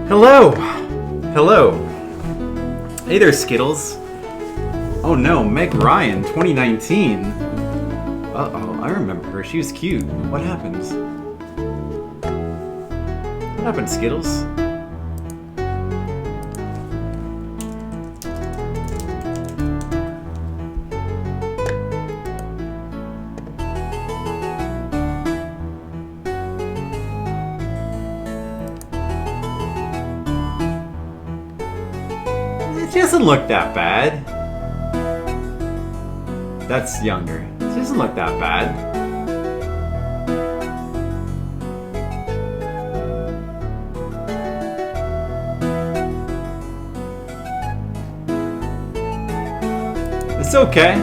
Hello! Hello. Hey there, Skittles. Oh no, Meg Ryan, 2019. Uh-oh, I remember her. She was cute. What happened? What happened, Skittles? She doesn't look that bad. That's younger. She doesn't look that bad. It's okay.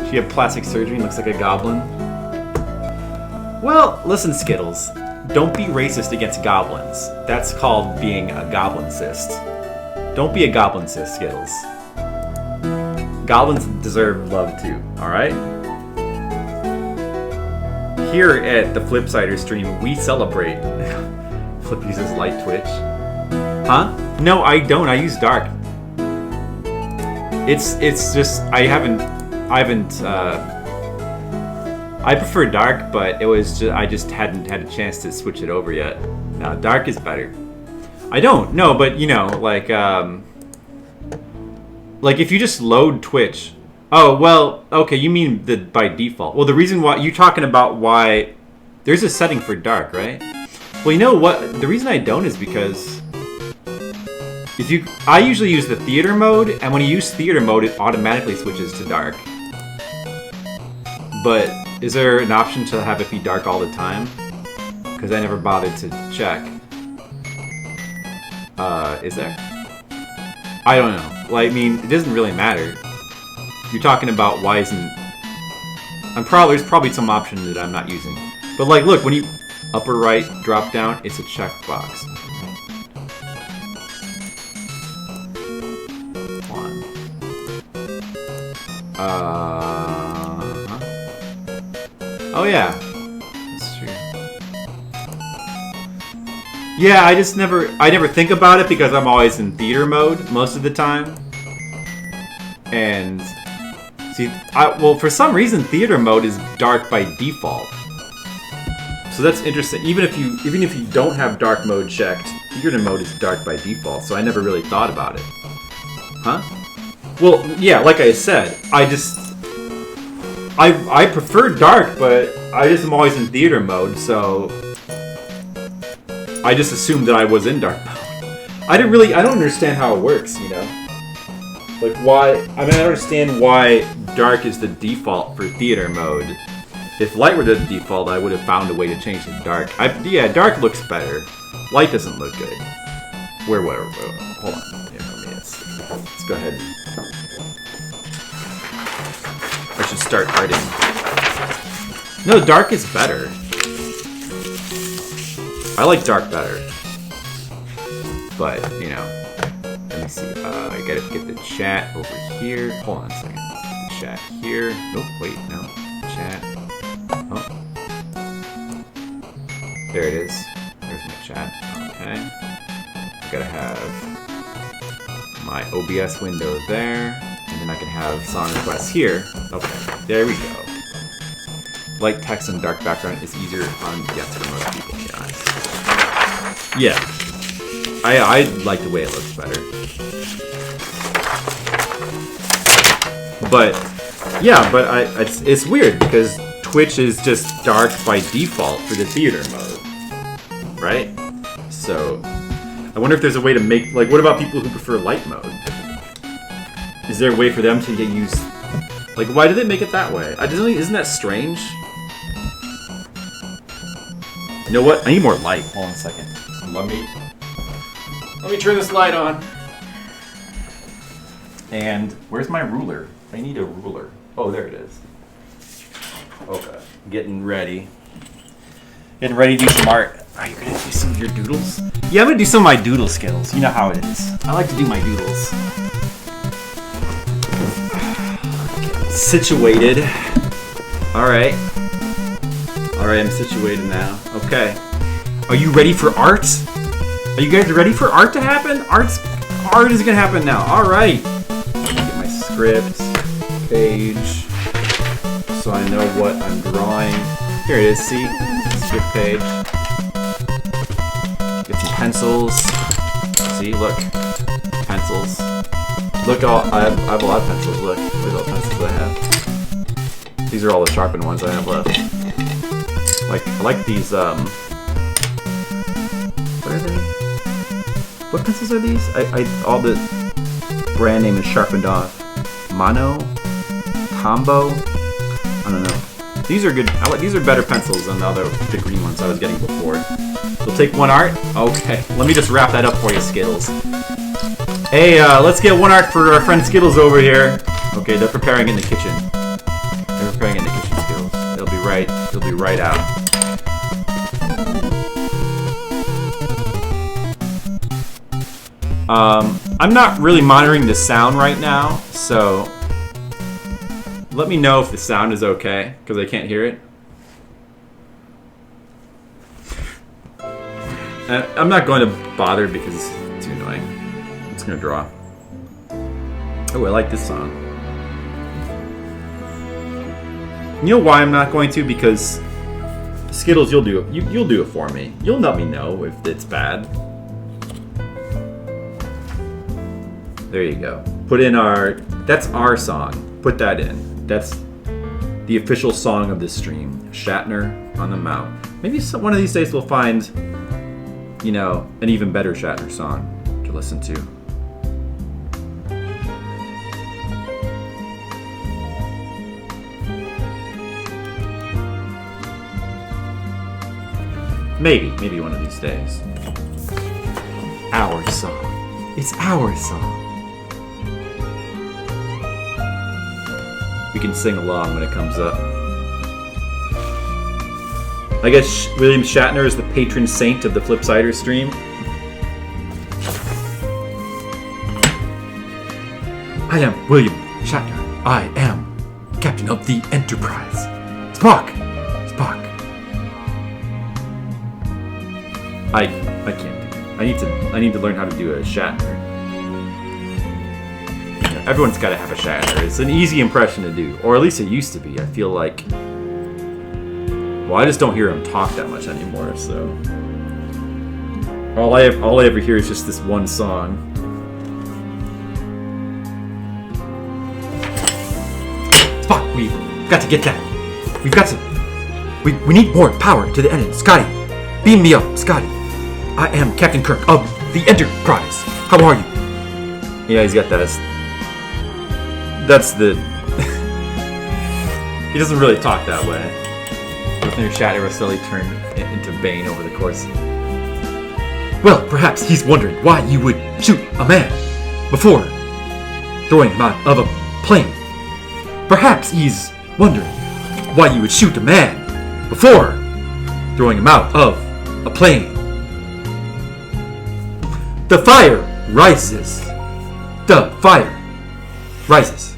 She had plastic surgery and looks like a goblin. Well, listen, Skittles. Don't be racist against goblins. That's called being a goblincist. Don't be a goblincist, Skittles. Goblins deserve love too, alright? Here at the Flipsider stream, we celebrate. Flip uses light twitch. Huh? No, I don't. I use dark. It's just I prefer dark, but I just hadn't had a chance to switch it over yet. No, dark is better. I don't. No, but you know, like if you just load Twitch. Oh, well, okay, you mean by default. Well, the reason why you're talking about why there's a setting for dark, right? Well, you know what? The reason I don't is because I usually use the theater mode, and when you use theater mode, it automatically switches to dark. But is there an option to have it be dark all the time? Because I never bothered to check. Is there? I don't know. Like, I mean, it doesn't really matter. You're talking about why isn't... there's probably some option that I'm not using. But like, look, when you upper right, drop down, it's a checkbox. One. Oh yeah. That's true. Yeah, I never think about it because I'm always in theater mode most of the time. And see, well, for some reason, theater mode is dark by default. So that's interesting. Even if you don't have dark mode checked, theater mode is dark by default. So I never really thought about it. Huh? Well, yeah, like I said, I prefer dark, but I just am always in theater mode, so I just assumed that I was in dark mode. I don't understand how it works, you know? Like why, I don't understand why dark is the default for theater mode. If light were the default, I would have found a way to change to dark. Yeah, dark looks better. Light doesn't look good. Where, hold on. Yeah, let's go ahead. I should start arting. No, dark is better. I like dark better. But, you know, let me see. I gotta get the chat over here. Hold on a second. The chat here. Oh, wait, no. Chat. Oh. There it is. There's my chat. Okay. I gotta have my OBS window there. And then I can have song requests here. Okay, there we go. Light text and dark background is easier on yes for most people. Yeah. I like the way it looks better. But yeah, but it's weird because Twitch is just dark by default for the theater mode, right? So I wonder if there's a way to make, like, what about people who prefer light mode? Is there a way for them to use, like, why did they make it that way? Isn't that strange? You know what? I need more light. Hold on a second. Let me turn this light on. And where's my ruler? I need a ruler. Oh, there it is. Okay. Getting ready. Getting ready to do some art. Are you gonna do some of your doodles? Yeah, I'm gonna do some of my doodle skills. You know how it is. I like to do my doodles. Situated. Alright. Alright, I'm situated now. Okay. Are you ready for art? Are you guys ready for art to happen? Art is gonna happen now. Alright. Get my script page so I know what I'm drawing. Here it is, see? Script page. Get some pencils. See, look. Pencils. Look, I have a lot of pencils. Look at all the pencils I have. These are all the sharpened ones I have left. I like these, what are they? What pencils are these? All the brand name is sharpened off. Mono? Combo? I don't know. These are good. These are better pencils than the green ones I was getting before. We'll take one art? Okay. Let me just wrap that up for you, Skittles. Hey, let's get one art for our friend Skittles over here. Okay, they're preparing in the kitchen. They're preparing in the kitchen, Skittles. It'll be right out. I'm not really monitoring the sound right now, so let me know if the sound is okay, because I can't hear it. I'm not going to bother because it's too annoying. I'm just going to draw. Oh, I like this song. You know why I'm not going to? Because Skittles, you'll do it for me. You'll let me know if it's bad. There you go. Put in that's our song. Put that in. That's the official song of this stream. Shatner on the Mount. Maybe one of these days we'll find, you know, an even better Shatner song to listen to. Maybe one of these days. Our song. It's our song. We can sing along when it comes up. I guess William Shatner is the patron saint of the Flipsider stream. I am William Shatner. I am Captain of the Enterprise. Spock! I can't. I need to learn how to do a Shatner. Everyone's got to have a Shatner. It's an easy impression to do, or at least it used to be. I feel like, well, I just don't hear him talk that much anymore. So all I ever hear is just this one song. Spock, we've got to get that. We've got to. We need more power to the engine. Scotty, beam me up, Scotty. I am Captain Kirk of the Enterprise. How are you? Yeah, he's got that. That's the... He doesn't really talk that way. Lieutenant Shatner will slowly turn into Bane over the course. Well, perhaps he's wondering why you would shoot a man before throwing him out of a plane. Perhaps he's wondering why you would shoot a man before throwing him out of a plane. The fire rises. The fire rises.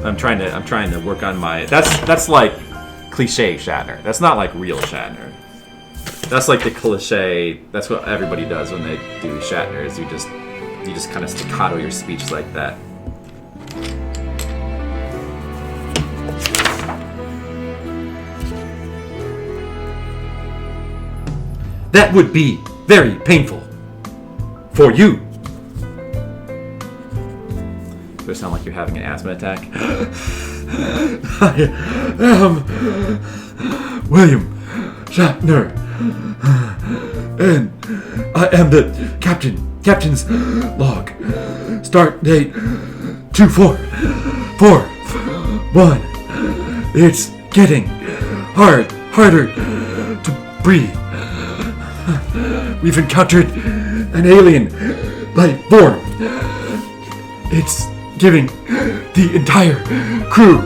I'm trying to work on my. That's like cliche Shatner. That's not like real Shatner. That's like the cliche. That's what everybody does when they do Shatner. Is you just kind of staccato your speech like that. That would be very painful for you. Does it sound like you're having an asthma attack? I am William Shatner, and I am the captain's log. Start date 2441. It's getting harder to breathe. We've encountered an alien life form. It's giving the entire crew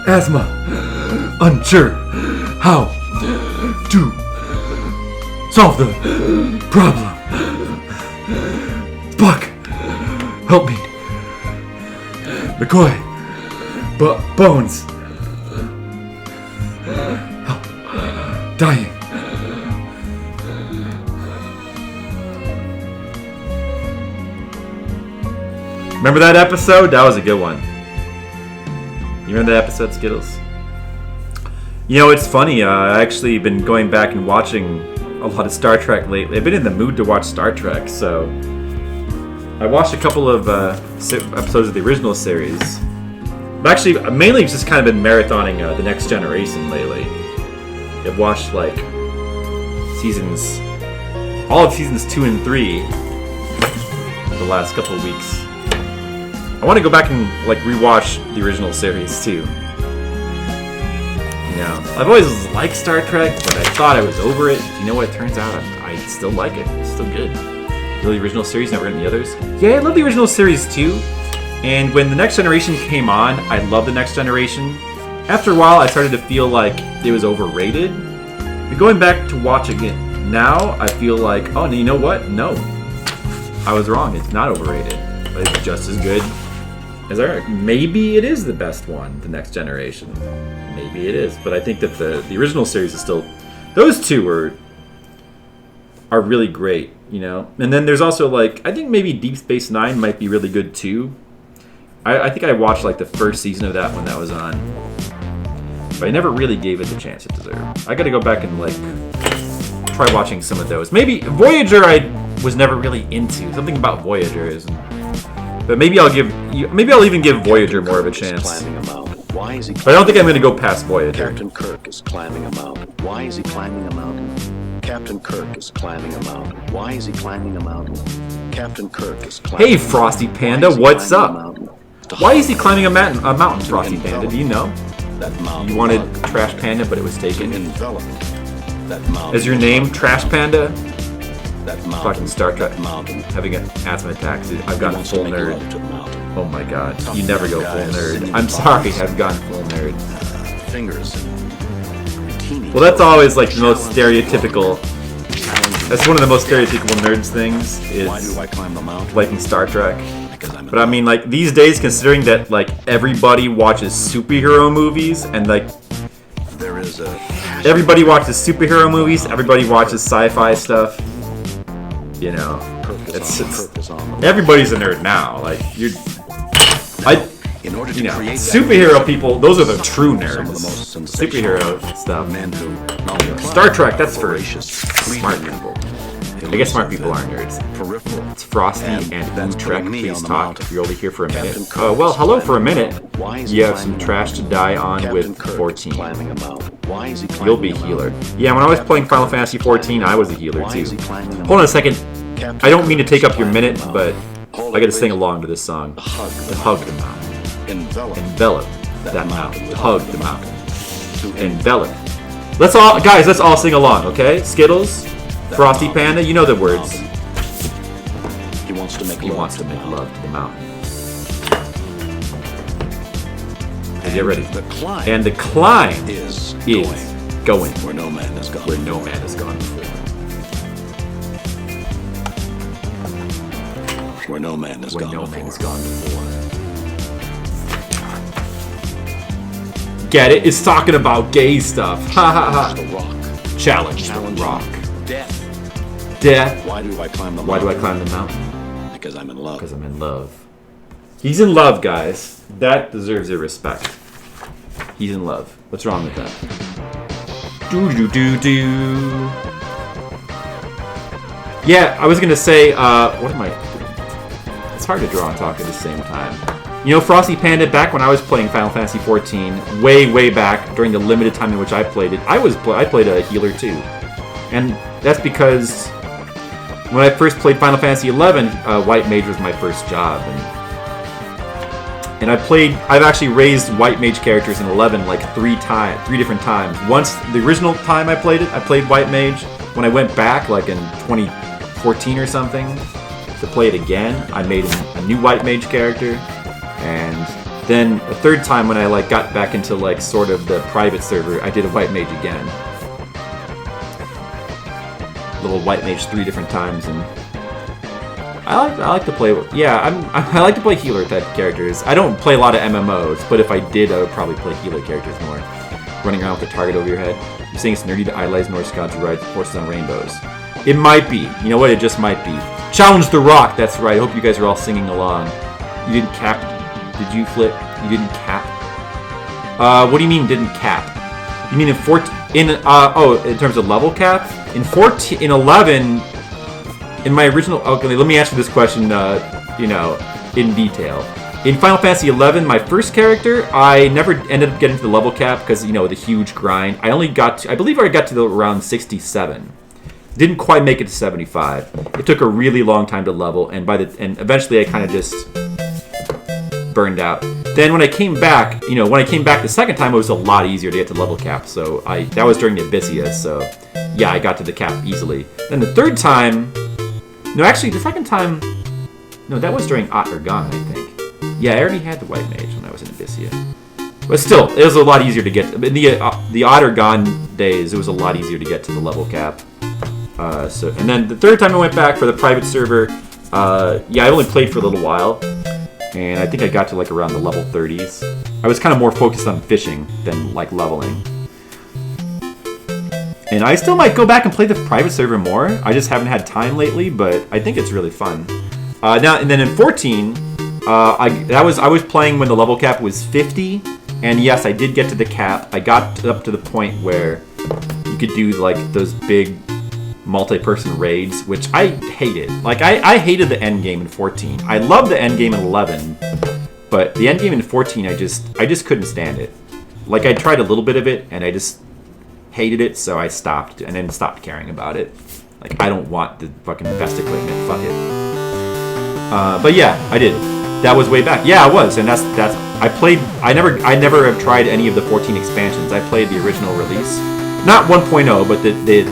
asthma. Unsure how to solve the problem. Spock, help me. McCoy, Bones, help. Dying. Remember that episode? That was a good one. You remember that episode, Skittles? You know, it's funny. I actually been going back and watching a lot of Star Trek lately. I've been in the mood to watch Star Trek, so I watched a couple of episodes of the original series. But actually, mainly just kind of been marathoning The Next Generation lately. I've watched like all of seasons 2 and 3 the last couple of weeks. I want to go back and like rewatch the original series too. You know, I've always liked Star Trek, but I thought I was over it. You know what? It turns out I still like it. It's still good. Really, the original series, never gotten the others. Yeah, I love the original series too. And when The Next Generation came on, I loved The Next Generation. After a while, I started to feel like it was overrated. But going back to watching it now, I feel like, oh, you know what? No, I was wrong. It's not overrated. It's just as good. Maybe it is the best one, The Next Generation. Maybe it is, but I think that the original series is still. Those two are really great, you know. And then there's also like I think maybe Deep Space Nine might be really good too. I think I watched like the first season of that when that was on, but I never really gave it the chance it deserved. I got to go back and like try watching some of those. Maybe Voyager I was never really into. Something about Voyager isn't. But maybe I'll even give Voyager more of a chance. Why is he but I don't think I'm going to go past Voyager. Captain Kirk is climbing a mountain. Why is he climbing a mountain? Captain Kirk is climbing a mountain. Why is he climbing a mountain? Captain Kirk is climbing. Hey, Frosty Panda, what's up? Why is he climbing a mountain, Frosty Panda? Do you know? You wanted Trash Panda, but it was taken. Is your name Trash Panda? Fucking Star Trek. Having an asthma attack. I've gotten full nerd. Oh my god. You never go full nerd. I'm sorry, I've gotten full nerd. Well, that's always like the most stereotypical. That's one of the most stereotypical nerds things is liking Star Trek. But I mean, like these days, considering that like everybody watches superhero movies and like everybody watches superhero movies, everybody watches sci-fi stuff. You know, it's everybody's a nerd now. Like superhero people, those are the true nerds. Superhero stuff. Star Trek, that's for smart people. I guess smart people aren't nerds. Peripheral. It's Frosty and that's Trek. putting me Please on the talk. mountain. You're only here for a minute. Captain Kirk Well, is hello for a climbing minute. mountain. Why is he You have some climbing a trash to mountain? die on Captain with Kirk is 14. climbing a mountain. Why is he climbing You'll be a mountain? healer. Yeah, when I was playing Final Fantasy 14, I was a healer Why too. is he climbing a Hold on a second. Captain I don't mean to Kirk take is up your climbing minute, a but mountain. I gotta sing along to this song. Hug To hug the mountain. Envelop. Envelop that mountain. To hug the mountain. To Envelop. Let's all, guys, let's all sing along, okay? Skittles, Frosty Panda, you know the words. He wants to make He love wants to the make mountain. love to the mountain. Okay, get ready. The climb And the climb is is going where no man has gone. where no man has gone before. Where no man has Where gone no before. man has gone before. Get it? It's talking about gay stuff. Ha ha ha. The rock. Challenge the Challenge rock. Death. Death. Why do I climb the Why do I mountain? climb the mountain? Because I'm in love. Because I'm in love. He's in love, guys. That deserves your respect. He's in love. What's wrong with that? Do do do do. Yeah, I was gonna say, what am I doing? It's hard to draw and talk at the same time. You know, Frosty Panda, back when I was playing Final Fantasy 14, way back, during the limited time in which I played it, I played a healer too. And that's because when I first played Final Fantasy 11, White Mage was my first job, and I've actually raised White Mage characters in 11 like three different times. Once, the original time I played it, I played White Mage. When I went back, like in 2014 or something, to play it again, I made a new White Mage character, and then a third time when I like got back into like sort of the private server, I did a White Mage again. Little White Mage 3 different times, and I like to play. Yeah, I like to play healer type characters. I don't play a lot of MMOs, but if I did, I would probably play healer characters more. Running around with a target over your head. You're saying it's nerdy to idolize Norse gods who ride horses on rainbows. It might be. You know what? It just might be. Challenge the rock. That's right. I hope you guys are all singing along. You didn't cap. Did you flip? You didn't cap. What do you mean didn't cap? You mean in 14? In terms of level cap? In 14, in 11, in my original. Okay, let me answer this question. In detail. In Final Fantasy 11, my first character, I never ended up getting to the level cap because the huge grind. I only got to, I believe I got to around 67. Didn't quite make it to 75. It took a really long time to level, and eventually I kind of just burned out. Then when I came back, the second time, it was a lot easier to get to level cap. So that was during the Abyssea, so yeah, I got to the cap easily. Then the third time, no, actually the second time, no, that was during Aht-Urhgan, I think. Yeah, I already had the White Mage when I was in Abyssea. But still, it was a lot easier to get. In the Aht-Urhgan days, it was a lot easier to get to the level cap. And then the third time I went back for the private server, I only played for a little while, and I think I got to like around the level 30s. I was kind of more focused on fishing than like leveling. And I still might go back and play the private server more. I just haven't had time lately, but I think it's really fun. And then in 14, I was playing when the level cap was 50, and yes, I did get to the cap. I got up to the point where you could do like those big multi-person raids, which I hated. Like I hated the end game in 14. I loved the end game in 11, but the end game in 14, I just couldn't stand it. Like I tried a little bit of it, and I just hated it, so I stopped, and then stopped caring about it. Like I don't want the fucking best equipment. Fuck it. But yeah, I did. That was way back. Yeah, I was, and that's. I played. I never have tried any of the 14 expansions. I played the original release, not 1.0, but the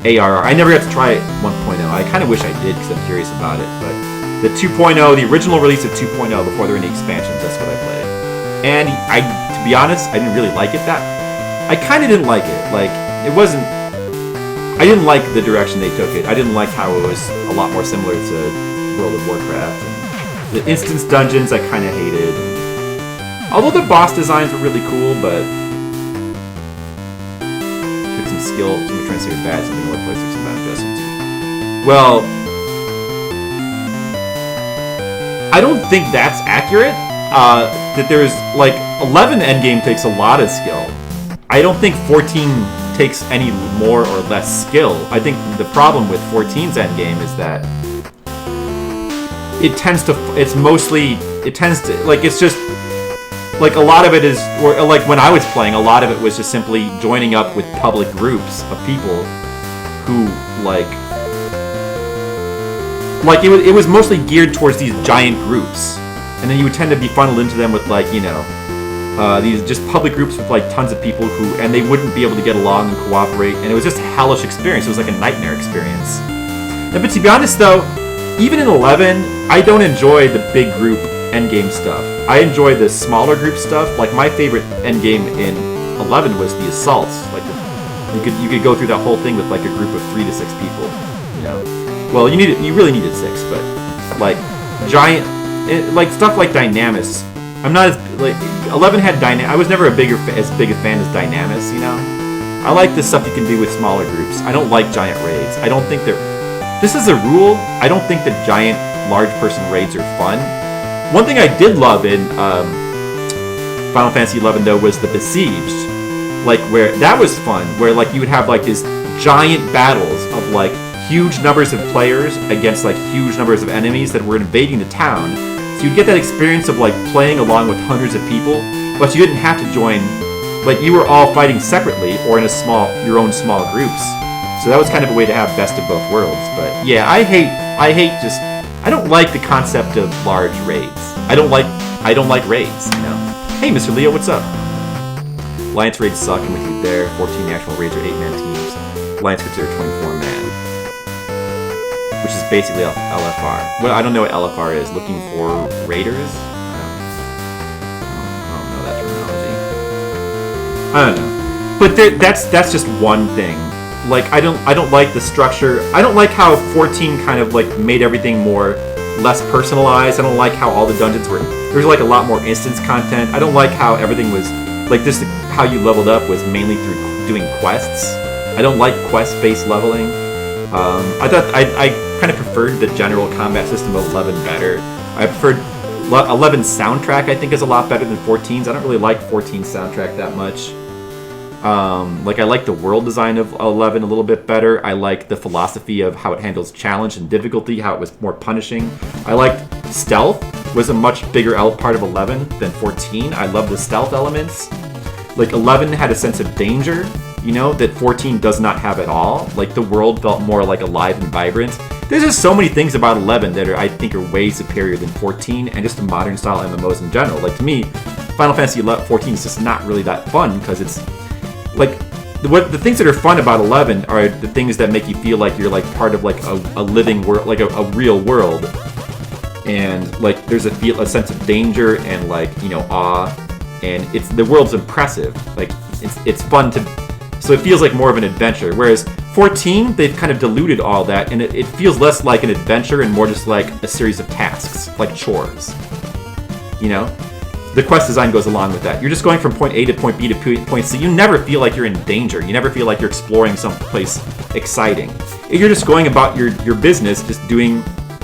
ARR. I never got to try 1.0. I kind of wish I did because I'm curious about it. But the 2.0, the original release of 2.0 before there were any expansions, that's what I played. And to be honest, I didn't really like it. I kind of didn't like it. Like it wasn't. I didn't like the direction they took it. I didn't like how it was a lot more similar to World of Warcraft. And the instance dungeons I kind of hated. Although the boss designs were really cool, but took some skill. Someone trying to say it bad, something in one place took some bad adjustments. Well, I don't think that's accurate. That there's like 11 endgame takes a lot of skill. I don't think 14 takes any more or less skill. I think the problem with 14's endgame is that it tends to like, it's just, like, a lot of it is, or like when I was playing, a lot of it was just simply joining up with public groups of people who, like it was mostly geared towards these giant groups, and then you would tend to be funneled into them with, like, you know, these just public groups with, like, tons of people and they wouldn't be able to get along and cooperate, and it was just a hellish experience. It was like a nightmare experience. But to be honest, though, even in 11, I don't enjoy the big group endgame stuff. I enjoy the smaller group stuff. Like, my favorite endgame in 11 was the assaults. Like, you could go through that whole thing with, like, a group of 3 to 6 people. You know, well, you really needed 6, but, like, like stuff like Dynamis. I'm not as, like, 11 had I was never as big a fan as Dynamis. You know, I like the stuff you can do with smaller groups. I don't like giant raids. I don't think this is a rule. I don't think that giant, large person raids are fun. One thing I did love in Final Fantasy XI, though, was the Besieged. Like, where that was fun, where, like, you would have, like, these giant battles of, like, huge numbers of players against, like, huge numbers of enemies that were invading the town. So you'd get that experience of, like, playing along with hundreds of people, but you didn't have to join. Like, you were all fighting separately or in your own small groups. So that was kind of a way to have best of both worlds. But yeah, I don't like the concept of large raids. I don't like raids, you know. Hey, Mr. Leo, what's up? Alliance raids suck, and with you there, 14 actual raids are 8-man teams. Alliance raids are 24-man, which is basically LFR. Well, I don't know what LFR is. Looking for raiders? I don't know that terminology. I don't know. But that's just one thing. Like, I don't like the structure. I don't like how 14 kind of, like, made everything less personalized. I don't like how all the dungeons there's, like, a lot more instance content. I don't like how everything was, like, just how you leveled up was mainly through doing quests. I don't like quest-based leveling. I kind of preferred the general combat system of 11 better. I preferred 11's soundtrack, I think, is a lot better than 14's. I don't really like 14's soundtrack that much. Like, I like the world design of 11 a little bit better. I like the philosophy of how it handles challenge and difficulty, how it was more punishing. I liked stealth was a much bigger part of 11 than 14. I love the stealth elements. Like, 11 had a sense of danger, you know, that 14 does not have at all. Like, the world felt more, like, alive and vibrant. There's just so many things about 11 that I think are way superior than 14 and just the modern style MMOs in general. Like, to me, Final Fantasy 14 is just not really that fun because it's like the things that are fun about 11 are the things that make you feel like you're, like, part of, like, a living world, like a real world, and, like, there's a sense of danger and, like, you know, awe, and the world's impressive. Like, it's fun so it feels like more of an adventure. Whereas 14, they've kind of diluted all that, and it feels less like an adventure and more just like a series of tasks, like chores. You know? The quest design goes along with that. You're just going from point A to point B to point C. You never feel like you're in danger. You never feel like you're exploring some place exciting. You're just going about your business, just doing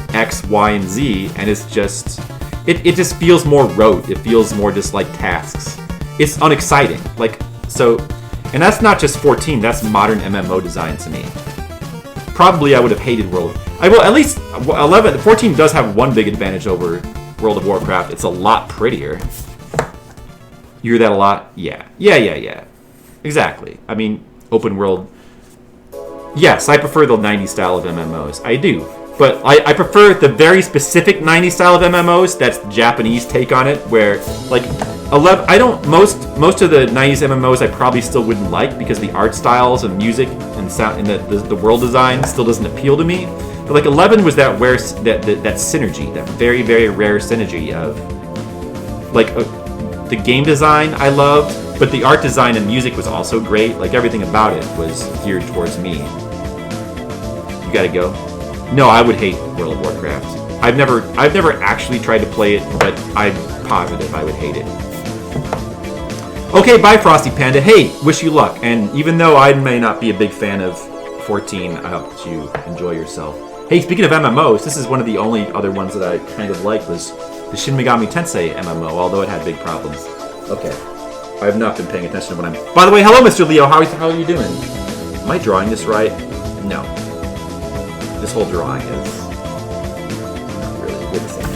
X, Y, and Z, and it's just... It just feels more rote. It feels more just like tasks. It's unexciting. Like, so... And that's not just 14, that's modern MMO design to me. Probably I would have hated at least 14 does have one big advantage over World of Warcraft. It's a lot prettier. You hear that a lot? Yeah. Exactly. I mean, open world. Yes, I prefer the 90s style of MMOs. I do. But I prefer the very specific 90s style of MMOs. That's the Japanese take on it, where, like, 11. I don't most of the 90s MMOs I probably still wouldn't like because the art styles and music and sound and the world design still doesn't appeal to me. But, like, 11 was that synergy, that very, very rare synergy of, like, the game design I loved, but the art design and music was also great. Like, everything about it was geared towards me. You gotta go. No, I would hate World of Warcraft. I've never actually tried to play it, but I'm positive I would hate it. Okay, bye, Frosty Panda. Hey, wish you luck. And even though I may not be a big fan of 14, I hope that you enjoy yourself. Hey, speaking of MMOs, this is one of the only other ones that I kind of liked was the Shin Megami Tensei MMO, although it had big problems. Okay. I have not been paying attention to what I'm... By the way, hello, Mr. Leo. How are you doing? Am I drawing this right? No. This whole drawing is... not really. Wait a second.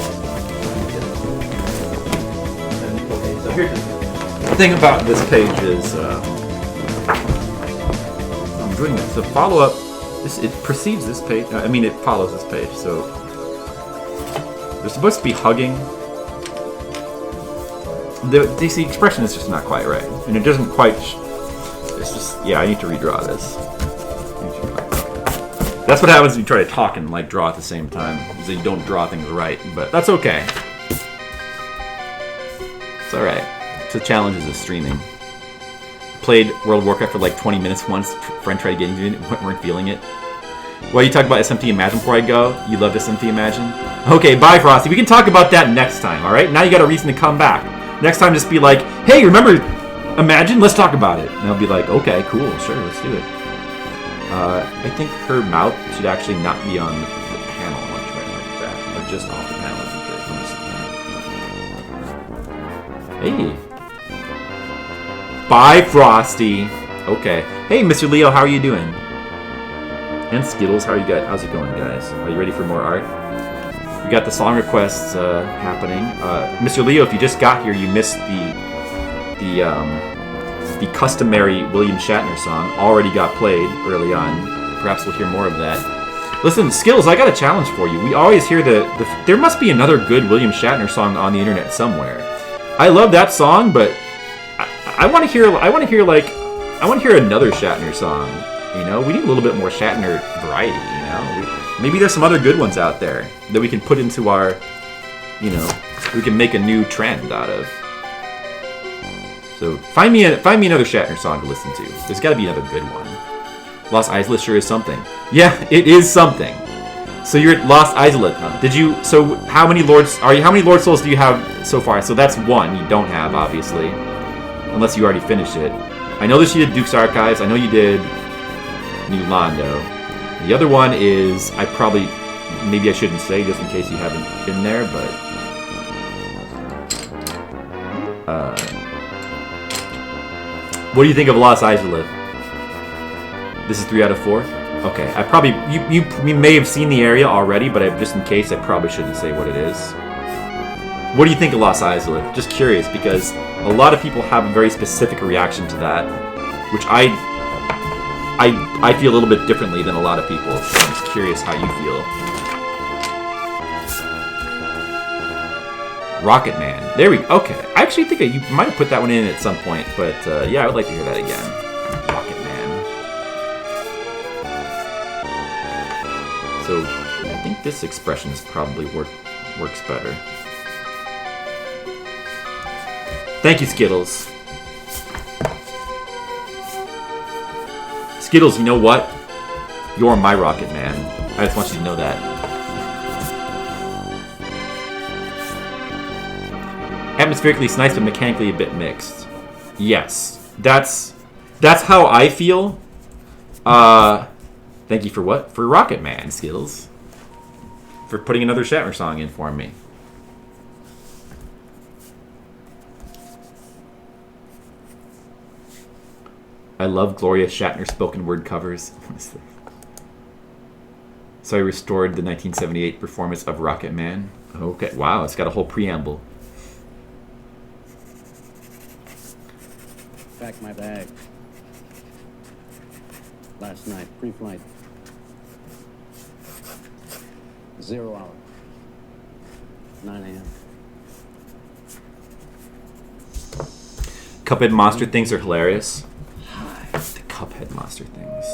Okay, so here's the thing about this page is... I'm doing this. So follow-up... It precedes this page. I mean, it follows this page, so... They're supposed to be hugging. The expression is just not quite right. And it doesn't quite... It's just... Yeah, I need to redraw this. That's what happens when you try to talk and, like, draw at the same time. Is that you don't draw things right. But that's okay. It's alright. It's the challenges of streaming. Played World of Warcraft for like 20 minutes once. Friend tried getting into it, weren't feeling it. Well, you talk about SMT Imagine before I go. You loved SMT Imagine? Okay, bye, Frosty. We can talk about that next time, alright? Now you got a reason to come back. Next time, just be like, hey, remember Imagine? Let's talk about it. And I'll be like, okay, cool, sure, let's do it. I think her mouth should actually not be on the panel much right like that. Or just off the panel. Hey. Bye, Frosty. Okay. Hey, Mr. Leo, how are you doing? And Skittles, how are you guys? How's it going, guys? Are you ready for more art? We got the song requests happening. Mr. Leo, if you just got here, you missed the customary William Shatner song. Already got played early on. Perhaps we'll hear more of that. Listen, Skittles, I got a challenge for you. We always hear there must be another good William Shatner song on the internet somewhere. I love that song, but I want to hear another Shatner song. You know, we need a little bit more Shatner variety. You know, maybe there's some other good ones out there that we can put into our, we can make a new trend out of. So find me another Shatner song to listen to. There's got to be another good one. Lost Islet sure is something. Yeah, it is something. So you're at Lost Islet, huh? So how many Lord Souls do you have so far? So that's one you don't have, obviously. Unless you already finished it. I know that you did Duke's Archives. I know you did New Londo. The other one is, maybe I shouldn't say just in case you haven't been there, but... what do you think of Lost Islet? This is 3 out of 4? Okay, you may have seen the area already, but just in case, I probably shouldn't say what it is. What do you think of Lost Islet? Just curious, because a lot of people have a very specific reaction to that, which I feel a little bit differently than a lot of people, so I'm just curious how you feel. Rocket Man. There we go. Okay. I actually think you might have put that one in at some point, but yeah, I would like to hear that again. Rocket Man. So, I think this expression is probably works better. Thank you, Skittles. Skittles, you know what? You're my Rocket Man. I just want you to know that. Atmospherically, it's nice, but mechanically a bit mixed. Yes. That's how I feel. Thank you for what? For Rocket Man, Skittles. For putting another Shatner song in for me. I love Gloria Shatner spoken word covers. So I restored the 1978 performance of Rocket Man. Okay, wow, it's got a whole preamble. Packed my bag. Last night, pre-flight. 0 hour. 9 a.m. Cuphead monster things are hilarious. The Cuphead monster things.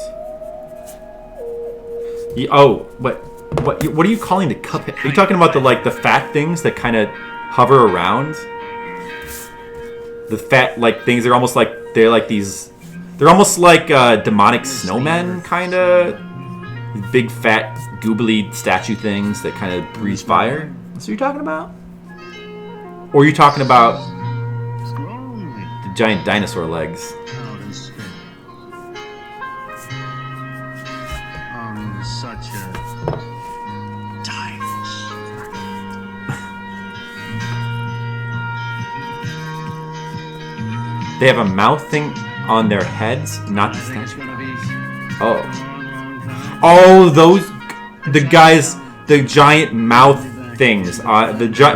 What are you calling the Cuphead? Are you talking about the fat things that kind of hover around? The fat things are almost like they're almost like demonic snowmen kind of. Big fat goobly statue things that kind of breathe fire. That's what you're talking about? Or are you talking about the giant dinosaur legs? Such a dinosaur. They have a mouth thing on their heads, not the I think it's statue. gonna be Oh. long time. Oh, those... The guys... The giant mouth things.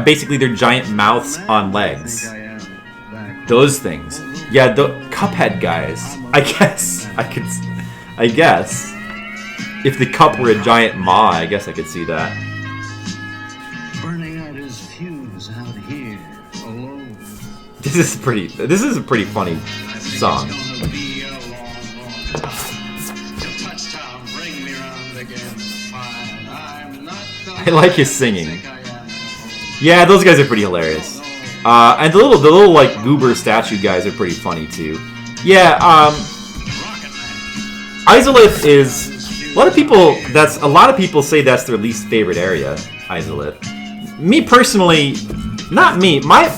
Basically, they're giant mouths on legs. I am back. Those things. Yeah, the Cuphead guys. I guess. I guess. If the cup were a giant maw, I guess I could see that. Burning out his fuse out here, alone. This is a pretty funny I think song. It's gonna be a long, long time. Till touchdown, bring me round again. Fine, I'm not the I like his man singing. think I am at home. Yeah, those guys are pretty hilarious. And the little like goober statue guys are pretty funny too. Yeah, Rocket Man. Izalith is a lot of people say that's their least favorite area, Izalith. Me personally, not me. My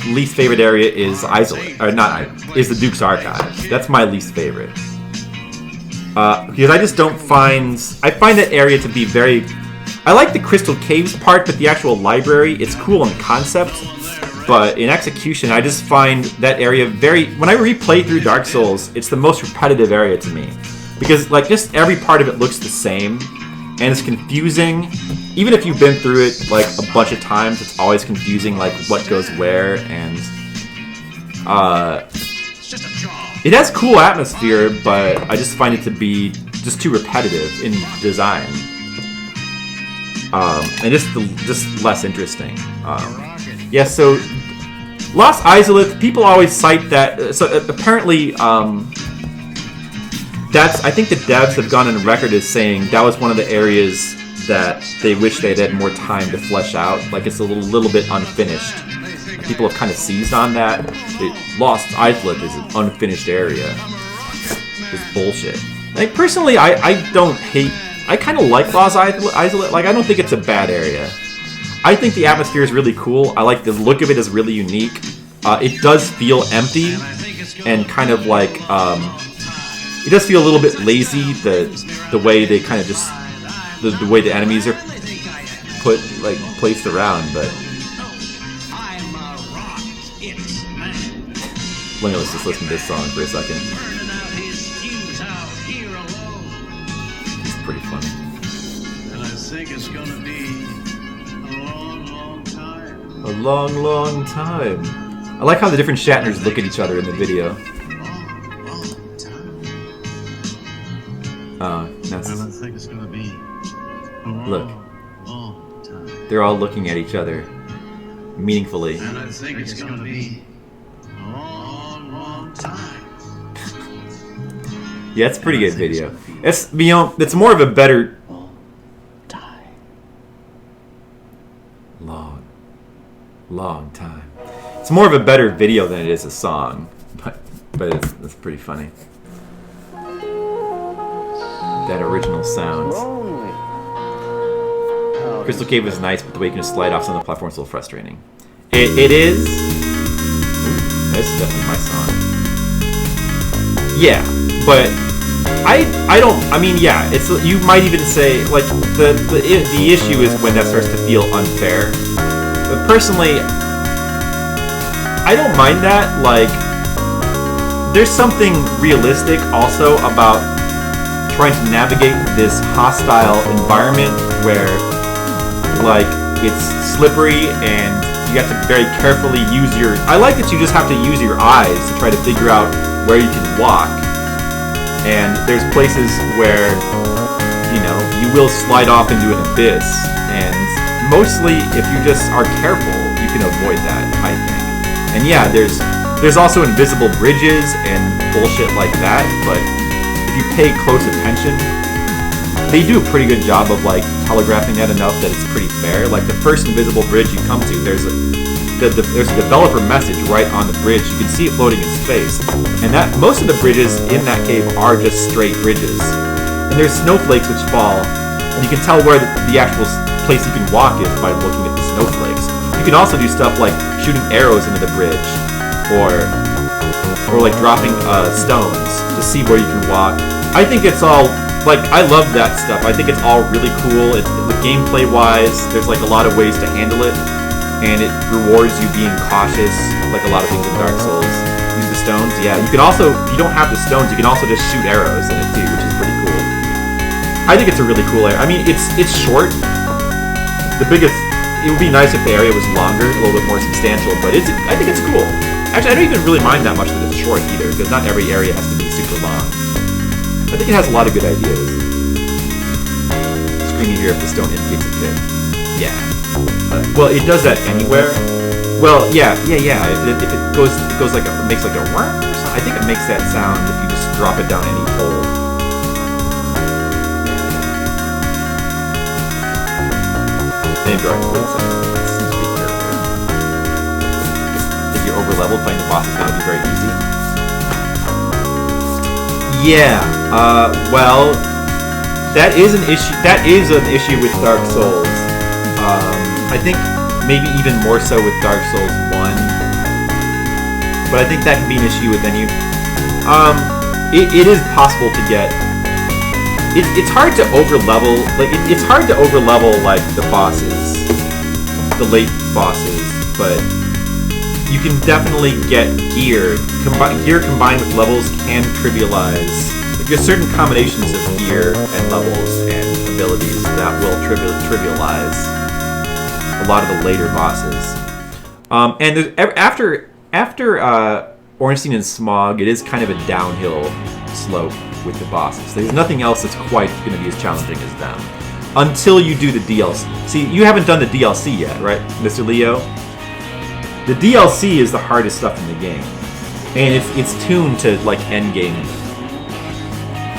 least favorite area is Izalith, or not is the Duke's Archives. That's my least favorite. Because I just don't find that area to be very. I like the Crystal Caves part, but the actual library, it's cool in concept, but in execution, I just find that area very. When I replay through Dark Souls, it's the most repetitive area to me, because like just every part of it looks the same, and it's confusing. Even if you've been through it like a bunch of times, it's always confusing, like what goes where, and It's just a job. it has cool atmosphere, but I just find it to be just too repetitive in design. And just less interesting. Yeah, so Lost Izalith, people always cite that. So apparently, I think the devs have gone on record as saying that was one of the areas that they wish they'd had more time to flesh out. Like it's a little bit unfinished. And people have kind of seized on that. Lost Izalith is an unfinished area. It's bullshit. Like personally, I don't hate. I kind of like Lost Izalith. Like I don't think it's a bad area. I think the atmosphere is really cool. I like the look of it is really unique. It does feel empty and kind of like it does feel a little bit lazy. The way they kind of just the way the enemies are placed around. But I'm a rock. It's man. let's just listen to this song for a second. Burning out his fuse out here alone. It's pretty funny. And I think it's gonna be a long, long time. A long, long time. I like how the different Shatners look at each other in the video. Long, long time. That's, And I think it's gonna be a long, Look. long time. they're all looking at each other meaningfully. And I think it's gonna be a long, long time. Yeah, it's a pretty good video. It's more of a better long time. It's more of a better video than it is a song, but it's pretty funny. That original sounds. Lonely. Crystal Cave was nice, but the way you can just slide off some of the platforms is a little frustrating. It is. Ooh, this is definitely my song. Yeah, but I don't. I mean, yeah. It's you might even say like the issue is when that starts to feel unfair. But personally, I don't mind that. Like, there's something realistic also about trying to navigate this hostile environment where, like, it's slippery and you have to very carefully use your... I like that you just have to use your eyes to try to figure out where you can walk. And there's places where, you know, you will slide off into an abyss. And mostly, if you just are careful, you can avoid that, I think. And yeah, there's also invisible bridges and bullshit like that, but if you pay close attention, they do a pretty good job of like telegraphing that enough that it's pretty fair. Like the first invisible bridge you come to, there's a developer message right on the bridge. You can see it floating in space, and that most of the bridges in that cave are just straight bridges. And there's snowflakes which fall, and you can tell where the actual place you can walk is by looking at the snowflakes. You can also do stuff like shooting arrows into the bridge, or like dropping stones to see where you can walk. I think it's all, like, I love that stuff. I think it's all really cool. It's the gameplay wise, there's like a lot of ways to handle it, and it rewards you being cautious, like a lot of things in Dark Souls. Use stones. Yeah, you can also, if you don't have the stones, you can also just shoot arrows in it too, which is pretty cool. I think it's a really cool area. I mean, it's short. The biggest, it would be nice if the area was longer, a little bit more substantial, but I think it's cool. Actually, I don't even really mind that much that it's short either, because not every area has to be super long. I think it has a lot of good ideas. Screaming here if the stone indicates a pit. Yeah. Well, it does that anywhere. Well, yeah. If it goes like makes like a worm or something. I think it makes that sound if you just drop it down any hole. Android, let's be careful. If you're over leveled, fighting the boss is gonna be very easy. Yeah. Well, that is an issue. That is an issue with Dark Souls. I think maybe even more so with Dark Souls 1. But I think that can be an issue with any. It is possible to get. It's hard to overlevel. Like it's hard to overlevel like the bosses, the late bosses. But you can definitely get gear. Gear combined with levels can trivialize. Like there's certain combinations of gear and levels and abilities that will trivialize a lot of the later bosses. And after Ornstein and Smog, it is kind of a downhill slope with the bosses. There's nothing else that's quite going to be as challenging as them. Until you do the DLC. See, you haven't done the DLC yet, right, Mr. Leo? The DLC is the hardest stuff in the game. And it's tuned to, like,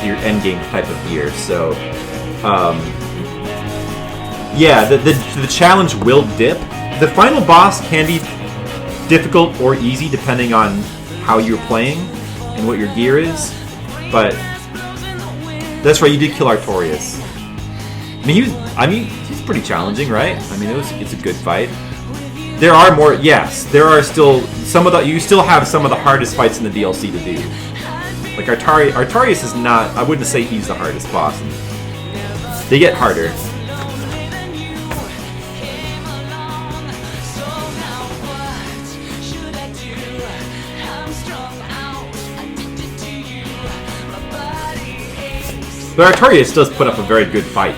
your endgame type of gear, so... yeah, the challenge will dip. The final boss can be difficult or easy depending on how you're playing and what your gear is. But that's right, you did kill Artorias. I mean, he's pretty challenging, right? I mean, it's a good fight. There are more. Yes, there are still some of the. You still have some of the hardest fights in the DLC to do. Like Artorias is not. I wouldn't say he's the hardest boss. They get harder. But Artorias does put up a very good fight.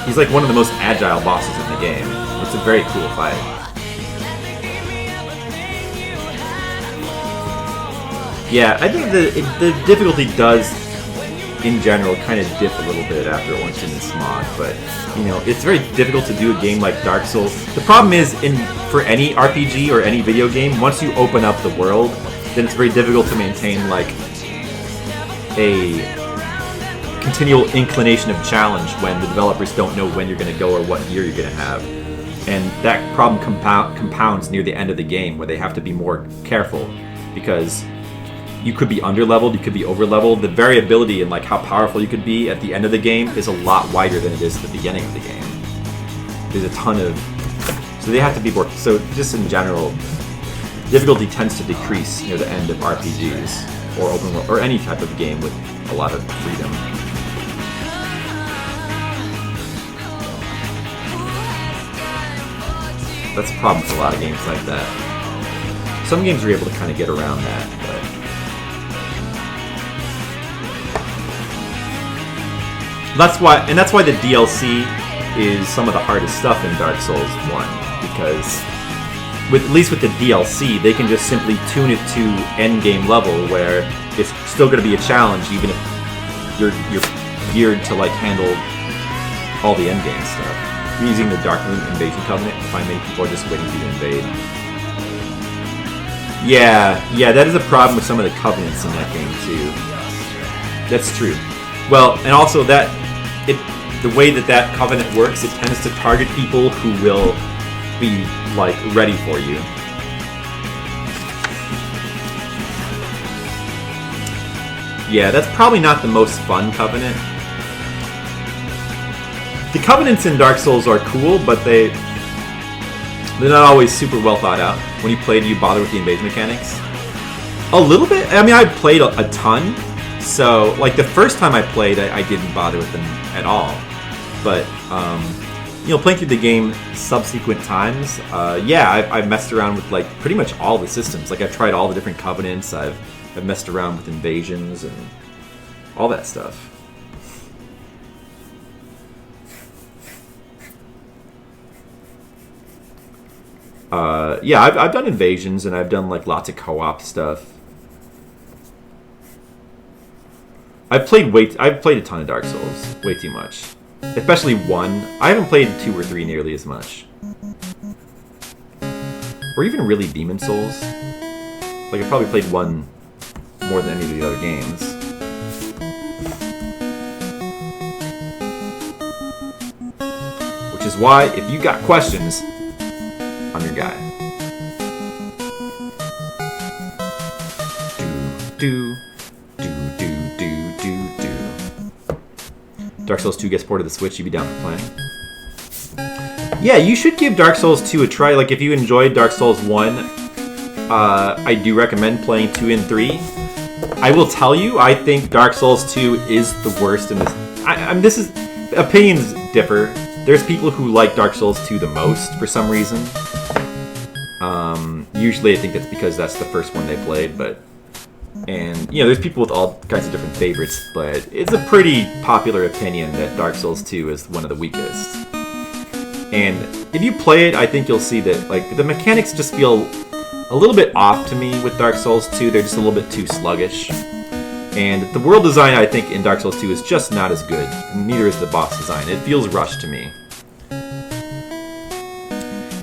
He's like one of the most agile bosses in the game. It's a very cool fight. Yeah, I think the difficulty does, in general, kind of dip a little bit after Ornstein and Smog. But, you know, it's very difficult to do a game like Dark Souls. The problem is, for any RPG or any video game, once you open up the world, then it's very difficult to maintain, like, a continual inclination of challenge when the developers don't know when you're going to go or what gear you're going to have. And that problem compounds near the end of the game, where they have to be more careful, because you could be under-leveled, you could be over-leveled. The variability in like how powerful you could be at the end of the game is a lot wider than it is at the beginning of the game. There's a ton of... So they have to be more... So just in general, difficulty tends to decrease near the end of RPGs, or open world, or any type of game with a lot of freedom. That's a problem with a lot of games like that. Some games are able to kind of get around that, but... That's why the DLC is some of the hardest stuff in Dark Souls 1, because at least with the DLC, they can just simply tune it to endgame level, where it's still going to be a challenge, even if you're geared to like handle all the endgame stuff. You're using the Darkmoon Invasion Covenant to find many people are just waiting for you to invade. Yeah, that is a problem with some of the covenants in that game too. That's true. Well, and also the way that covenant works, it tends to target people who will be like ready for you. Yeah, that's probably not the most fun covenant. The covenants in Dark Souls are cool, but they're not always super well thought out. When you play, do you bother with the invasion mechanics? A little bit. I mean, I played a ton, so like the first time I played, I didn't bother with them at all. But you know, playing through the game subsequent times, yeah, I've messed around with like pretty much all the systems. Like I've tried all the different covenants. I've I've messed around with invasions and all that stuff. Yeah, I've done invasions and I've done like lots of co-op stuff. I've played a ton of Dark Souls, way too much. Especially 1. I haven't played 2 or 3 nearly as much. Or even really Demon Souls. Like I probably played 1 more than any of the other games. Which is why, if you got questions, I'm your guy. Dark Souls 2 gets ported to the Switch, you'd be down for playing. Yeah, you should give Dark Souls 2 a try. Like, if you enjoyed Dark Souls 1, I do recommend playing 2 and 3. I will tell you, I think Dark Souls 2 is the worst in this. Opinions differ. There's people who like Dark Souls 2 the most for some reason. Usually I think that's because that's the first one they played, and there's people with all kinds of different favorites, but it's a pretty popular opinion that Dark Souls 2 is one of the weakest. And if you play it, I think you'll see that like the mechanics just feel a little bit off to me with Dark Souls 2. They're just a little bit too sluggish. And the world design, I think, in Dark Souls 2 is just not as good. Neither is the boss design. It feels rushed to me.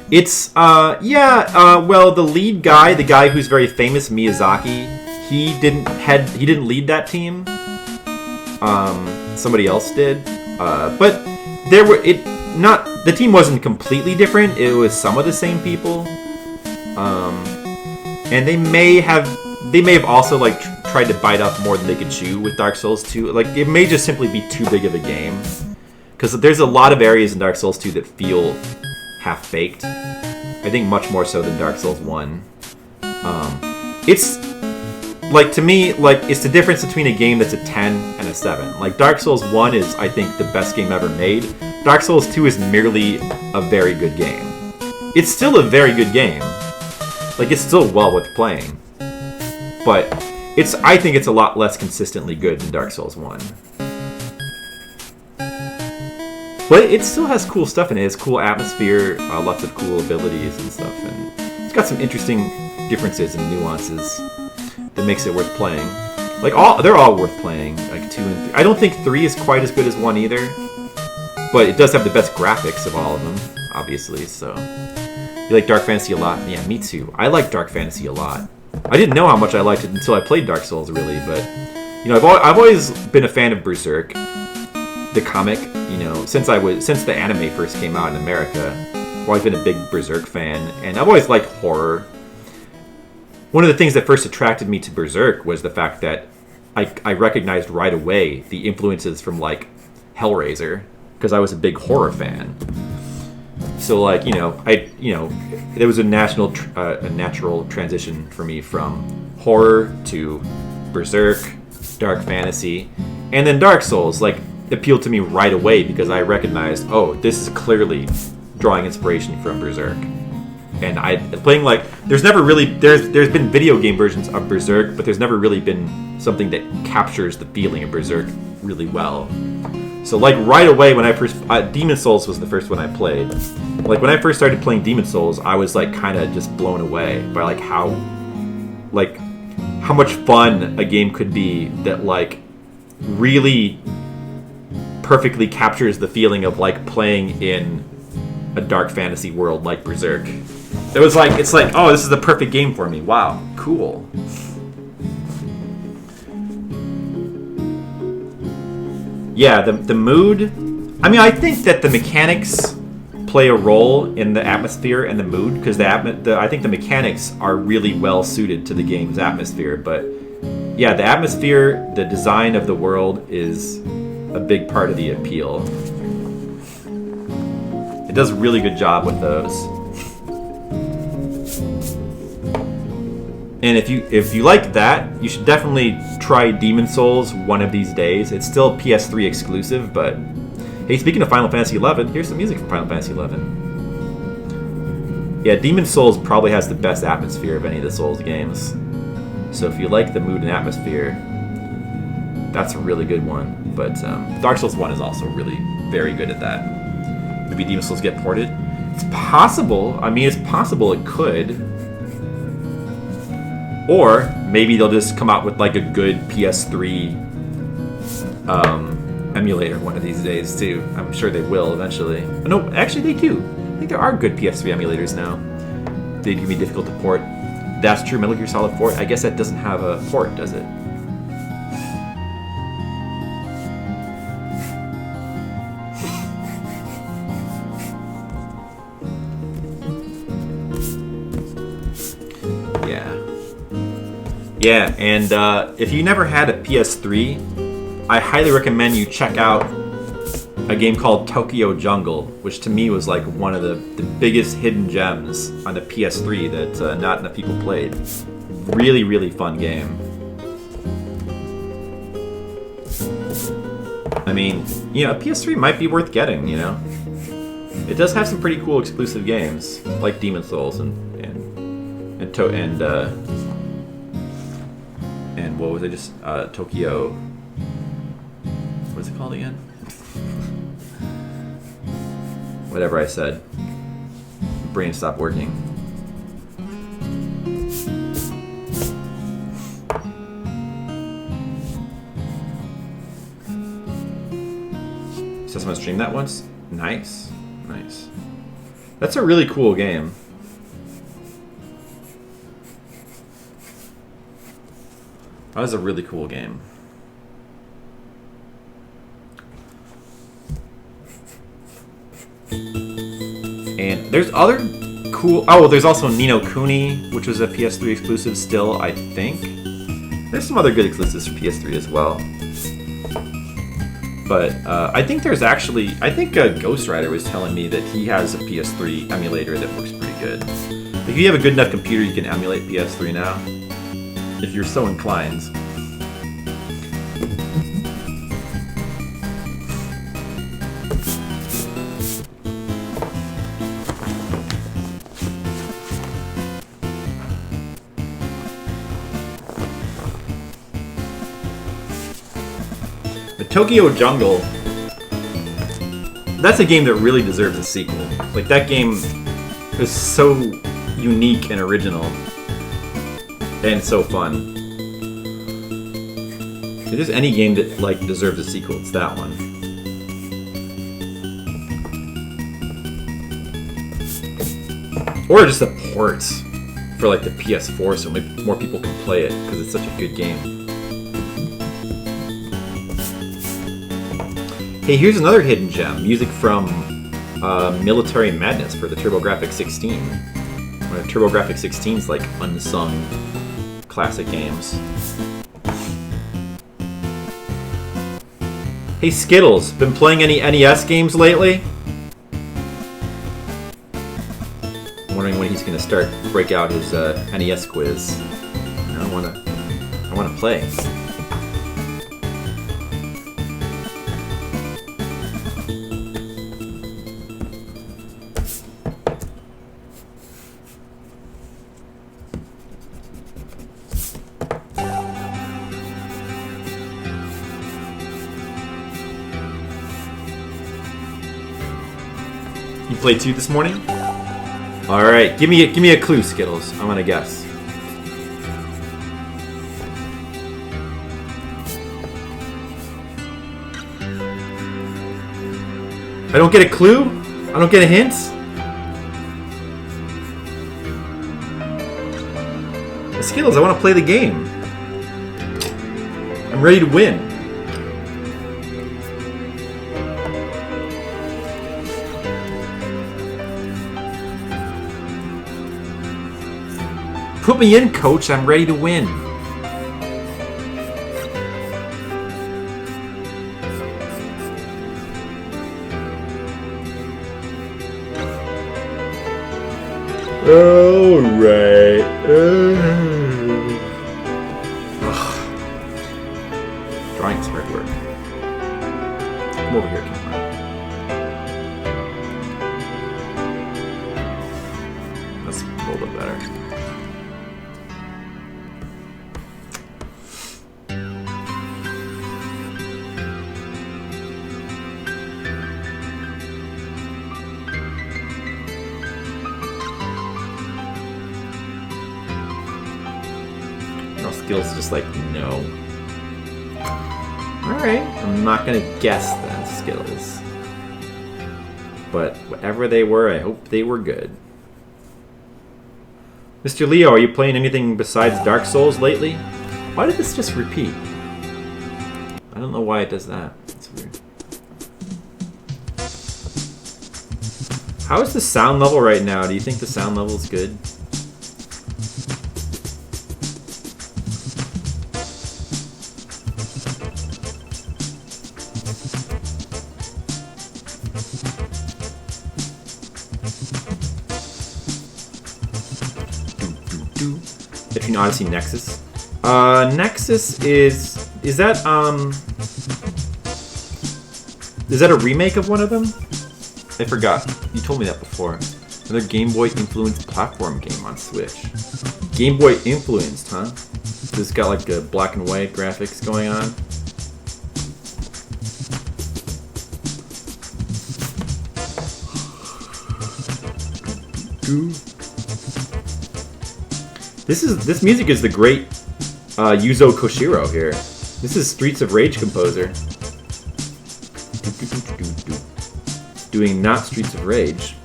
It's, well, the lead guy, the guy who's very famous, Miyazaki, he didn't lead that team. Somebody else did. But the team wasn't completely different. It was some of the same people. And they may have also like tried to bite off more than they could chew with Dark Souls 2. Like, it may just simply be too big of a game, because there's a lot of areas in Dark Souls 2 that feel half-baked. I think much more so than Dark Souls 1. It's like, to me, like, it's the difference between a game that's a 10 and a 7. Like, Dark Souls 1 is, I think, the best game ever made. Dark Souls 2 is merely a very good game. It's still a very good game. Like, it's still well worth playing. But I think it's a lot less consistently good than Dark Souls 1. But it still has cool stuff in it. It's cool atmosphere, lots of cool abilities and stuff, and it's got some interesting differences and nuances that makes it worth playing. Like, they're all worth playing, like 2 and 3. I don't think 3 is quite as good as 1 either, but it does have the best graphics of all of them, obviously, so. You like Dark Fantasy a lot? Yeah, me too. I like Dark Fantasy a lot. I didn't know how much I liked it until I played Dark Souls, really, but, I've always been a fan of Berserk, the comic, since the anime first came out in America. I've always been a big Berserk fan, and I've always liked horror. One of the things that first attracted me to Berserk was the fact that I recognized right away the influences from, like, Hellraiser, because I was a big horror fan. So, like, there was a natural transition for me from horror to Berserk, Dark Fantasy, and then Dark Souls, like, appealed to me right away because I recognized, oh, this is clearly drawing inspiration from Berserk. And there's been video game versions of Berserk, but there's never really been something that captures the feeling of Berserk really well. So, like, right away when I first... Demon Souls was the first one I played. Like, when I first started playing Demon Souls, I was, like, kind of just blown away by, like, how much fun a game could be that, like, really perfectly captures the feeling of, like, playing in a dark fantasy world like Berserk. It's like, oh, this is the perfect game for me. Wow, cool. Yeah, the mood... I mean, I think that the mechanics play a role in the atmosphere and the mood, because I think the mechanics are really well suited to the game's atmosphere, but yeah, the atmosphere, the design of the world is a big part of the appeal. It does a really good job with those. And if you like that, you should definitely try Demon Souls one of these days. It's still PS3 exclusive, but hey, speaking of Final Fantasy XI, here's some music from Final Fantasy XI. Yeah, Demon Souls probably has the best atmosphere of any of the Souls games. So if you like the mood and atmosphere, that's a really good one. But Dark Souls 1 is also really very good at that. Maybe Demon Souls get ported? It's possible. I mean, it's possible it could. Or maybe they'll just come out with like a good PS3 emulator one of these days too. I'm sure they will eventually. No, actually they do. I think there are good PS3 emulators now. They can be difficult to port. That's true. Metal Gear Solid 4. I guess that doesn't have a port, does it? Yeah, and if you never had a PS3, I highly recommend you check out a game called Tokyo Jungle, which to me was like one of the biggest hidden gems on the PS3 that not enough people played. Really, really fun game. I mean, you know, a PS3 might be worth getting, you know? It does have some pretty cool exclusive games, like Demon Souls and what was it? Just Tokyo. What's it called again? Whatever I said. Brain stopped working. So someone streamed that once? Nice. Nice. That's a really cool game. That was a really cool game. And there's other cool... Oh, there's also Ni no Kuni, which was a PS3 exclusive still, I think. There's some other good exclusives for PS3 as well. But I think there's actually... I think Ghost Rider was telling me that he has a PS3 emulator that works pretty good. If you have a good enough computer, you can emulate PS3 now. If you're so inclined. The Tokyo Jungle, that's a game that really deserves a sequel. Like, that game is so unique and original. And so fun. If there's any game that like deserves a sequel, it's that one. Or just a port for like the PS4 so more people can play it because it's such a good game. Hey, here's another hidden gem. Music from Military Madness for the TurboGrafx 16. One of TurboGrafx 16's like unsung classic games. Hey Skittles, been playing any NES games lately? I'm wondering when he's gonna break out his NES quiz. I wanna play. You played 2 this morning? Alright, give me a clue, Skittles. I'm gonna guess. I don't get a clue? I don't get a hint? Skittles, I want to play the game. I'm ready to win. Put me in, coach. I'm ready to win. All right. Drawing's hard work. Come over here, camera. That's a little bit better. Skittles is just like, no. Alright, I'm not gonna guess then, Skittles. But whatever they were, I hope they were good. Mr. Leo, are you playing anything besides Dark Souls lately? Why did this just repeat? I don't know why it does that. It's weird. How is the sound level right now? Do you think the sound level is good? Between Odyssey and Nexus. Nexus is that a remake of one of them? I forgot. You told me that before. Another Game Boy influenced platform game on Switch. Game Boy influenced, huh? So it's got like a black and white graphics going on. This music is the great Yuzo Koshiro here. This is Streets of Rage composer. Doing not Streets of Rage.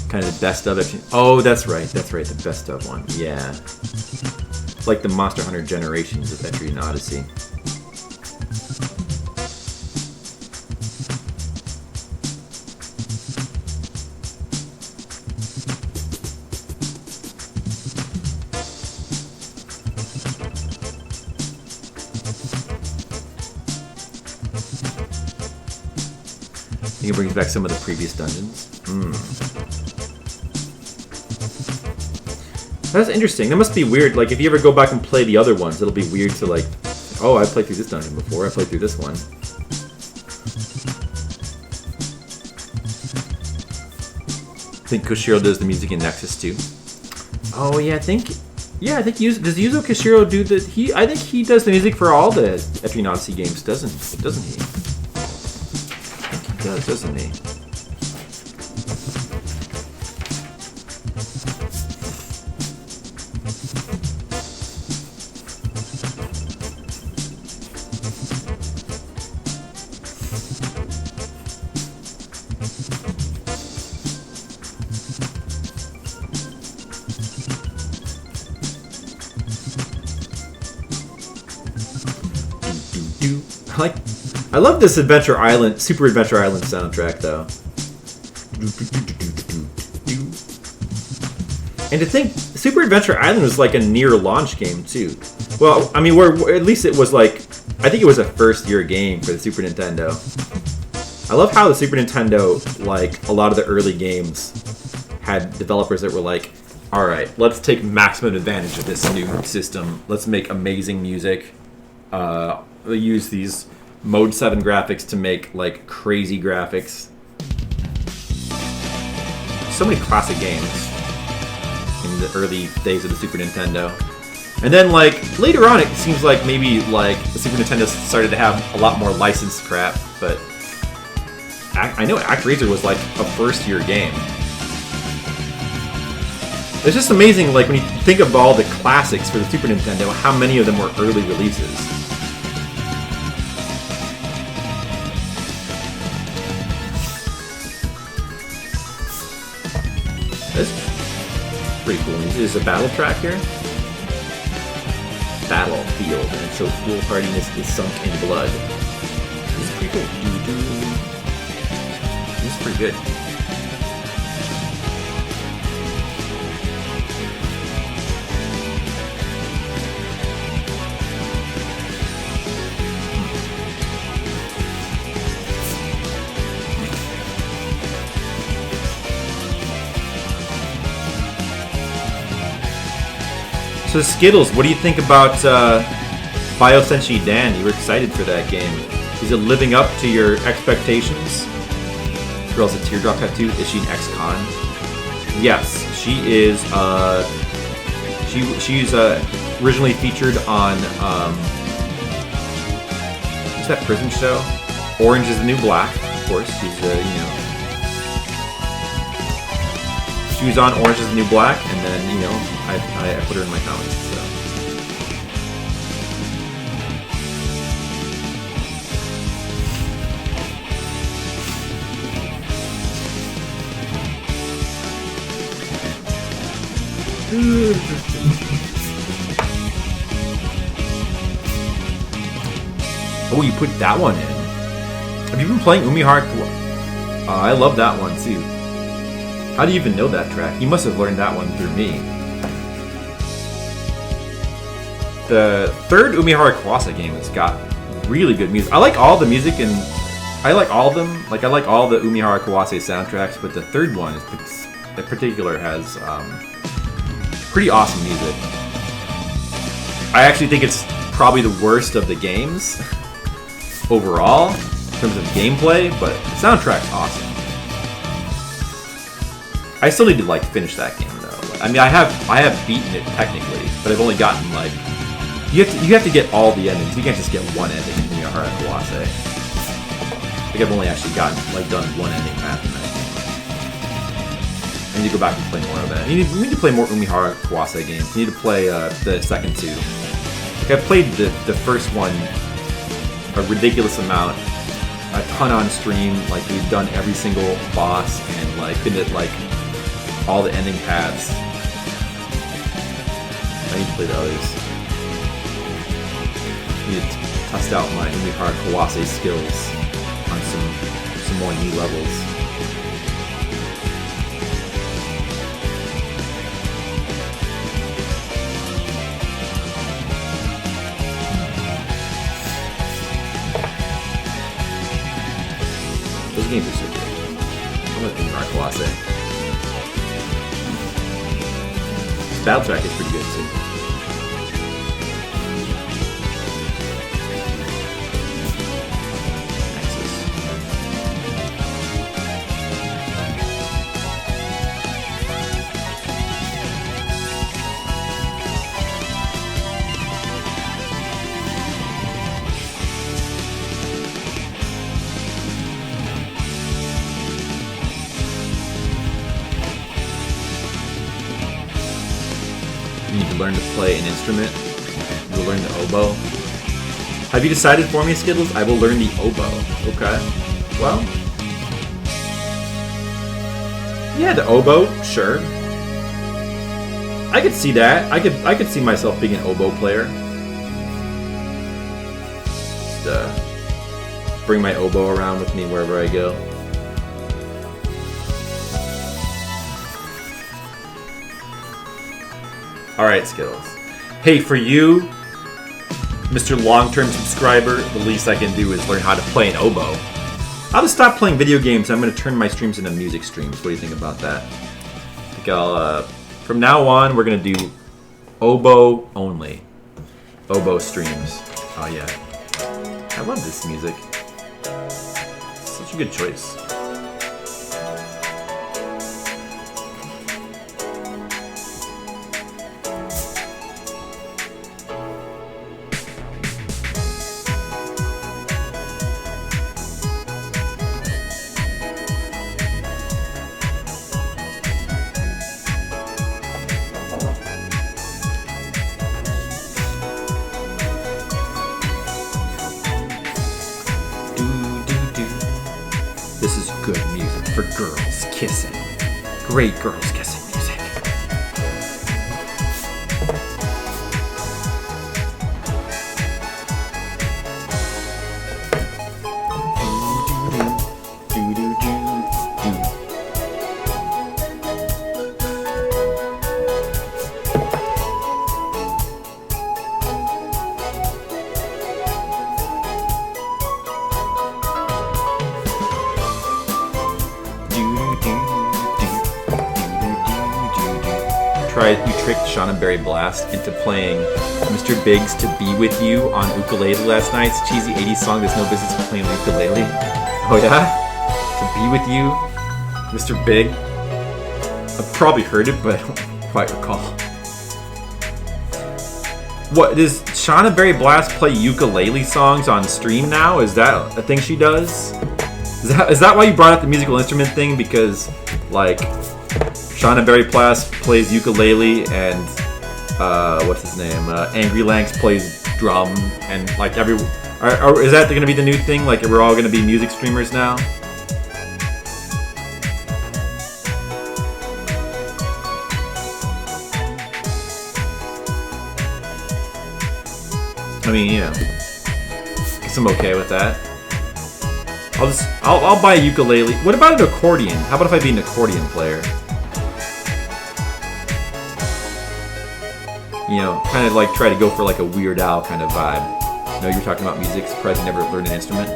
Kind of the best of it. Oh, that's right, the best of one. Yeah. Like the Monster Hunter Generations of Etrian Odyssey. I think it brings back some of the previous dungeons. That's interesting. That must be weird. Like, if you ever go back and play the other ones, it'll be weird to, like, oh, I played through this dungeon before. I played through this one. I think Koshiro does the music in Nexus too. Oh yeah, I think does Yuzo Koshiro do the I think he does the music for all the Etrian Odyssey games, doesn't he? I think he does, doesn't he? I love this Super Adventure Island soundtrack, though. And to think, Super Adventure Island was like a near launch game, too. Well, I mean, at least it was like, I think it was a first-year game for the Super Nintendo. I love how the Super Nintendo, like, a lot of the early games had developers that were like, alright, let's take maximum advantage of this new system. Let's make amazing music. We'll use these Mode 7 graphics to make, like, crazy graphics. So many classic games in the early days of the Super Nintendo. And then, like, later on it seems like maybe, like, the Super Nintendo started to have a lot more licensed crap, but I know ActRaiser was, like, a first-year game. It's just amazing, like, when you think of all the classics for the Super Nintendo, how many of them were early releases. This is pretty cool. This is a battle track here. Battlefield, and so foolhardiness is sunk in blood. This is pretty cool. This is pretty good. So Skittles, what do you think about Biosenshi Dan? You were excited for that game. Is it living up to your expectations? Girl's a teardrop tattoo. Is she an ex-con? Yes, she is. She's originally featured on what's that prison show? Orange is the New Black. Of course, she's she was on Orange is the New Black, and then I put her in my comments. So. Oh, you put that one in. Have you been playing Umihara? I love that one too. How do you even know that track? You must have learned that one through me. The third Umihara Kawase game has got really good music. I like all the music and I like all of them. Like I like all the Umihara Kawase soundtracks, but the third one in particular has pretty awesome music. I actually think it's probably the worst of the games overall in terms of gameplay, but the soundtrack's awesome. I still need to like finish that game though. I mean, I have beaten it technically, but I've only gotten like you have to get all the endings. You can't just get one ending in Umihara Kawase. I think I've only actually done one ending path in that game. I need to go back and play more of it. You need to play more Umihara Kawase games. You need to play the second two. Like I played the first one a ridiculous amount, a ton on stream. Like we've done every single boss and like been at like all the ending paths. I need to play the others. I need to test out my Umihara Kawase skills on some more new levels. Those games are so good. I love Umihara Kawase. This battle track is pretty good too. You need to learn to play an instrument. You'll learn the oboe. Have you decided for me, Skittles? I will learn the oboe. Okay. Well. Yeah, the oboe, sure. I could see that. I could see myself being an oboe player. Just bring my oboe around with me wherever I go. Alright, Skittles. Hey, for you, Mr. Long-Term Subscriber, the least I can do is learn how to play an oboe. I'll just stop playing video games. I'm going to turn my streams into music streams. What do you think about that? I think I'll, from now on, we're going to do oboe only. Oboe streams. Oh, yeah. I love this music. It's such a good choice. This is good music for girls kissing. Great girls kissing music. You tricked Shauna Berry Blast into playing Mr. Biggs to Be With You on ukulele last night. It's a cheesy 80s song. There's no business playing ukulele. Oh yeah? To Be With You? Mr. Big? I've probably heard it, but I don't quite recall. What, does Shauna Berry Blast play ukulele songs on stream now? Is that a thing she does? Is that why you brought up the musical instrument thing? Because, like, Shauna Berry Blast plays ukulele and what's his name? Angry Lanks plays drum and like is that going to be the new thing? Like we're all going to be music streamers now? I mean, you know, guess I'm okay with that. I'll buy a ukulele. What about an accordion? How about if I be an accordion player? You know, kind of like try to go for like a Weird Al kind of vibe. I know you're talking about music. Surprised you never learned an instrument.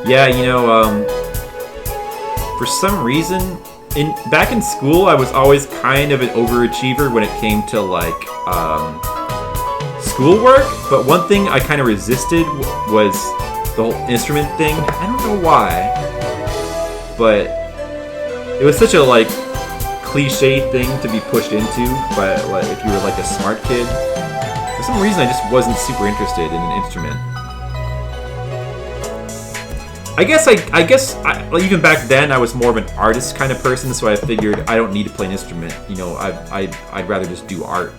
Yeah, you know, for some reason, back in school, I was always kind of an overachiever when it came to like schoolwork. But one thing I kind of resisted was the whole instrument thing. I don't know why, but it was such a like cliche thing to be pushed into. But like, if you were like a smart kid, for some reason I just wasn't super interested in an instrument. I guess even back then I was more of an artist kind of person, so I figured I don't need to play an instrument. You know, I'd rather just do art.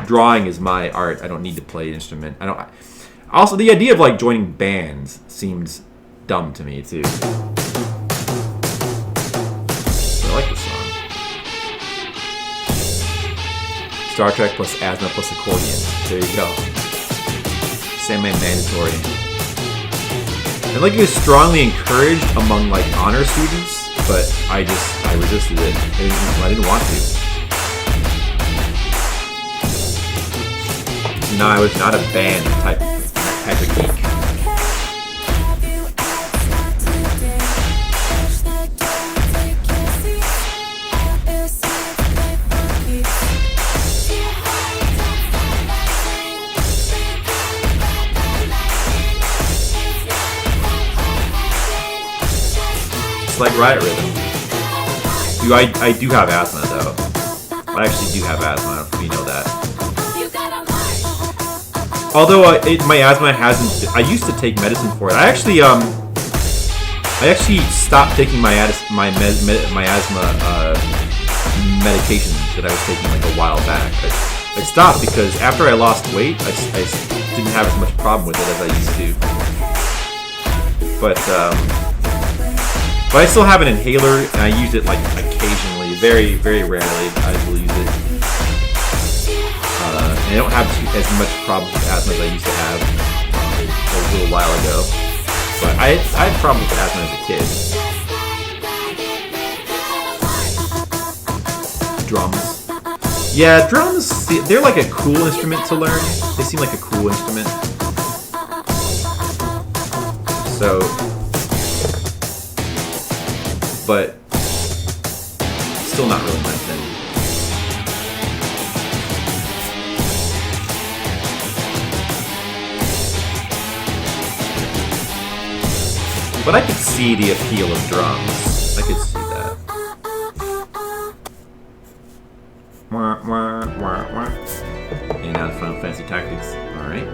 Drawing is my art. I don't need to play an instrument. Also, the idea of like joining bands seems dumb to me too. I like this song. Star Trek plus asthma plus accordion. There you go. Semi-mandatory. And like it was strongly encouraged among like honor students, but I resisted it. I didn't want to. No, I was not a band type of geek. It's like Riot Rhythm. I do have asthma though. I actually do have asthma. I don't know if you know that. Although my asthma hasn't. I used to take medicine for it. I actually stopped taking my asthma medication that I was taking like a while back. I stopped because after I lost weight, I didn't have as much problem with it as I used to. But I still have an inhaler, and I use it like occasionally, very, very rarely. I will use it. And I don't have as much problems with asthma as I used to have a little while ago. But I had problems with asthma as a kid. Drums. Yeah, drums, they're like a cool instrument to learn. They seem like a cool instrument. So, but still not really my thing. But I could see the appeal of drums. I could see that. Wah, wah, wah, wah. And now the Final Fantasy Tactics. Alright.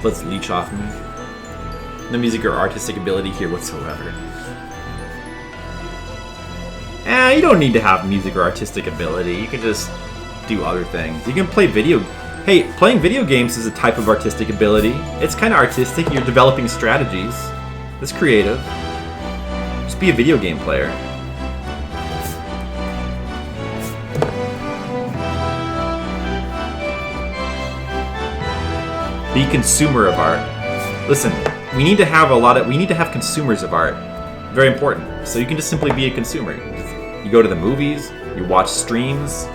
Let's leech off me. No music or artistic ability here whatsoever. You don't need to have music or artistic ability. You can just do other things. You can play Hey, playing video games is a type of artistic ability. It's kind of artistic. You're developing strategies. It's creative. Just be a video game player. Be consumer of art. Listen, we need to have consumers of art. Very important. So you can just simply be a consumer. You go to the movies, you watch streams.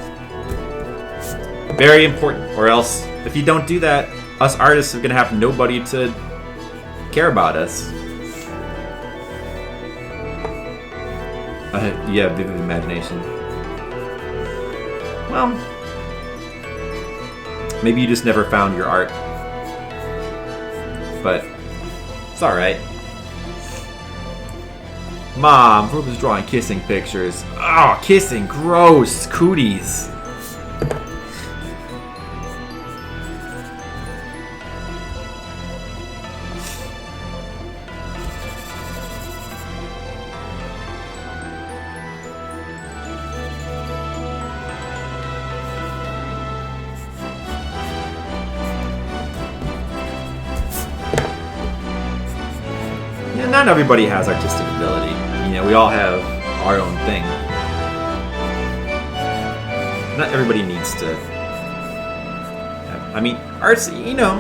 Very important. Or else, if you don't do that, us artists are gonna have nobody to care about us. Yeah, vivid imagination. Well, maybe you just never found your art. But it's alright. Mom, Rube is drawing kissing pictures. Oh, kissing, gross, cooties. not everybody has artistic ability. You know, we all have our own thing. Not everybody needs to. I mean, art's, you know,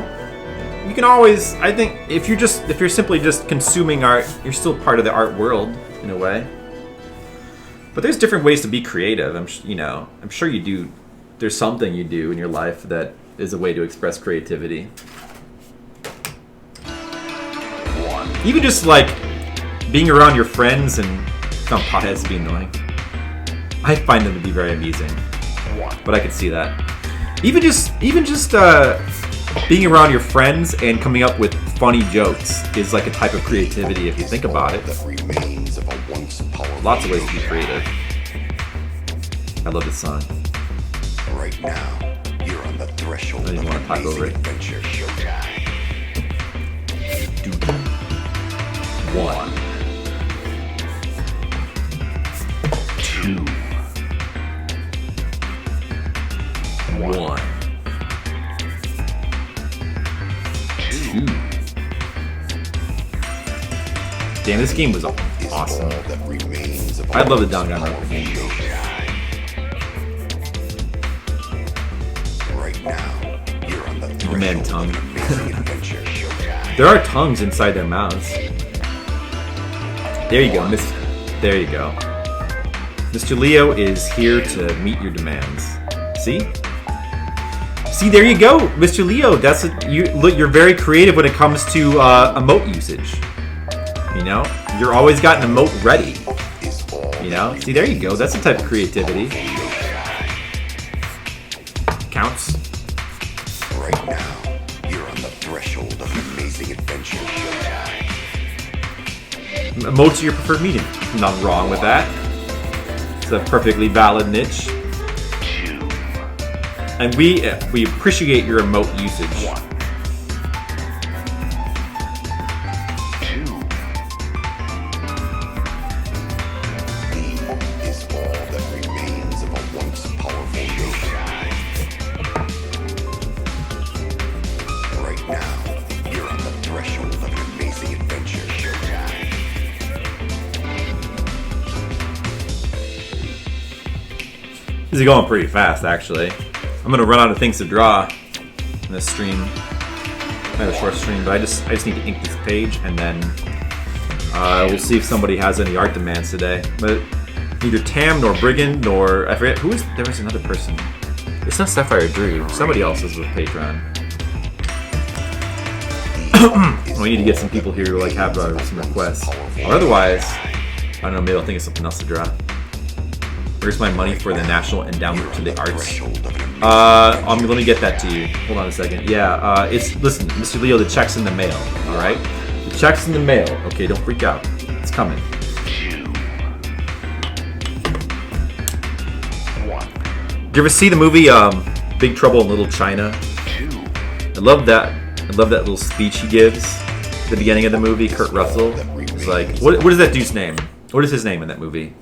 you can always. I think if you're simply just consuming art, you're still part of the art world in a way. But there's different ways to be creative. I'm sure you do. There's something you do in your life that is a way to express creativity. Even just like being around your friends and found potheads to be annoying. I find them to be very amusing, but I could see that. Even just being around your friends and coming up with funny jokes is like a type of creativity if you think about it. Lots of ways to be creative. I love this song. Right now, you're on the threshold I don't even of want to talk over it. adventure showtime. 1, 2, 1, 2. Damn, this game was awesome. All that remains of I love the Danganronpa game. Right now, you're on the Man threshold tongue. of amazing adventure showtime. There are tongues inside their mouths. There you go, There you go. Mr. Leo is here to meet your demands. See? See, there you go, Mr. Leo. That's you're very creative when it comes to emote usage. You know, you're always got an emote ready. You know, see, there you go. That's the type of creativity. Counts. Right now, you're on the threshold of amazing adventure showtime. Emotes are your preferred medium. Nothing wrong with that. It's a perfectly valid niche. And we appreciate your emote usage. 2. E is all that remains of a once powerful showtime. Right now, you're on the threshold of an amazing adventure showtime. This is going pretty fast, actually. I'm gonna run out of things to draw in this stream. I have a short stream, but I just need to ink this page, and then we'll see if somebody has any art demands today. But neither Tam nor Brigand nor I forget who is. There was another person. It's not Sapphire Drew. Somebody else is with Patreon. We need to get some people here who like have some requests. Or otherwise, I don't know. Maybe I'll think of something else to draw. Where's my money for the National Endowment to the Arts? Let me get that to you. Hold on a second. Yeah, listen, Mr. Leo, the check's in the mail. All right, the check's in the mail. Okay, don't freak out. It's coming. Did you ever see the movie Big Trouble in Little China? I love that. I love that little speech he gives at the beginning of the movie. Kurt Russell. It's like, what is that dude's name? What is his name in that movie?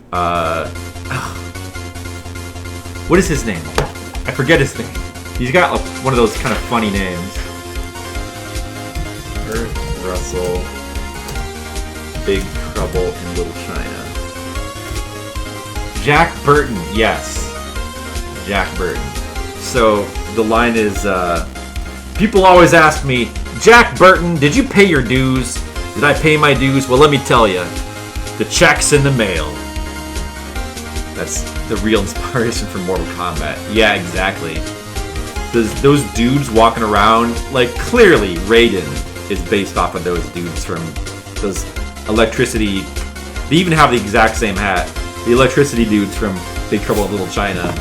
What is his name? I forget his name. He's got like, one of those kind of funny names. Kurt Russell. Big Trouble in Little China. Jack Burton. Yes. Jack Burton. So the line is, people always ask me, Jack Burton, did you pay your dues? Did I pay my dues? Well, let me tell you, the check's in the mail. That's the real inspiration for Mortal Kombat. Yeah, exactly. Those dudes walking around, like, clearly Raiden is based off of those dudes from those electricity. They even have the exact same hat. The electricity dudes from Big Trouble in Little China.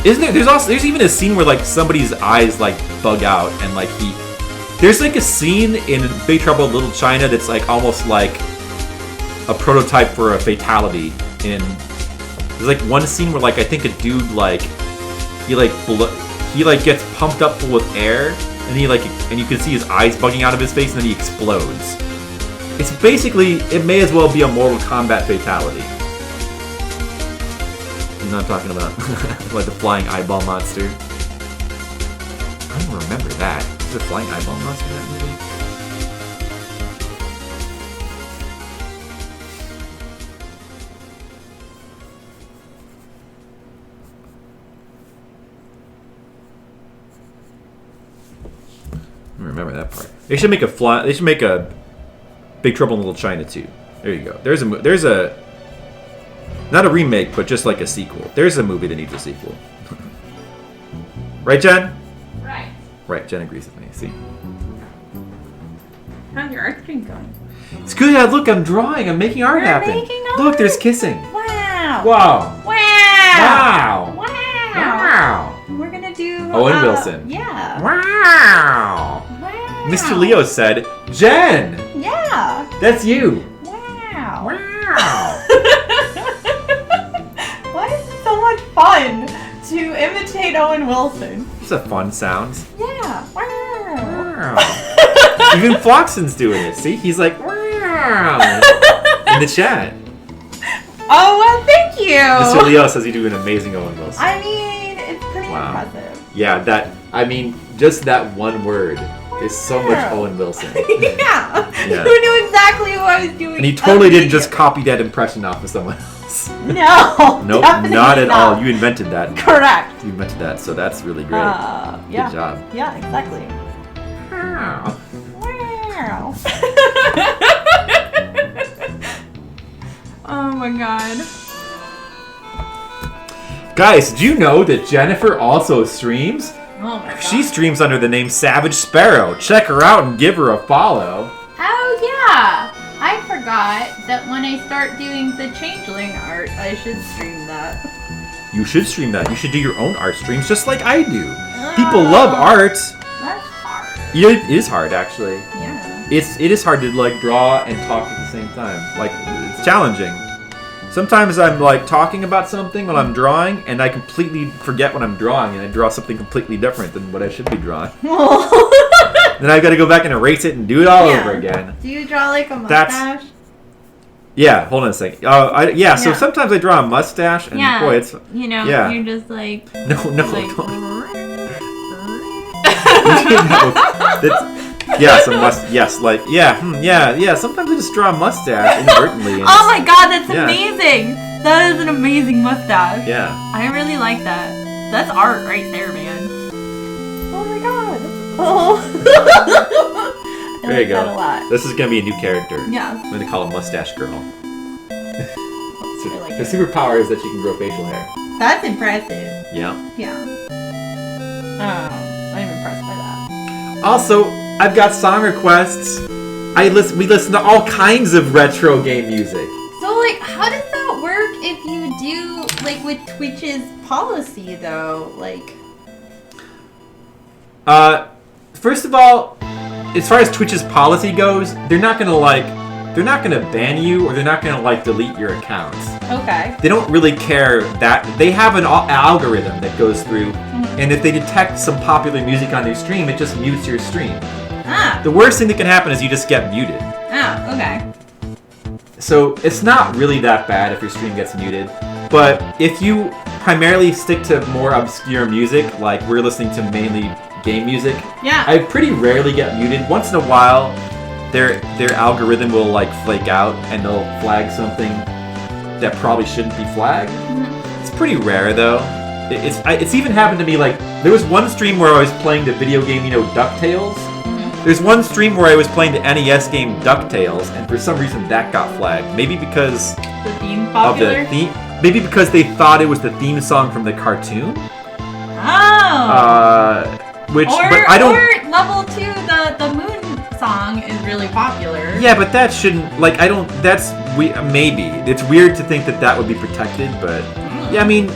Isn't there? There's even a scene where like somebody's eyes like bug out and like there's like a scene in Big Trouble in Little China that's like almost like a prototype for a fatality. There's like one scene where like I think a dude like he gets pumped up full with air and and you can see his eyes bugging out of his face and then he explodes. It's basically, it may as well be a Mortal Kombat fatality. You know what I'm talking about? Like the flying eyeball monster. I don't remember that. Is there a flying eyeball monster in that movie? They should make a Big Trouble in Little China too. There you go. There's a not a remake, but just like a sequel. There's a movie that needs a sequel. Right, Jen? Right. Right, Jen agrees with me. See? How's your art stream going? It's good. Look, I'm drawing. I'm making art You're happen. making Look, art? there's kissing. Wow. Wow. Wow. Wow. Wow. Wow. We're gonna do Owen Wilson. Yeah. Wow. Wow. Mr. Leo said, Jen, Yeah. that's you. Wow. Wow. Why is it so much fun to imitate Owen Wilson? It's a fun sound. Yeah. Wow. Wow. Even Floxen's doing it. See? He's like, wow. In the chat. Oh, well, thank you. Mr. Leo says you do an amazing Owen Wilson. I mean, it's pretty Wow. impressive. Yeah, just that one word is so much Wow. Owen Wilson. Yeah. Yeah. Who knew exactly what I was doing? And he totally didn't just copy that impression off of someone else. No. Nope, definitely not at all. You invented that. Correct. You invented that, so that's really great. Yeah. Good job. Yeah, exactly. Wow. Wow. Oh my god. Guys, do you know that Jennifer also streams? Oh my god. She streams under the name Savage Sparrow. Check her out and give her a follow. Oh yeah. I forgot that when I start doing the changeling art, I should stream that. You should stream that. You should do your own art streams just like I do. People love art. That's hard. Yeah, it is hard actually. Yeah. It is hard to like draw and talk at the same time. Like it's challenging. Sometimes I'm like talking about something when I'm drawing and I completely forget what I'm drawing and I draw something completely different than what I should be drawing. Then I've got to go back and erase it and do it all Yeah. over again. Do you draw like a That's- mustache? Yeah, hold on a second. So Yeah. sometimes I draw a mustache and Yeah. boy, it's You know, yeah. you're just like no, like don't. Yeah. Sometimes I just draw a mustache inadvertently. And Oh my god, that's Yeah. amazing! That is an amazing mustache. Yeah. I really like that. That's art right there, man. Oh my god. Oh. I There you like that go. a lot. This is gonna be a new character. Yeah. I'm gonna call her Mustache Girl. I like Her it. superpower is that she can grow facial hair. That's impressive. Yeah. Yeah. I'm impressed by that. Also, I've got song requests. We listen to all kinds of retro game music. So, like, how does that work if you do, like, with Twitch's policy, though? Like, First of all, as far as Twitch's policy goes, they're not gonna ban you or they're not gonna like delete your accounts. okay. They don't really care that they have an algorithm that goes through, and if they detect some popular music on your stream, it just mutes your stream. Ah. The worst thing that can happen is you just get muted. Ah, okay. So it's not really that bad if your stream gets muted. But if you primarily stick to more obscure music, like we're listening to mainly game music, Yeah. I pretty rarely get muted. Once in a while, their algorithm will like flake out and they'll flag something that probably shouldn't be flagged. It's pretty rare though. It's even happened to me. Like there was one stream where I was playing the video game, DuckTales. There's one stream where I was playing the NES game DuckTales, and for some reason that got flagged. Maybe because The theme of popular? the theme. Maybe because they thought it was the theme song from the cartoon. Oh. But or, I don't. or level 2, the moon song is really popular. Yeah, but that shouldn't. Like, I don't. That's maybe it's weird to think that would be protected, but yeah, I mean,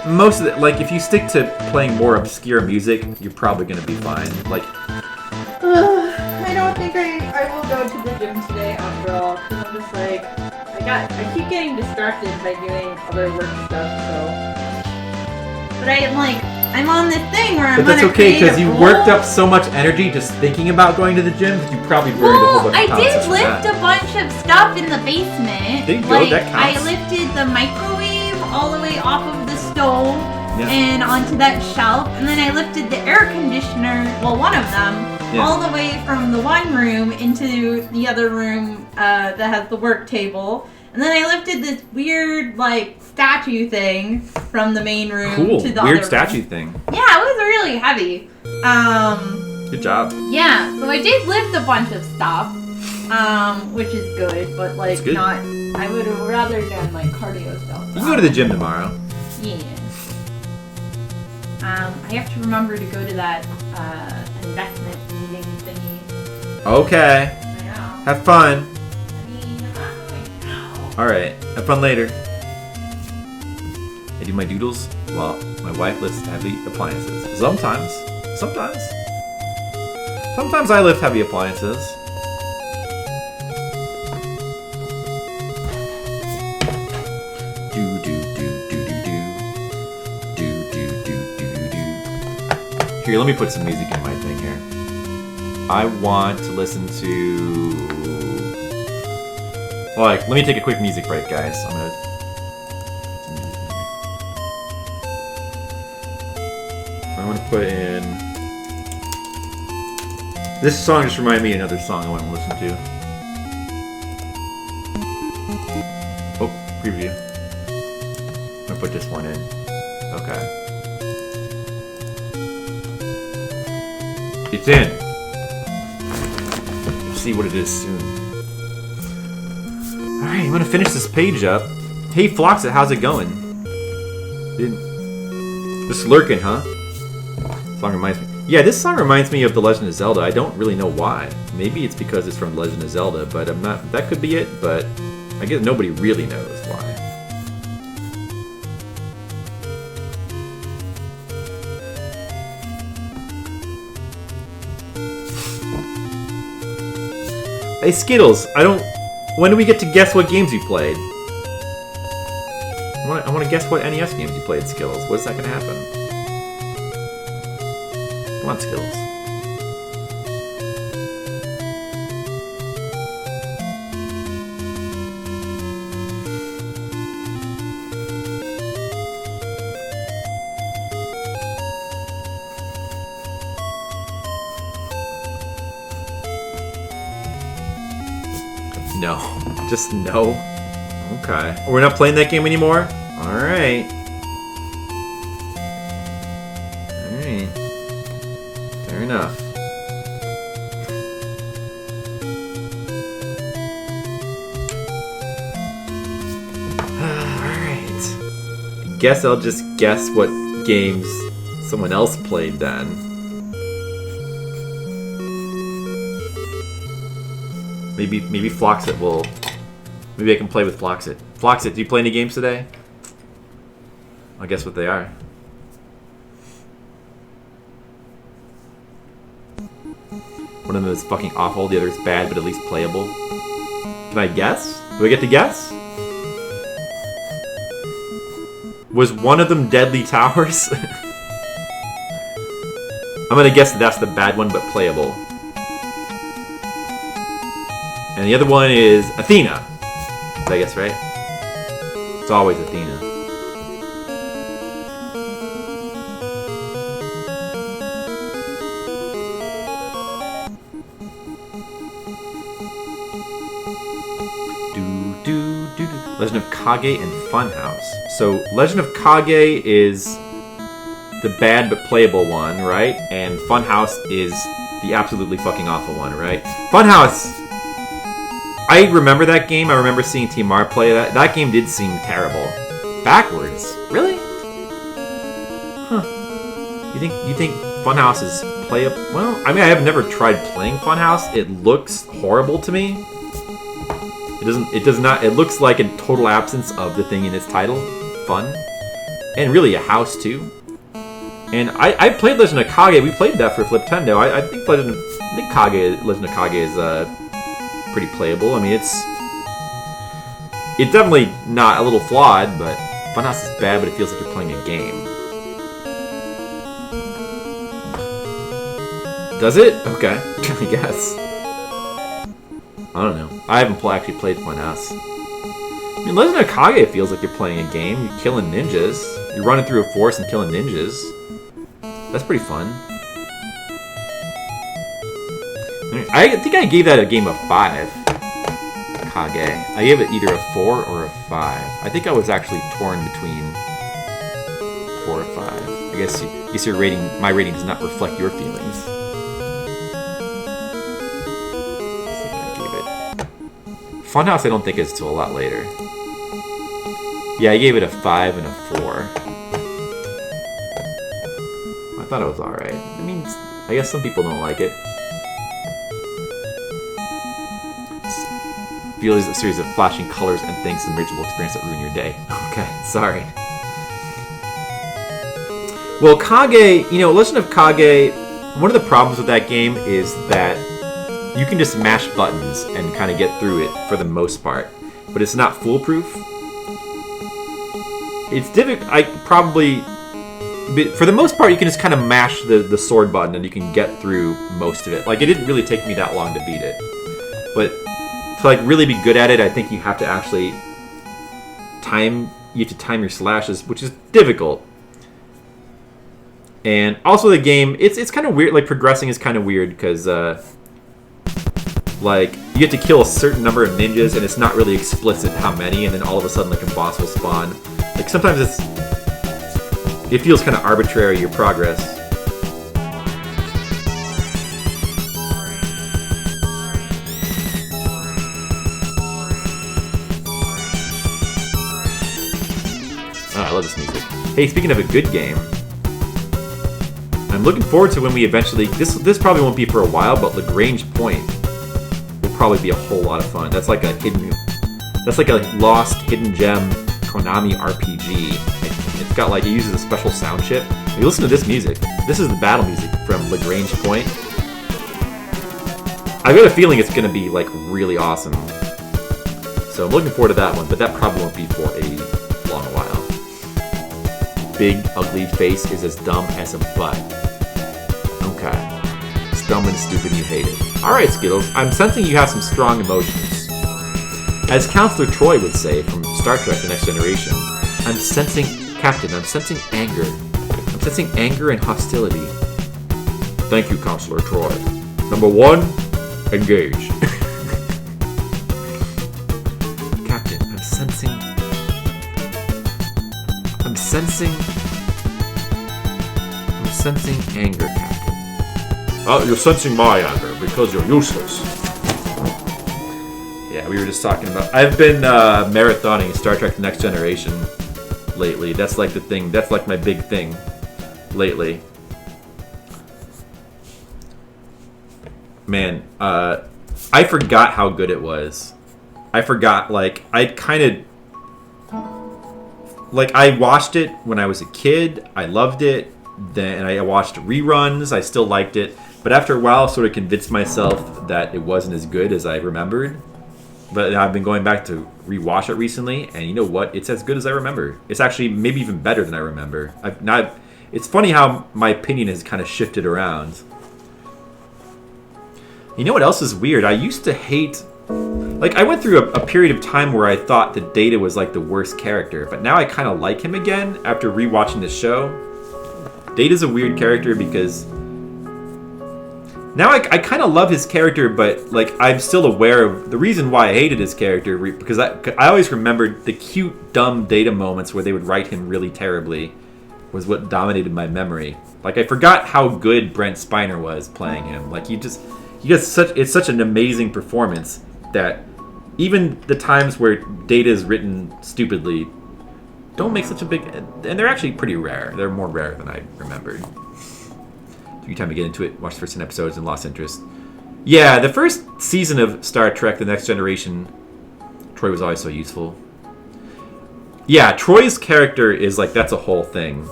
most of it. Like, if you stick to playing more obscure music, you're probably gonna be fine. Like, I don't think I will go to the gym today after all, because I'm just like, I keep getting distracted by doing other work stuff, so. But I'm on this thing where I'm but that's gonna okay create because a you role. worked up so much energy just thinking about going to the gym. You probably burned a whole Well, bunch I of pounds did just from lift that. a bunch of stuff in the basement. There you go, Like, that counts. I lifted the microwave all the way off of the stove Yeah. and onto that shelf, and then I lifted the air conditioner, well, one of them, Yeah. all the way from the one room into the other room that has the work table. And then I lifted this weird, like, statue thing from the main room Cool, to the weird other statue room. thing. Yeah, it was really heavy. Good job. Yeah, so I did lift a bunch of stuff, which is good, but like It's good. not. I would have rather done like cardio stuff. You can go to the gym tomorrow. Yeah. I have to remember to go to that investment meeting thingy. Okay. I know. Have fun. I mean, I'm not going now. Alright. Have fun later. I do my doodles while my wife lifts heavy appliances. Sometimes. Sometimes I lift heavy appliances. Do do do do do do. Do do do do do do. Here, let me put some music in my thing here. I want to listen to. Like, let me take a quick music break, guys. I'm gonna. I want to put in. This song just reminded me of another song I want to listen to. Oh, preview. I'm gonna put this one in. Okay. It's in. You'll see what it is soon. Alright, I'm gonna finish this page up. Hey Floxit, how's it going? Just lurking, huh? Song reminds me. Yeah, this song reminds me of The Legend of Zelda. I don't really know why. Maybe it's because it's from The Legend of Zelda, but I'm not. That could be it, but I guess nobody really knows why. Hey Skittles, I don't. When do we get to guess what games you played? I want to guess what NES games you played, Skittles. What's that gonna happen? Come on, Skittles. No. Just no. Okay. We're not playing that game anymore? Alright. Alright. Fair enough. Alright. I guess I'll just guess what games someone else played then. Maybe Floxit will... Maybe I can play with Floxit. Floxit, do you play any games today? I'll guess what they are. One of them is fucking awful, the other is bad but at least playable. Can I guess? Do I get to guess? Was one of them Deadly Towers? I'm gonna guess that's the bad one but playable. And the other one is Athena. Did I guess right? It's always Athena. Legend of Kage and Funhouse. So Legend of Kage is the bad but playable one, right? And Funhouse is the absolutely fucking awful one, right? Funhouse! I remember that game. I remember seeing Timar play that. That game did seem terrible. Backwards? Really? Huh. You think Funhouse is playable? Well, I mean, I have never tried playing Funhouse. It looks horrible to me. It does not, it looks like a total absence of the thing in its title. Fun. And really a house, too. And I played Legend of Kage. We played that for Fliptendo. I think Legend of Kage is, pretty playable. I mean, it's definitely not a little flawed, but Funhouse is bad, but it feels like you're playing a game. Does it? Okay, I guess. I don't know. I haven't actually played Funhouse. I mean, Legend of Kage feels like you're playing a game. You're killing ninjas. You're running through a forest and killing ninjas. That's pretty fun. I think I gave that a game of 5. Kage. I gave it either a 4 or a 5. I think I was actually torn between 4 or 5. I guess your rating, my rating does not reflect your feelings. Funhouse I don't think is till a lot later. Yeah, I gave it a 5 and a 4. I thought it was alright. I mean, I guess some people don't like it. Feels a series of flashing colors and things and miserable experience that ruin your day. Okay, sorry. Well, Kage, Legend of Kage, one of the problems with that game is that you can just mash buttons and kind of get through it for the most part. But it's not foolproof. It's difficult. But for the most part, you can just kind of mash the sword button and you can get through most of it. Like, it didn't really take me that long to beat it. But to, like, really be good at it, I think you have to actually time your slashes, which is difficult. And also the game, it's kind of weird. Like, progressing is kind of weird because, like, you get to kill a certain number of ninjas and it's not really explicit how many, and then all of a sudden, like, a boss will spawn. Like, sometimes it feels kind of arbitrary, your progress. Oh, I love this music. Hey, speaking of a good game, I'm looking forward to when we eventually... This probably won't be for a while, but Lagrange Point will probably be a whole lot of fun. That's like a lost hidden gem Konami RPG. It's got, like, it uses a special sound chip. If you listen to this music, this is the battle music from Lagrange Point. I've got a feeling it's going to be, like, really awesome. So I'm looking forward to that one, but that probably won't be for a long while. Big, ugly face is as dumb as a butt. Okay. It's dumb and stupid and you hate it. Alright, Skittles, I'm sensing you have some strong emotions. As Counselor Troy would say from Star Trek The Next Generation, I'm sensing anger. I'm sensing anger and hostility. Thank you, Counselor Troy. Number 1, engage. Captain, I'm sensing anger, Captain. Oh, you're sensing my anger because you're useless. Yeah, we were just talking about... I've been marathoning Star Trek The Next Generation lately. That's like the thing. That's like my big thing lately. Man, I forgot how good it was. I forgot, like, I watched it when I was a kid. I loved it. Then I watched reruns. I still liked it. But after a while, I sort of convinced myself that it wasn't as good as I remembered. But I've been going back to rewatch it recently, and you know what? It's as good as I remember. It's actually maybe even better than I remember. It's funny how my opinion has kind of shifted around. You know what else is weird? I used to hate... Like, I went through a period of time where I thought that Data was, like, the worst character. But now I kind of like him again after rewatching this show. Data's a weird character because... Now I kind of love his character, but, like, I'm still aware of the reason why I hated his character, because I always remembered the cute, dumb Data moments where they would write him really terribly was what dominated my memory. Like, I forgot how good Brent Spiner was playing him. Like, it's such an amazing performance that even the times where Data is written stupidly don't make such a big... And they're actually pretty rare. They're more rare than I remembered. Every time I get into it, watch the first 10 episodes and lost interest. Yeah, the first season of Star Trek The Next Generation, Troy was always so useful. Yeah, Troy's character is like, that's a whole thing.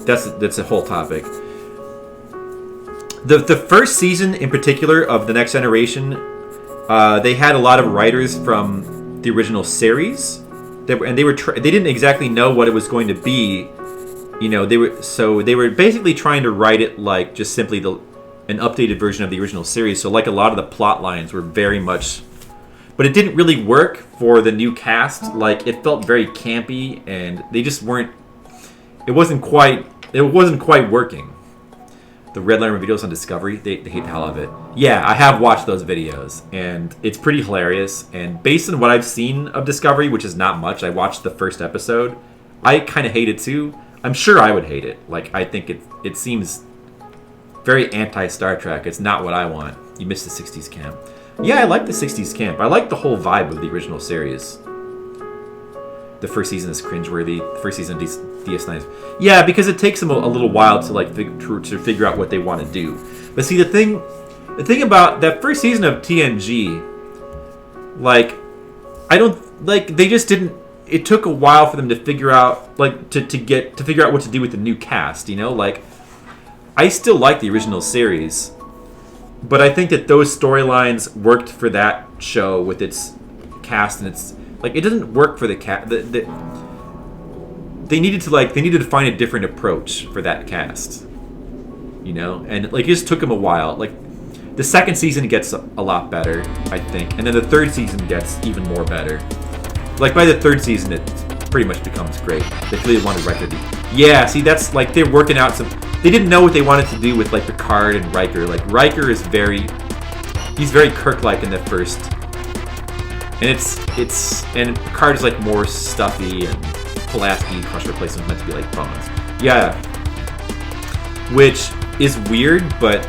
That's a whole topic. The first season in particular of The Next Generation, they had a lot of writers from the original series. They didn't exactly know what it was going to be. You know, they were basically trying to write it like just simply an updated version of the original series. So like a lot of the plot lines were very much, but it didn't really work for the new cast. Like it felt very campy, and they just weren't. It wasn't quite working. The Red Line videos on Discovery, they hate the hell out of it. Yeah, I have watched those videos, and it's pretty hilarious. And based on what I've seen of Discovery, which is not much, I watched the first episode. I kind of hate it too. I'm sure I would hate it. Like, I think it seems very anti-Star Trek. It's not what I want. You missed the 60s camp. Yeah, I like the 60s camp. I like the whole vibe of the original series. The first season is cringeworthy. The first season of DS9 is... Yeah, because it takes them a little while to like to figure out what they want to do. But see, the thing about that first season of TNG, like, I don't like they just didn't. It took a while for them to figure out like to figure out what to do with the new cast. You know, like I still like the original series, but I think that those storylines worked for that show with its cast and its like it doesn't work for the cast. They needed to find a different approach for that cast. You know, and like it just took them a while. Like the second season gets a lot better, I think, and then the third season gets even more better. Like by the third season, it pretty much becomes great. They really wanted Riker to. Yeah, see, that's like they're working out some. They didn't know what they wanted to do with like Picard and Riker. Like Riker is he's very Kirk-like in the first, and and Picard is like more stuffy and Pulaski Crusher replacement meant to be like Bones. Yeah, which is weird, but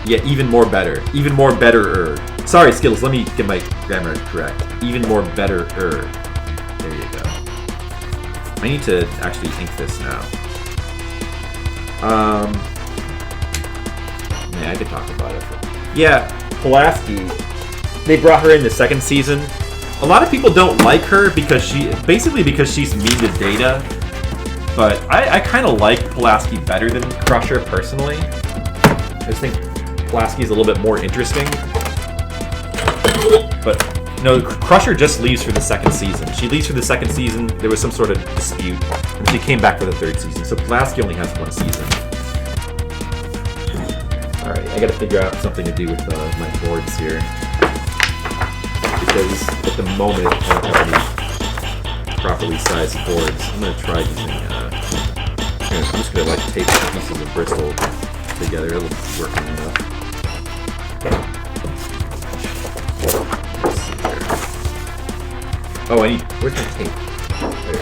even more better, betterer. Sorry, Skittles, let me get my grammar correct. Even more betterer. There you go. I need to actually ink this now. Yeah, I could talk about it. Yeah, Pulaski. They brought her in the second season. A lot of people don't like her because she's mean to Data. But I kind of like Pulaski better than Crusher personally. I just think Pulaski is a little bit more interesting. But no, Crusher just leaves for the second season. She leaves for the second season. There was some sort of dispute, and she came back for the third season. So Pulaski only has one season. All right, I got to figure out something to do with my boards here because at the moment I don't have any properly sized boards. I'm gonna try using. I'm just gonna like tape some pieces of Bristol together. It'll work enough. Oh, where's my tape? There it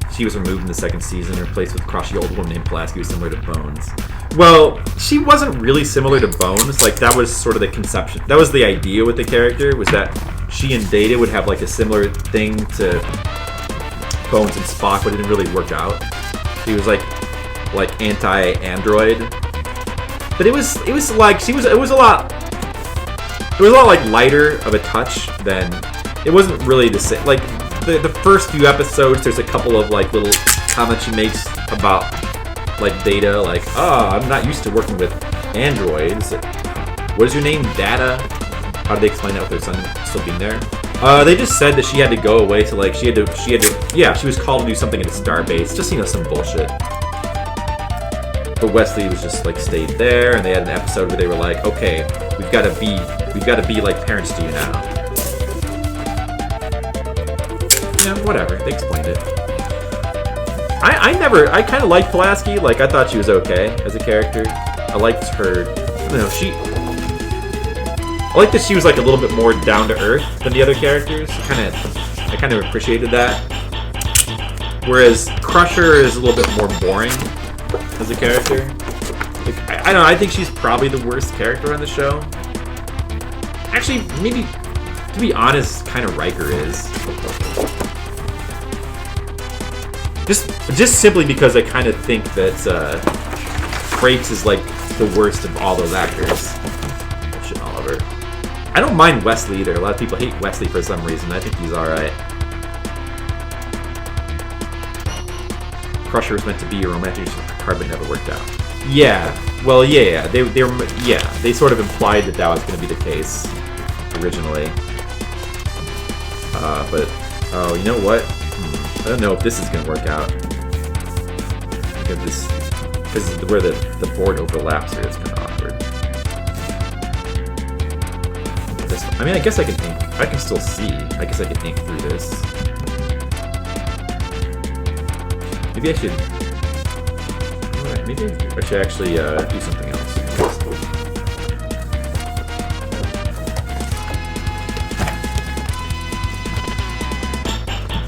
is. She was removed in the second season, replaced with a crotchety old woman named Pulaski, who was similar to Bones. Well, she wasn't really similar to Bones. Like, that was sort of the conception. That was the idea with the character, was that she and Data would have, like, a similar thing to Bones and Spock, but it didn't really work out. She was, like anti-android. But it was like, it was a lot like lighter of a touch than it wasn't really the same. Like the first few episodes, there's a couple of like little comments she makes about like Data, like, oh, I'm not used to working with androids. What is your name, Data? How did they explain that with their son still being there? They just said that she had to go away to like she had to yeah, she was called to do something at a starbase, just some bullshit. But Wesley was just like stayed there, and they had an episode where they were like, okay, we've got to be like parents to you now. Yeah, whatever. They explained it. I kind of liked Pulaski. Like, I thought she was okay as a character. I liked her. I don't know. I liked that she was like a little bit more down to earth than the other characters. I kind of appreciated that. Whereas Crusher is a little bit more boring as a character. Like, I don't know, I think she's probably the worst character on the show. Actually, maybe, to be honest, kind of Riker is. Just simply because I kind of think that Frakes is like the worst of all those actors. Shit, Oliver. I don't mind Wesley either. A lot of people hate Wesley for some reason. I think he's alright. Crusher was meant to be a romantic card, but never worked out. Yeah, well, yeah, they sort of implied that was going to be the case originally. But oh, you know what? I don't know if this is going to work out. Because where the board overlaps here, it's kind of awkward. I mean, I guess I can ink. I can still see. I guess I can ink through this. Maybe I should. Alright, maybe I should actually do something else.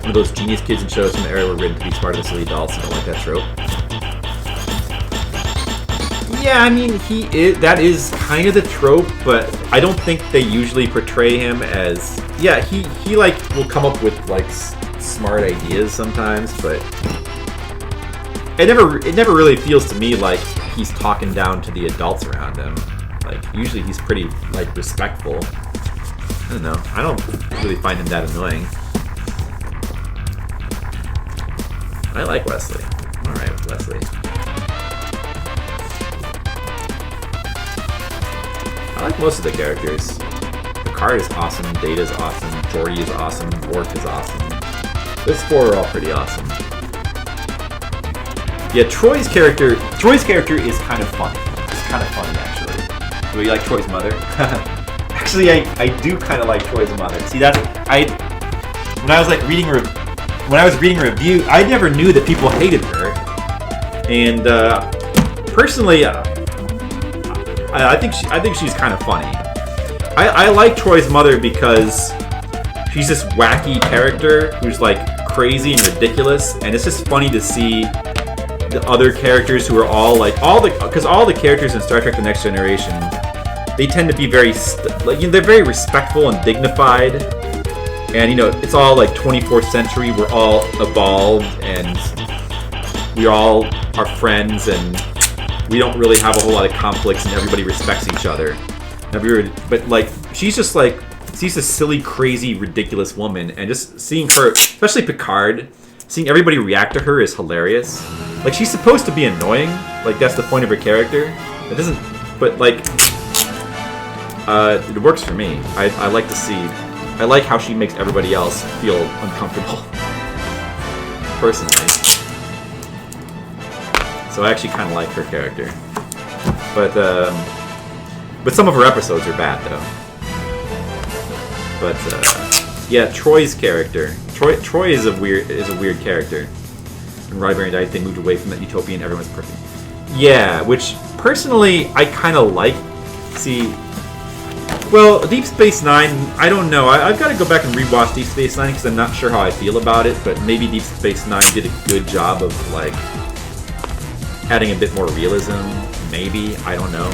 One of those genius kids in shows from the era were written to be smarter than silly adults. I don't like that trope. Yeah, I mean, that is kind of the trope, but I don't think they usually portray him as... Yeah, he like, will come up with, like, smart ideas sometimes, but... It never really feels to me like he's talking down to the adults around him. Like, usually he's pretty, like, respectful. I don't know. I don't really find him that annoying. I like Wesley. I'm alright with Wesley. I like most of the characters. Picard is awesome, Data's awesome, Geordi is awesome, Worf is awesome. Those four are all pretty awesome. Yeah, Troy's character is kind of funny. It's kind of funny, actually. Do you like Troy's mother? Actually, I do kind of like Troy's mother. See, when I was reading a review, I never knew that people hated her. And personally, I think she's kind of funny. I like Troy's mother because she's this wacky character who's like crazy and ridiculous, and it's just funny to see the other characters who are all because all the characters in Star Trek: The Next Generation, they tend to be very they're very respectful and dignified, and it's all like 24th century. We're all evolved, and we all are friends, and we don't really have a whole lot of conflicts, and everybody respects each other. But like, she's just like, she's a silly, crazy, ridiculous woman, and just seeing her, especially Picard, seeing everybody react to her is hilarious. Like, she's supposed to be annoying, like that's the point of her character. It doesn't, but like, it works for me. I like to see, I like how she makes everybody else feel uncomfortable, personally. So I actually kind of like her character, but some of her episodes are bad though. But yeah, Troy's character. Troy is a weird character. When Roddenberry died, they moved away from that utopian everyone's perfect. Yeah, which personally I kind of like. See, well, Deep Space Nine, I don't know. I've got to go back and rewatch Deep Space Nine because I'm not sure how I feel about it. But maybe Deep Space Nine did a good job of like adding a bit more realism. Maybe, I don't know.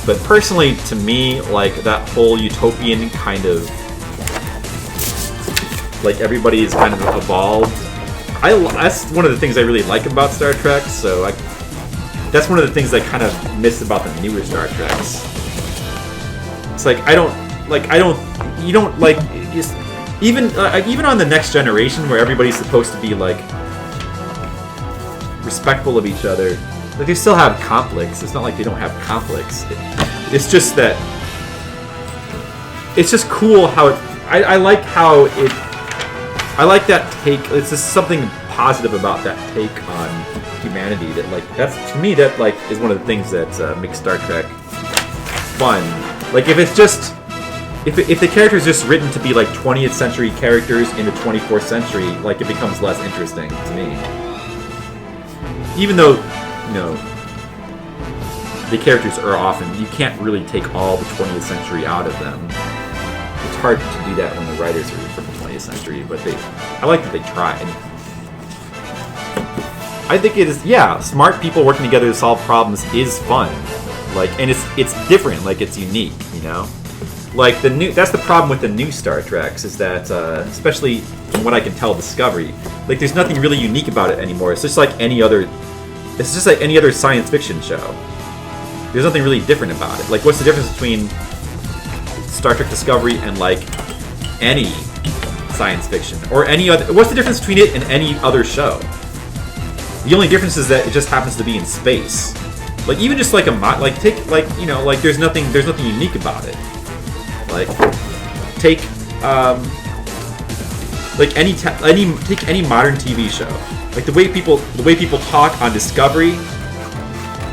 But personally, to me, like that whole utopian kind of, like everybody is kind of evolved. That's one of the things I really like about Star Trek. So that's one of the things I kind of miss about the newer Star Treks. It's like even on the Next Generation, where everybody's supposed to be like respectful of each other. Like, they still have conflicts. It's not like they don't have conflicts. It's just that... It's just cool how it... I like how it... I like that take... It's just something positive about that take on humanity. That, like, that's... To me, that, like, is one of the things that makes Star Trek fun. Like, if it's just... If the character is just written to be, like, 20th century characters in the 24th century, like, it becomes less interesting to me. Even though... the characters are often, you can't really take all the 20th century out of them. It's hard to do that when the writers are from the 20th century, but I like that they tried. I think it is, smart people working together to solve problems is fun. Like, and it's different, like it's unique, Like that's the problem with the new Star Treks, is that, especially from what I can tell, Discovery, like there's nothing really unique about it anymore. It's just like any other science fiction show. There's nothing really different about it. Like, what's the difference between Star Trek Discovery and, like, any science fiction? Or any other... What's the difference between it and any other show? The only difference is that it just happens to be in space. Like, even just, like, there's nothing unique about it. Like, take any modern TV show. Like, the way people talk on Discovery,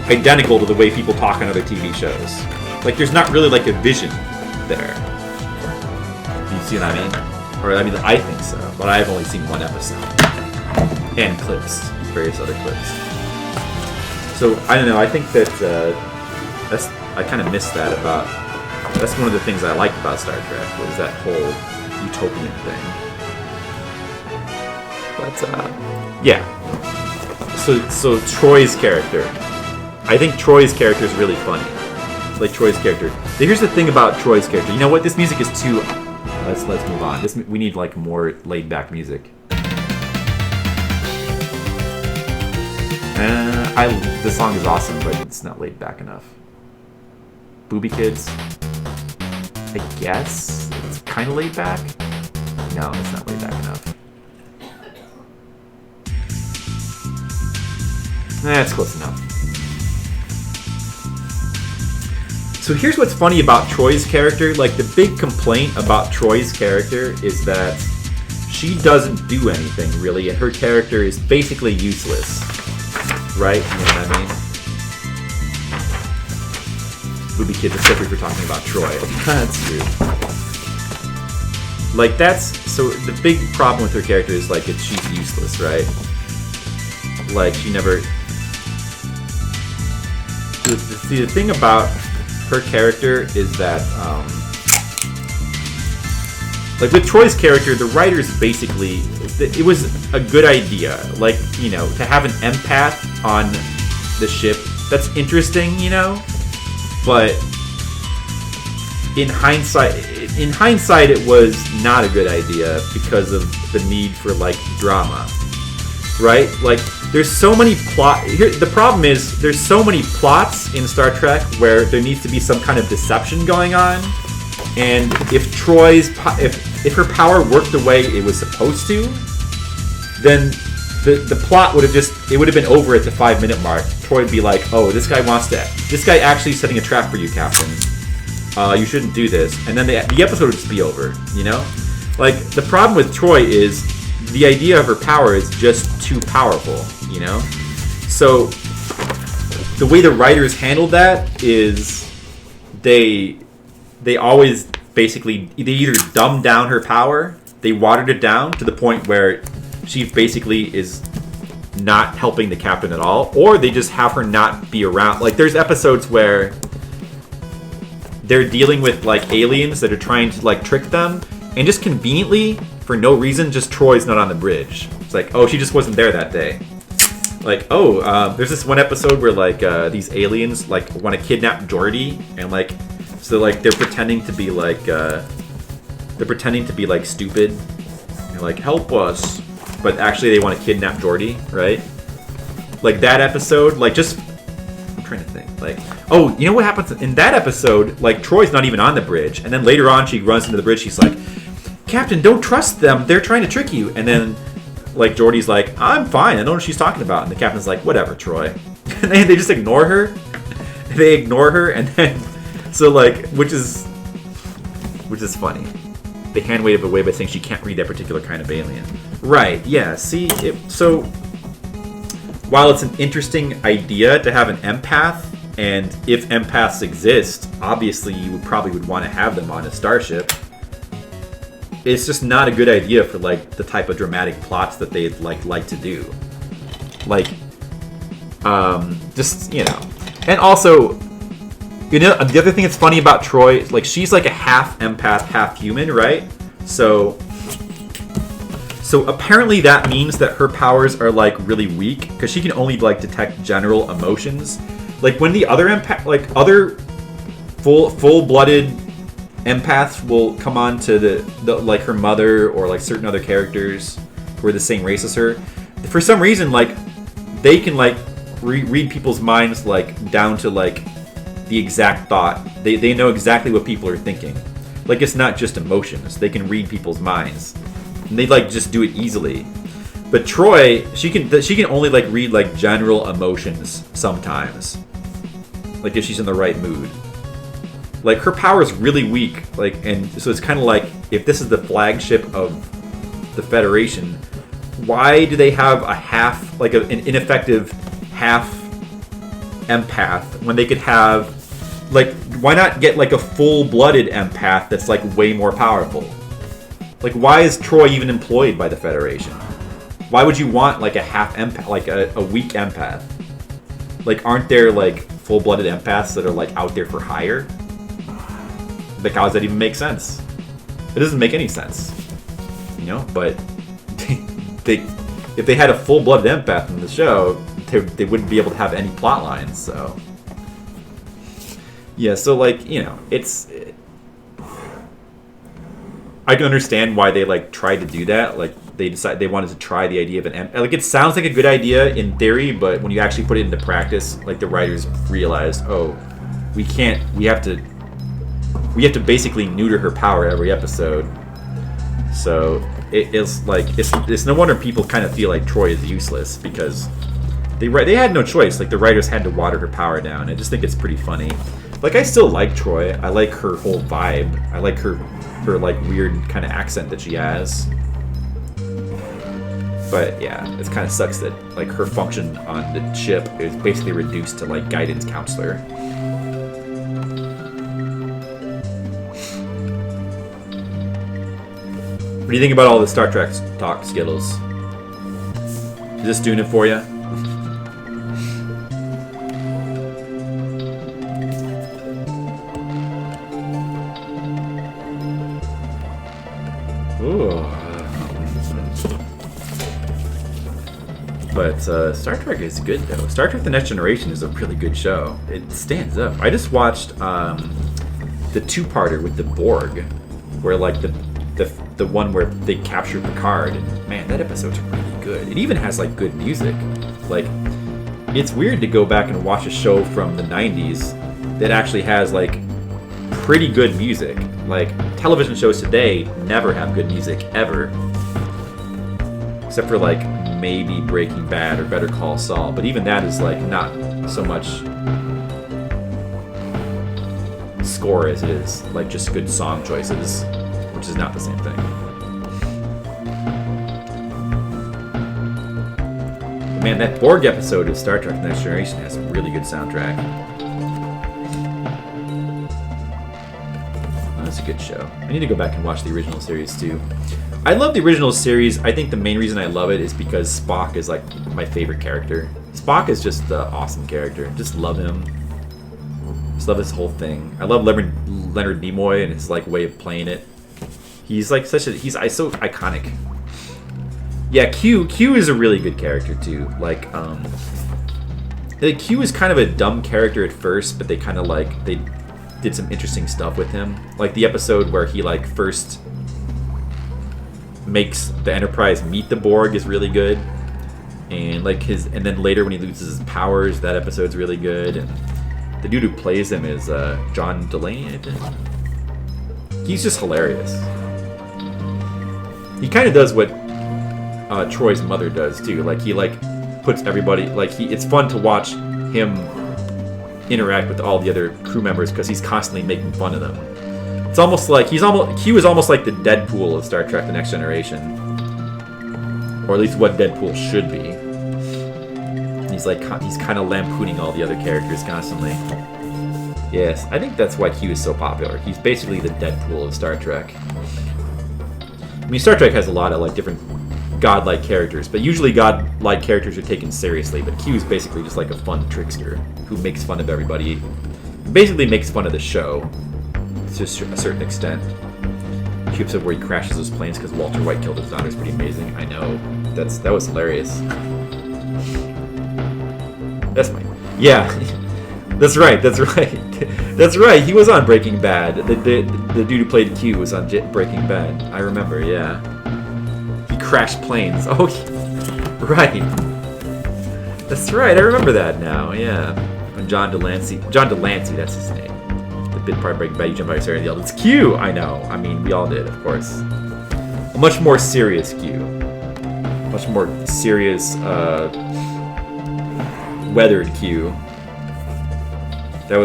identical to the way people talk on other TV shows. Like, there's not really like a vision there. You see what I mean? Or I think so, but I've only seen one episode and clips, various other clips. So I don't know. I think that I kind of missed that about. That's one of the things I liked about Star Trek, was that whole utopian thing. But yeah. So Troy's character. I think Troy's character is really funny. Like Troy's character. But here's the thing about Troy's character. You know what? This music is too. Let's move on. We need like more laid back music. This song is awesome, but it's not laid back enough. Booby Kids. I guess it's kind of laid back. No, it's not laid back enough. That's close enough. So here's what's funny about Troy's character. Like, the big complaint about Troy's character is that she doesn't do anything, really, and her character is basically useless. Right? You know what I mean? Booby Kids, except for talking about Troy. That's true. Like, so the big problem with her character is, like, she's useless, right? Like, she never... The thing about her character is that, like, with Troy's character, the writers basically... It was a good idea. Like, you know, to have an empath on the ship, that's interesting, you know? But in hindsight, it was not a good idea because of the need for, like, drama, right? Like, there's so many the problem is there's so many plots in Star Trek where there needs to be some kind of deception going on, and if if her power worked the way it was supposed to, then the plot would have been over at the 5-minute mark. Troy would be like, oh, this guy actually setting a trap for you, Captain. You shouldn't do this. And then the episode would just be over, you know? Like, the problem with Troy is the idea of her power is just too powerful, you know? So, the way the writers handled that is they always basically, they either dumbed down her power, they watered it down to the point where she basically is not helping the captain at all, or they just have her not be around. Like, there's episodes where they're dealing with, like, aliens that are trying to, like, trick them, and just conveniently, for no reason, just Troy's not on the bridge. It's like, oh, she just wasn't there that day. Like, there's this one episode where, like, these aliens, like, want to kidnap Geordi, and, like, so, like, they're pretending to be, like, stupid. They're like, help us. But actually they want to kidnap Geordi, right? Like, that episode, like, I'm trying to think. Like, oh, you know what happens in that episode? Like, Troy's not even on the bridge, and then later on she runs into the bridge, she's like, Captain, don't trust them, they're trying to trick you. And then, like, Geordi's like, I'm fine, I know what she's talking about. And the captain's like, whatever, Troy. And they just ignore her. They ignore her, and then, so, like, which is funny. They hand wave away by saying she can't read that particular kind of alien. Right, yeah, see, so while it's an interesting idea to have an empath, and if empaths exist, obviously you probably would want to have them on a starship, it's just not a good idea for, like, the type of dramatic plots that they'd like to do. Like, just, you know. And also, you know, the other thing that's funny about Troy, like, she's like a half empath, half human, right? So apparently that means that her powers are, like, really weak, because she can only, like, detect general emotions. Like, when the other other full-blooded empaths will come on to the like, her mother or, like, certain other characters who are the same race as her, for some reason, like, they can, like, read people's minds, like, down to, like, the exact thought. They know exactly what people are thinking. Like, it's not just emotions. They can read people's minds. And they, like, just do it easily. But Troy, she can only, like, read, like, general emotions sometimes. Like, if she's in the right mood. Like, her power is really weak. Like, and so it's kind of like, if this is the flagship of the Federation, why do they have a half, like, an ineffective half empath when they could have, like, why not get, like, a full-blooded empath that's, like, way more powerful? Like, why is Troy even employed by the Federation? Why would you want, like, a half empath, like, a weak empath? Like, aren't there, like, full-blooded empaths that are, like, out there for hire? Like, how does that even make sense? It doesn't make any sense. You know? But they if they had a full-blooded empath in the show, they wouldn't be able to have any plot lines. So yeah, so like, you know, I can understand why they like tried to do that. Like they wanted to try the idea of an like, it sounds like a good idea in theory, but when you actually put it into practice, like the writers realized, oh, we have to basically neuter her power every episode. So it's like it's no wonder people kind of feel like Troy is useless, because they had no choice. Like the writers had to water her power down. I just think it's pretty funny. Like I still like Troy. I like her whole vibe. I like her like weird kind of accent that she has. But yeah, it kind of sucks that like her function on the ship is basically reduced to like guidance counselor. What do you think about all the Star Trek talk, Skittles? Is this doing it for you? Ooh. But Star Trek is good though. Star Trek: The Next Generation is a really good show. It stands up. I just watched the two-parter with the Borg, where like the one where they capture Picard, and man, that episode's really good. It even has like good music. Like, it's weird to go back and watch a show from the 90s that actually has like pretty good music. Like, television shows today never have good music ever, except for like maybe Breaking Bad or Better Call Saul, but even that is like not so much score as it is like just good song choices, which is not the same thing. Man, that Borg episode of Star Trek: The Next Generation has a really good soundtrack. Oh, that's a good show. I need to go back and watch the original series too. I love the original series. I think the main reason I love it is because Spock is like my favorite character. Spock is just an awesome character. Just love him. Just love his whole thing. I love Leonard Nimoy and his like way of playing it. He's like he's so iconic. Yeah, Q is a really good character too. Like Q is kind of a dumb character at first, but they kind of like they did some interesting stuff with him. Like the episode where he like first makes the Enterprise meet the Borg is really good, and like and then later when he loses his powers, that episode's really good. And the dude who plays him is John Delaney, I think. He's just hilarious. He kind of does what Troy's mother does too. Like he like puts everybody like it's fun to watch him interact with all the other crew members because he's constantly making fun of them. It's almost like Q is almost like the Deadpool of Star Trek: The Next Generation, or at least what Deadpool should be. He's kind of lampooning all the other characters constantly. Yes, I think that's why Q is so popular. He's basically the Deadpool of Star Trek. I mean, Star Trek has a lot of like different godlike characters, but usually godlike characters are taken seriously. But Q is basically just like a fun trickster who makes fun of everybody. Basically makes fun of the show to a certain extent. The episode where he crashes those planes because Walter White killed his daughter is pretty amazing. I know, that was hilarious. That's my that's right. That's right. He was on Breaking Bad. The dude who played Q was on Breaking Bad. I remember. Yeah, he crashed planes. Oh, right. That's right. I remember that now. Yeah, and John Delancey. That's his name. The bit part of Breaking Bad. You jump out your and yelled, "It's Q!" I know. I mean, we all did, of course. A much more serious Q. Much more serious, weathered Q. That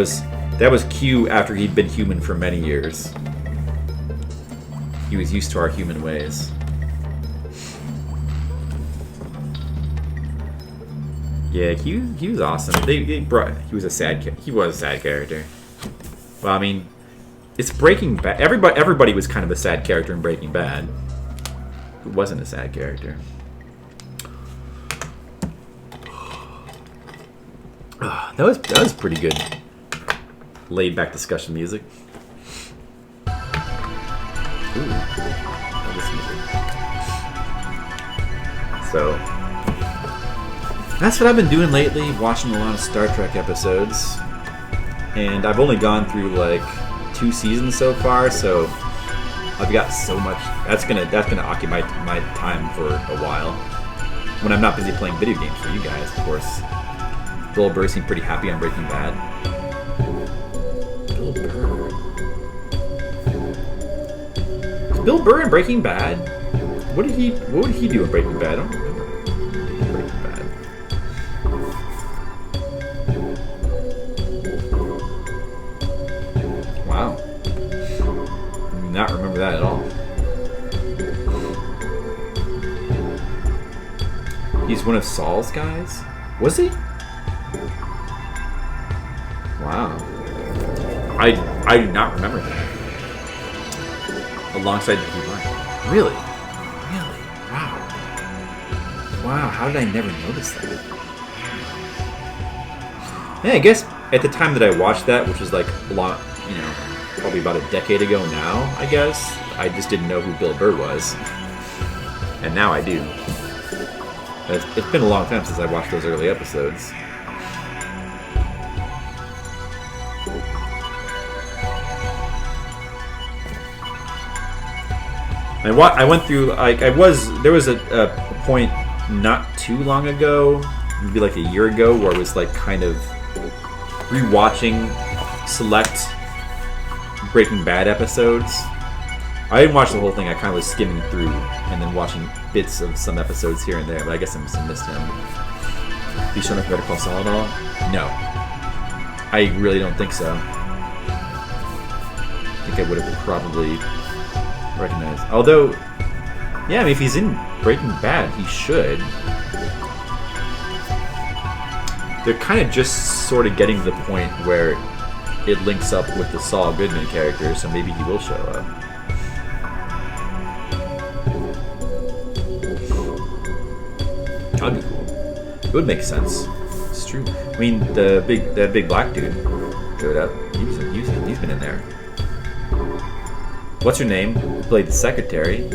was Q after he'd been human for many years. He was used to our human ways. Yeah, he was awesome. He was a sad character. Well, I mean, it's Breaking Bad. Everybody was kind of a sad character in Breaking Bad. Who wasn't a sad character? That was pretty good. Laid back discussion music. Ooh, this music. So That's what I've been doing lately, watching a lot of Star Trek episodes. And I've only gone through like 2 seasons so far, so I've got so much. That's gonna occupy my time for a while. When I'm not busy playing video games for you guys, of course. Bill Burr seemed pretty happy on Breaking Bad. Bill Burr. Is Bill Burr in Breaking Bad? What would he do in Breaking Bad? I don't remember. Breaking Bad. Wow. I do not remember that at all. He's one of Saul's guys? Was he? Wow. I do not remember that. Alongside the Divine. Really? Really? Wow. Wow, how did I never notice that? Yeah, I guess at the time that I watched that, which was like a lot, you know, probably about a decade ago now, I guess, I just didn't know who Bill Burr was. And now I do. It's been a long time since I watched those early episodes. I went through, like, there was a point not too long ago, maybe like a year ago, where it was like kind of rewatching select Breaking Bad episodes. I didn't watch the whole thing, I kind of was skimming through and then watching bits of some episodes here and there, but I guess I must have missed him. Have you shown up Better Call Saul at all? No. I really don't think so. I think I would have probably recognized. Although, yeah, I mean, if he's in Breaking Bad, he should. They're kind of just sort of getting to the point where it links up with the Saul Goodman character, so maybe he will show up. That'd be cool. It would make sense. It's true. I mean, that big black dude showed up. He's been in there. What's her name? Played the secretary.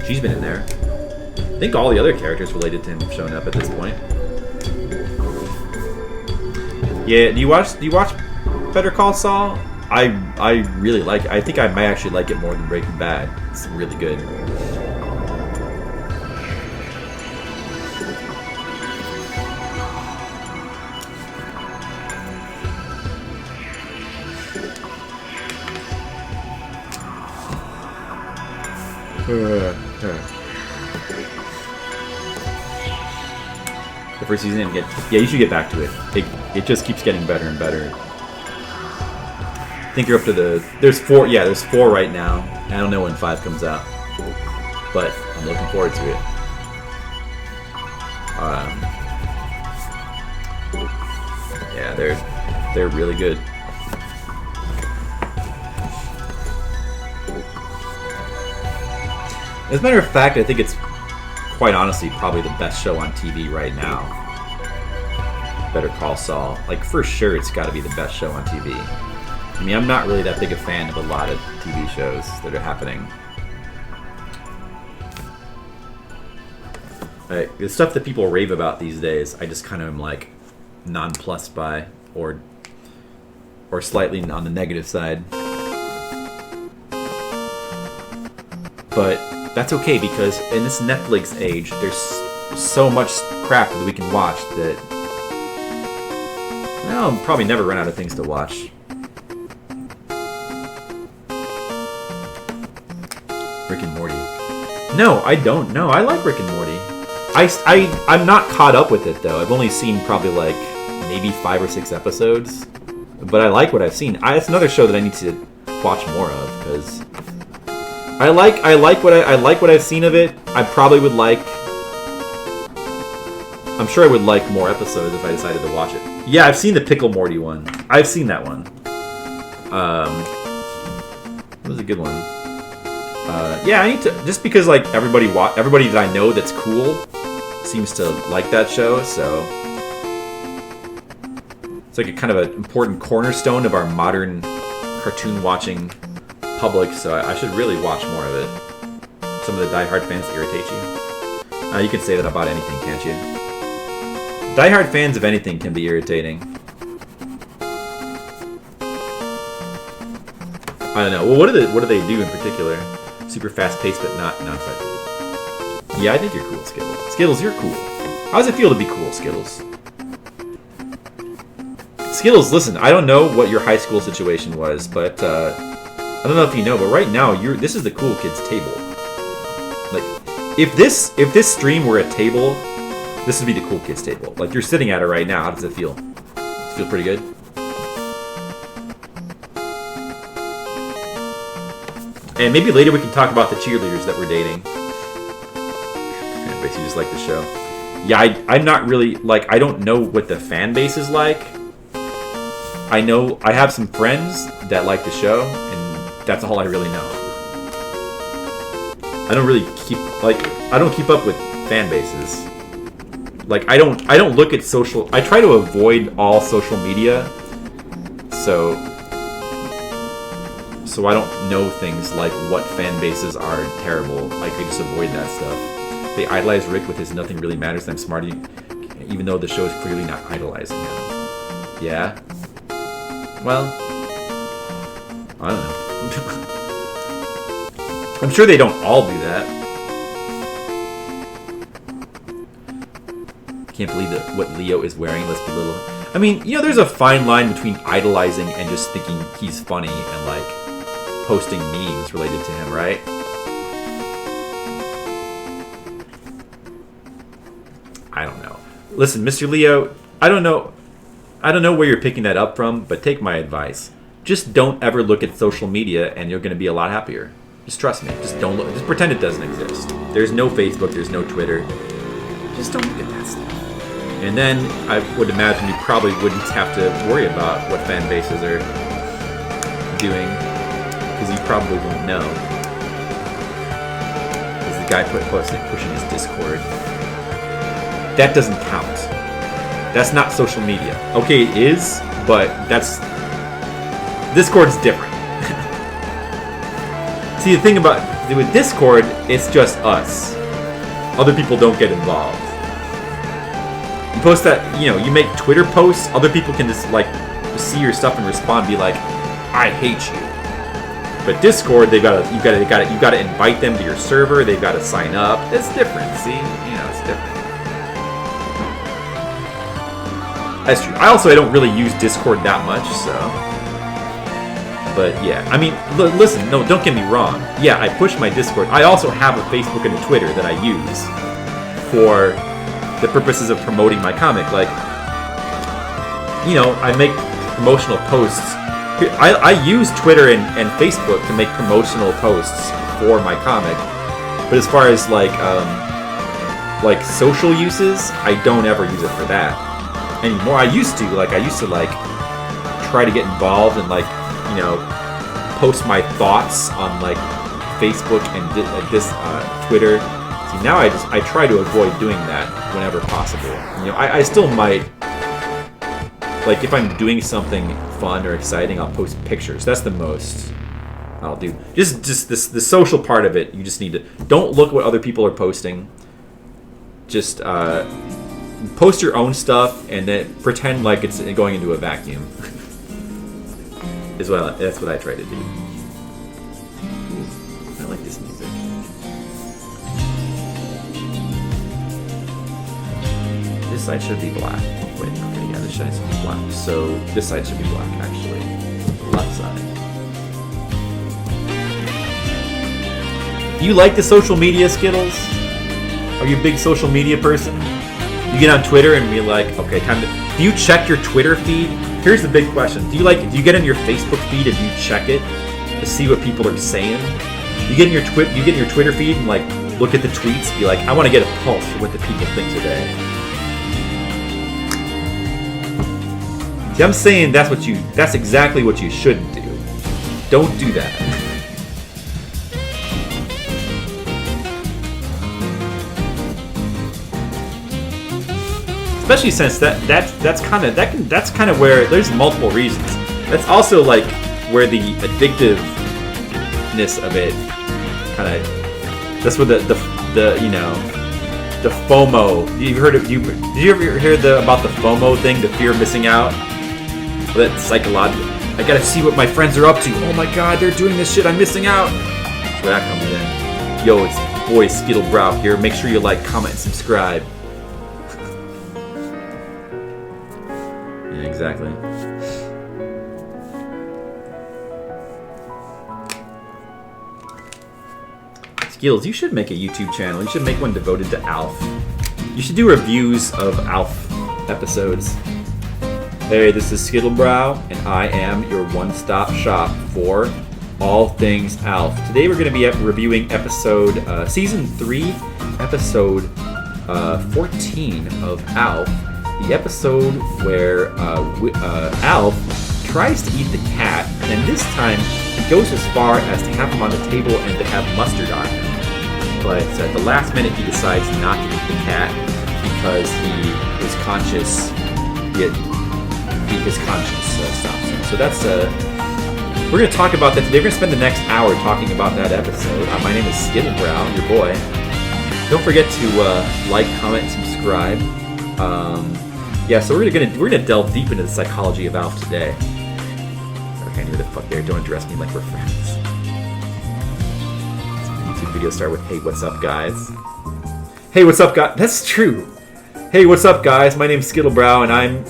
She's been in there. I think all the other characters related to him have shown up at this point. Yeah, do you watch Better Call Saul? I really like it. I think I might actually like it more than Breaking Bad. It's really good. The first season didn't you should get back to it. It just keeps getting better and better. I think you're up to there's 4 right now. I don't know when 5 comes out, but I'm looking forward to it. Yeah, they're really good. As a matter of fact, I think it's quite honestly probably the best show on TV right now. Better Call Saul. Like, for sure, it's got to be the best show on TV. I mean, I'm not really that big a fan of a lot of TV shows that are happening. Like, the stuff that people rave about these days, I just kind of am like nonplussed by, or slightly on the negative side. But that's okay, because in this Netflix age, there's so much crap that we can watch that I'll probably never run out of things to watch. Rick and Morty. No, I don't know. I like Rick and Morty. I'm not caught up with it, though. I've only seen probably like maybe 5 or 6 episodes. But I like what I've seen. It's another show that I need to watch more of, because I like what I've seen of it. I probably would like. I'm sure I would like more episodes if I decided to watch it. Yeah, I've seen the Pickle Morty one. I've seen that one. It was a good one. Yeah, I need to, just because like everybody that I know that's cool seems to like that show, so it's like a kind of an important cornerstone of our modern cartoon watching public, so I should really watch more of it. Some of the diehard fans irritate you. You can say that about anything, can't you? Diehard fans of anything can be irritating. I don't know. Well, what do they do in particular? Super fast paced, but not non-cycle. Yeah, I think you're cool, Skittles. Skittles, you're cool. How does it feel to be cool, Skittles? Skittles, listen. I don't know what your high school situation was, but I don't know if you know, but right now this is the cool kids table. Like, if this stream were a table, this would be the cool kids table. Like, you're sitting at it right now. How does it feel? Does it feel pretty good? And maybe later we can talk about the cheerleaders that we're dating. Fan base, you just like the show. Yeah, I'm not really, like, I don't know what the fan base is like. I know I have some friends that like the show, and that's all I really know. I don't really keep up with fan bases. Like, I don't look at social, I try to avoid all social media, so I don't know things like what fan bases are terrible. I could just avoid that stuff. They idolize Rick with his "nothing really matters, I'm smart," even though the show is clearly not idolizing him. Yeah? Well, I don't know. I'm sure they don't all do that. Can't believe that what Leo is wearing. Let's be little. I mean, you know, there's a fine line between idolizing and just thinking he's funny and, like, posting memes related to him, right? I don't know. Listen, Mr. Leo, I don't know where you're picking that up from, but take my advice. Just don't ever look at social media and you're going to be a lot happier. Just trust me. Just don't look. Just pretend it doesn't exist. There's no Facebook, there's no Twitter. Just don't look at that stuff. And then I would imagine you probably wouldn't have to worry about what fan bases are doing, because you probably won't know. Because the guy pushing his Discord. That doesn't count. That's not social media. Okay, it is, but Discord's different. See, the thing with Discord, it's just us. Other people don't get involved. You post that, you make Twitter posts, other people can just, like, see your stuff and respond, be like, I hate you. But Discord, you gotta invite them to your server, they've gotta sign up. It's different, see? It's different. That's true. I don't really use Discord that much, so. But yeah, I mean, listen, no, don't get me wrong. Yeah, I push my Discord. I also have a Facebook and a Twitter that I use for the purposes of promoting my comic. Like, I make promotional posts. I use Twitter and Facebook to make promotional posts for my comic. But as far as like social uses, I don't ever use it for that anymore. I used to try to get involved and post my thoughts on like Facebook and Twitter. See, now I try to avoid doing that whenever possible. I still might, like, if I'm doing something fun or exciting, I'll post pictures. That's the most I'll do. Just the social part of it. You just need to don't look what other people are posting. Just post your own stuff and then pretend like it's going into a vacuum. That's what I try to do. Ooh, I like this music. This side should be black. Wait, okay, yeah, this side should be black. So this side should be black, actually. The left side. Do you like the social media, Skittles? Are you a big social media person? You get on Twitter and be like, okay, time to. Do you check your Twitter feed? Here's the big question: Do you get in your Facebook feed and you check it to see what people are saying? You get in your Twitter feed and like look at the tweets, be like, I want to get a pulse for what the people think today. See, I'm saying that's exactly what you shouldn't do. Don't do that. Especially since that's kind of where there's multiple reasons. That's also like where the addictiveness of it kind of. That's where the The FOMO. Did you ever hear about the FOMO thing? The fear of missing out? That psychological. I gotta see what my friends are up to. Oh my god, they're doing this shit. I'm missing out. That's where that comes in. Yo, it's boy Skittlebrow here. Make sure you like, comment, and subscribe. Yeah, exactly. Skills, you should make a YouTube channel. You should make one devoted to Alf. You should do reviews of Alf episodes. Hey, this is Skittlebrow, and I am your one-stop shop for all things Alf. Today we're going to be reviewing season 3, episode 14 of Alf. The episode where Alf tries to eat the cat, and this time he goes as far as to have him on the table and to have mustard on him. But at the last minute he decides not to eat the cat because he is conscious, yet his conscience stops him. So that's we're going to talk about that today. We're going to spend the next hour talking about that episode. My name is Skittlebrow, your boy. Don't forget to like, comment, and subscribe. Yeah, so we're gonna delve deep into the psychology of Alf today. Okay, who the fuck there? Don't address me like we're friends. YouTube video start with, "Hey, what's up, guys?" Hey, what's up, guys? That's true. Hey, what's up, guys? My name's Skittlebrow, and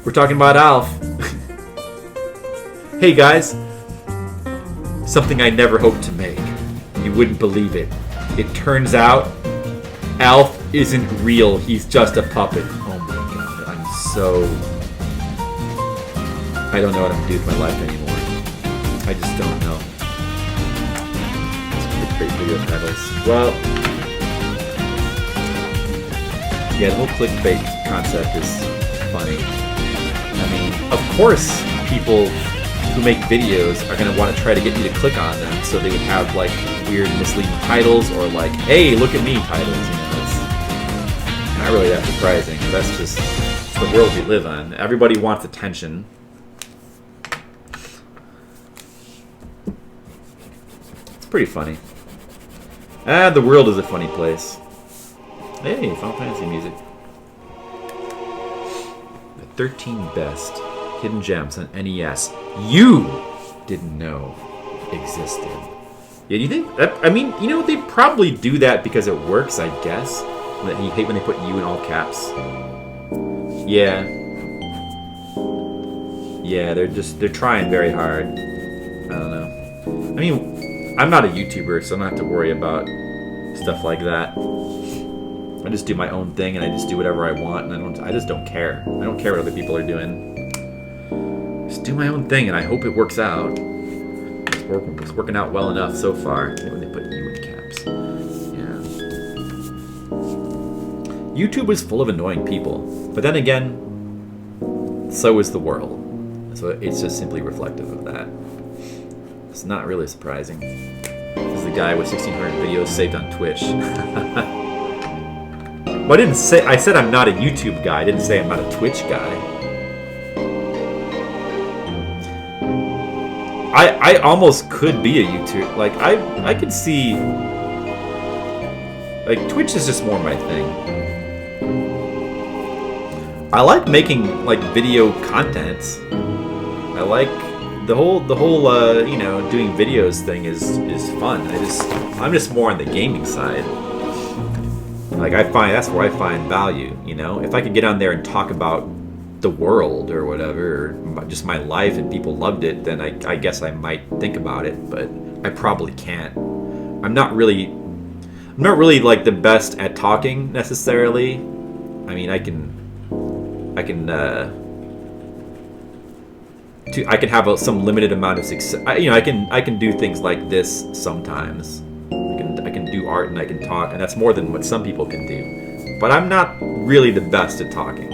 we're talking about Alf. Hey, guys. Something I never hoped to make. You wouldn't believe it. It turns out Alf isn't real. He's just a puppet. Oh my god, I don't know what I'm gonna do with my life anymore. I just don't know. Great video titles. Well, yeah, the whole clickbait concept is funny. I mean, of course, people who make videos are going to want to try to get you to click on them, so they would have like weird misleading titles or like, "Hey, look at me" titles. You know, it's not really that surprising. That's just the world we live in. Everybody wants attention. It's pretty funny. The world is a funny place. Hey, Final Fantasy music. The 13 best hidden gems on NES you didn't know existed. Yeah, do you think? I mean, you know, they probably do that because it works, I guess. That you hate when they put "you" in all caps. Yeah. Yeah, they're trying very hard. I don't know. I mean, I'm not a YouTuber, so I don't have to worry about stuff like that. I just do my own thing, and I just do whatever I want, and I just don't care. I don't care what other people are doing. Just do my own thing, and I hope it works out. It's working out well enough so far. When they put "you" in caps. Yeah. YouTube is full of annoying people, but then again, so is the world. So it's just simply reflective of that. It's not really surprising. This is the guy with 1,600 videos saved on Twitch. Well, I said I'm not a YouTube guy. I didn't say I'm not a Twitch guy. I almost could be a YouTuber. Like, I could see... Like, Twitch is just more my thing. I like making, like, video content. I like... The whole you know, doing videos thing is fun. I'm just more on the gaming side. Like, that's where I find value, you know? If I could get on there and talk about the world or whatever, or just my life, and people loved it, then I guess I might think about it, but I probably can't. I'm not really like the best at talking necessarily. I mean, I can have some limited amount of success. You know, I can do things like this sometimes. I can do art and I can talk, and that's more than what some people can do. But I'm not really the best at talking.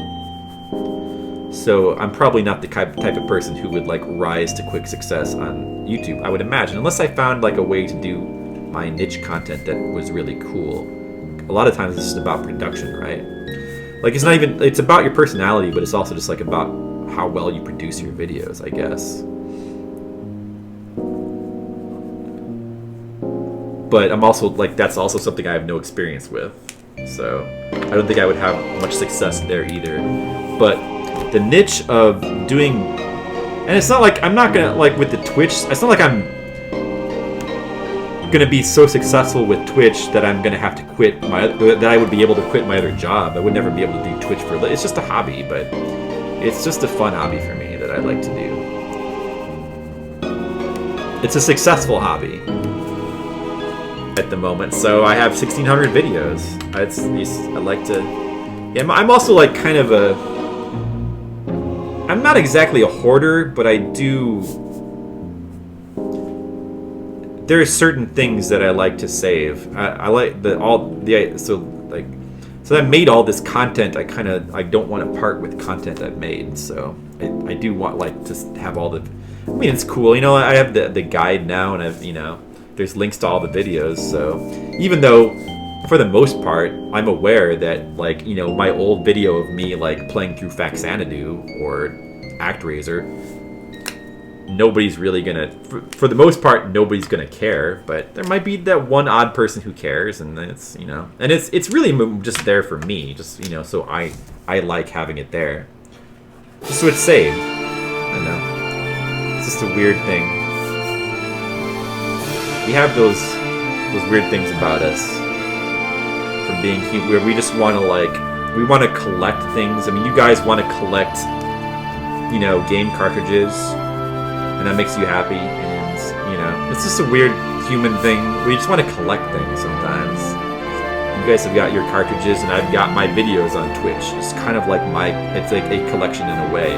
So I'm probably not the type of person who would like rise to quick success on YouTube, I would imagine, unless I found like a way to do my niche content that was really cool. A lot of times it's just about production, right? Like, it's about your personality, but it's also just like about how well you produce your videos, I guess. But I'm also like, that's also something I have no experience with. So I don't think I would have much success there either. But the niche of doing, and it's not like I'm not gonna like with the Twitch. It's not like I'm gonna be so successful with Twitch that I'm gonna have to quit that I would be able to quit my other job. I would never be able to do Twitch for. It's just a hobby, but it's just a fun hobby for me that I'd like to do. It's a successful hobby at the moment, so I have 1,600 videos. I like to. Yeah, I'm also like kind of a. I'm not exactly a hoarder, but I do. There are certain things that I like to save. I like so I made all this content. I don't want to part with content I've made, so I do want like to have all the. I mean, it's cool, you know. I have the guide now, and I've there's links to all the videos. So even though for the most part I'm aware that like my old video of me like playing through Faxanadu or ActRaiser, nobody's really gonna, for the most part, nobody's gonna care. But there might be that one odd person who cares, and it's and it's really just there for me, just so I like having it there, just so it's saved. I don't know. It's just a weird thing. We have those weird things about us from being human, where we just want to we want to collect things. I mean, you guys want to collect, game cartridges, and that makes you happy, and it's just a weird human thing. We just want to collect things sometimes. You guys have got your cartridges, and I've got my videos on Twitch. It's kind of like it's like a collection in a way.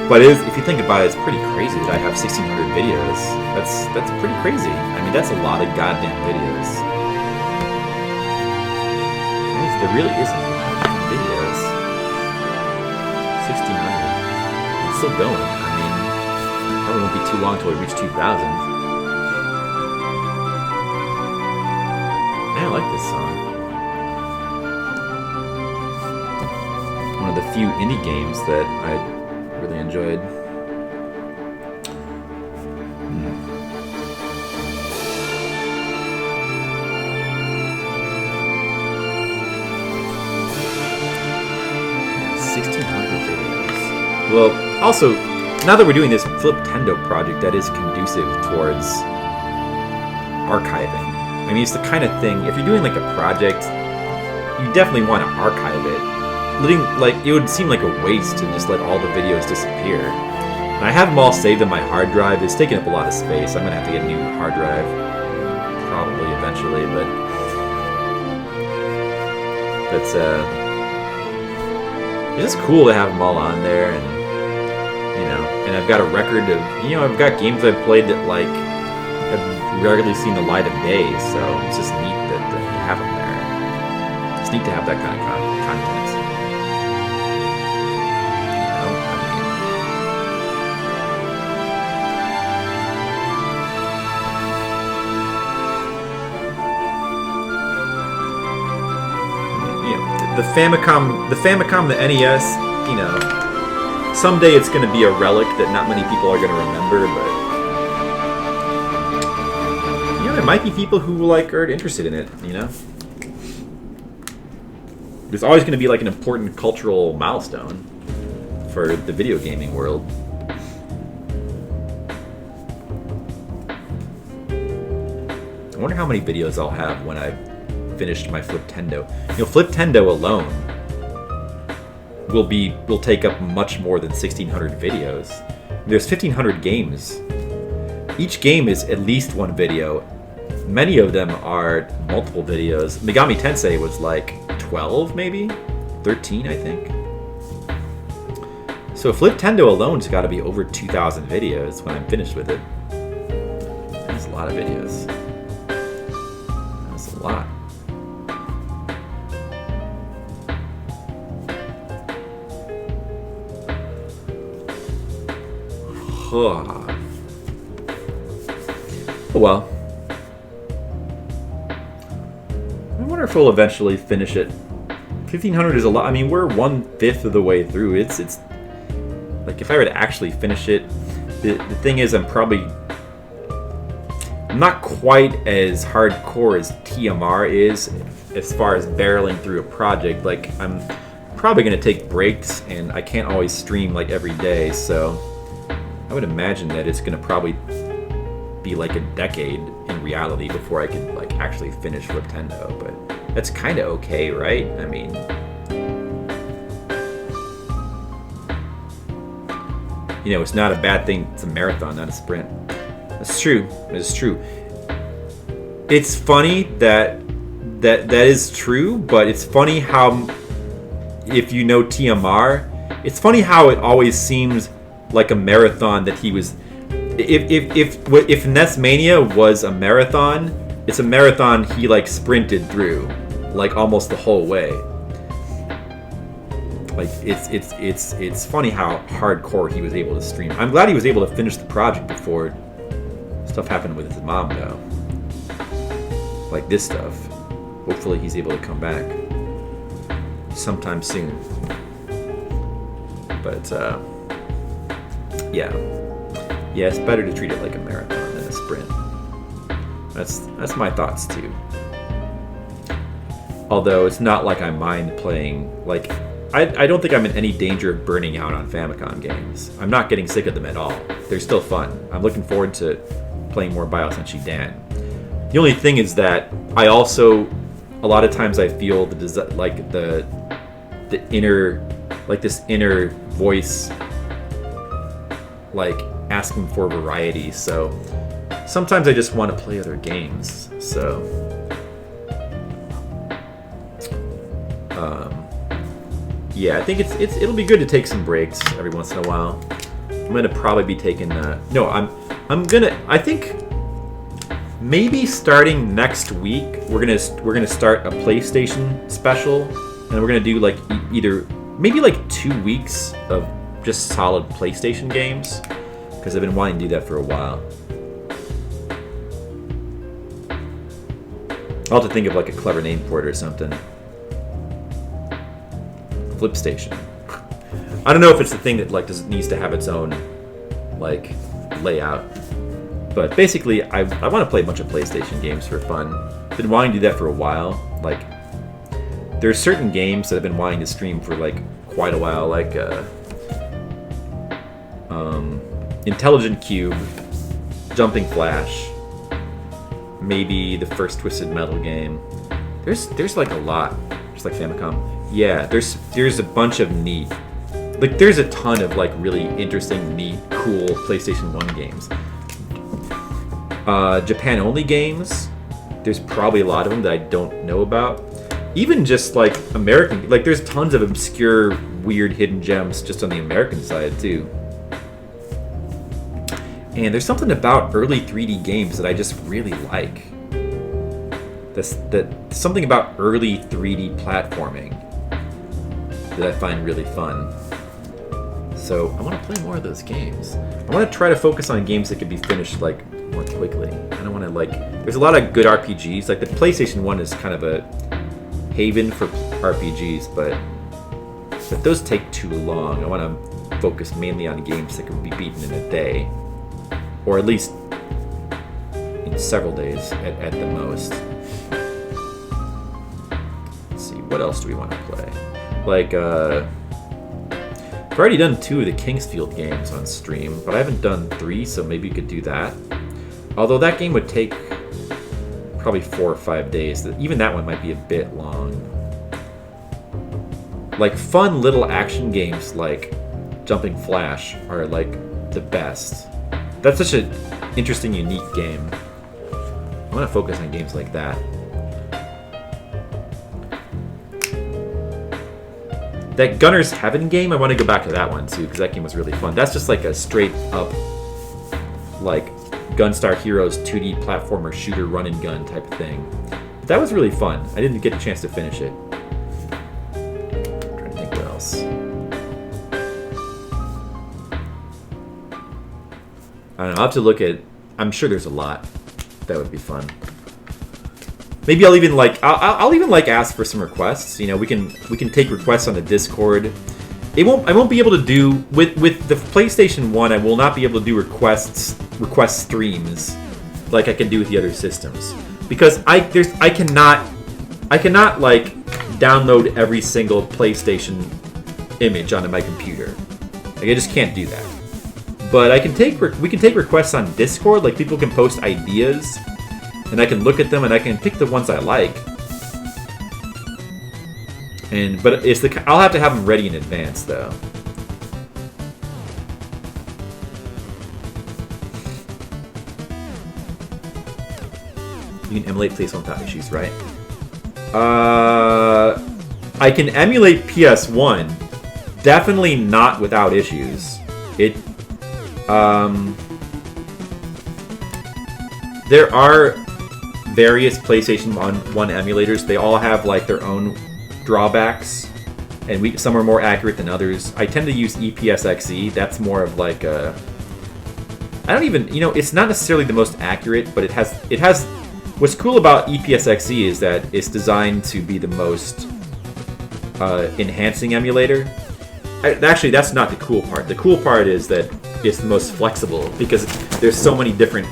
But if you think about it, it's pretty crazy that I have 1,600 videos. That's pretty crazy. I mean, that's a lot of goddamn videos. There really isn't a lot of videos. 1,600. It's still going. I mean, probably won't be too long till we reach 2,000. I like this song. One of the few indie games that I really enjoyed. Yeah, 1,600 videos. Well, also, now that we're doing this Fliptendo project that is conducive towards archiving. I mean, it's the kind of thing, if you're doing like a project, you definitely want to archive it. It would seem like a waste to just let all the videos disappear. And I have them all saved on my hard drive. It's taking up a lot of space. I'm gonna have to get a new hard drive, probably eventually. But it's just cool to have them all on there, and and I've got a record of I've got games I've played that like have rarely seen the light of day. So it's just neat to have them there. It's neat to have that kind of content. The Famicom, the NES, someday it's going to be a relic that not many people are going to remember, but there might be people who are interested in it. There's always going to be like an important cultural milestone for the video gaming world. I wonder how many videos I'll have when I've finished my Fliptendo. Fliptendo alone will take up much more than 1,600 videos. There's 1,500 games. Each game is at least one video. Many of them are multiple videos. Megami Tensei was like 12, maybe 13, I think. So Fliptendo alone's got to be over 2,000 videos when I'm finished with it. That's a lot of videos. That's a lot. Oh well. I wonder if we'll eventually finish 1500 is a lot. I mean, we're 1/5 of the way through. It's like if I were to actually finish it, the thing is I'm not quite as hardcore as TMR is as far as barreling through a project. Like I'm probably gonna take breaks, and I can't always stream like every day, so I would imagine that it's gonna probably be like a decade in reality before I could like actually finish Fliptendo, but that's kind of okay, right? I mean, you know, it's not a bad thing. It's a marathon, not a sprint. That's true. It's true. It's funny that is true, but it's funny how, if you know TMR, it's funny how it always seems like a marathon that he was. If NES Mania was a marathon, it's a marathon he like sprinted through, like almost the whole way. Like it's funny how hardcore he was able to stream. I'm glad he was able to finish the project before stuff happened with his mom, though. Like this stuff. Hopefully he's able to come back sometime soon. But yeah, it's better to treat it like a marathon than a sprint. That's my thoughts too. Although it's not like I mind playing, like I don't think I'm in any danger of burning out on Famicom games. I'm not getting sick of them at all. They're still fun. I'm looking forward to playing more Biosenshi Dan. The only thing is that I also, a lot of times I feel the inner, like this inner voice, like asking for variety. So sometimes I just want to play other games. So yeah, I think it'll be good to take some breaks every once in a while. I'm gonna probably be taking I think maybe starting next week we're gonna start a PlayStation special, and we're gonna do like either maybe like 2 weeks of just solid PlayStation games, because I've been wanting to do that for a while. I'll have to think of like a clever name for it or something. Flip Station. I don't know if it's the thing that like needs to have its own like layout, but basically I want to play a bunch of PlayStation games for fun. Been wanting to do that for a while. Like there's certain games that I've been wanting to stream for like quite a while, like Intelligent Cube, Jumping Flash, maybe the first Twisted Metal game. There's like a lot, just like Famicom. Yeah, there's a bunch of neat, like there's a ton of like really interesting, neat, cool PlayStation 1 games. Japan only games, there's probably a lot of them that I don't know about. Even just like American, like there's tons of obscure, weird hidden gems just on the American side too. And there's something about early 3D games that I just really like. Something about early 3D platforming that I find really fun. So I want to play more of those games. I want to try to focus on games that can be finished like more quickly. I don't want to like. There's a lot of good RPGs. Like the PlayStation 1 is kind of a haven for RPGs, but those take too long. I want to focus mainly on games that can be beaten in a day, or at least in several days at the most. Let's see, what else do we want to play? Like, I've already done 2 of the Kingsfield games on stream, but I haven't done 3, so maybe you could do that. Although that game would take probably 4 or 5 days. Even that one might be a bit long. Like, fun little action games like Jumping Flash are like the best. That's such an interesting, unique game. I want to focus on games like that. That Gunner's Heaven game, I want to go back to that one too, because that game was really fun. That's just like a straight up, like, Gunstar Heroes 2D platformer shooter run and gun type of thing. But that was really fun. I didn't get a chance to finish it. I'm trying to think what else. I don't know, I'll have to look at... I'm sure there's a lot that would be fun. maybe I'll even like I'll even like ask for some requests. You know, we can take requests on the Discord. I won't be able to do with the PlayStation 1. I will not be able to do request streams like I can do with the other systems, because I cannot like download every single PlayStation image onto my computer. Like, I just can't do that. But we can take requests on Discord. Like, people can post ideas, and I can look at them and I can pick the ones I like. But I'll have to have them ready in advance, though. You can emulate PS1 without issues, right? I can emulate PS1, definitely not without issues. There are various PlayStation 1 emulators. They all have like their own drawbacks, and some are more accurate than others. I tend to use EPSXE. That's more of like a... I don't even... You know, it's not necessarily the most accurate, but it has... What's cool about EPSXE is that it's designed to be the most enhancing emulator. Actually, that's not the cool part. The cool part is that it's the most flexible, because there's so many different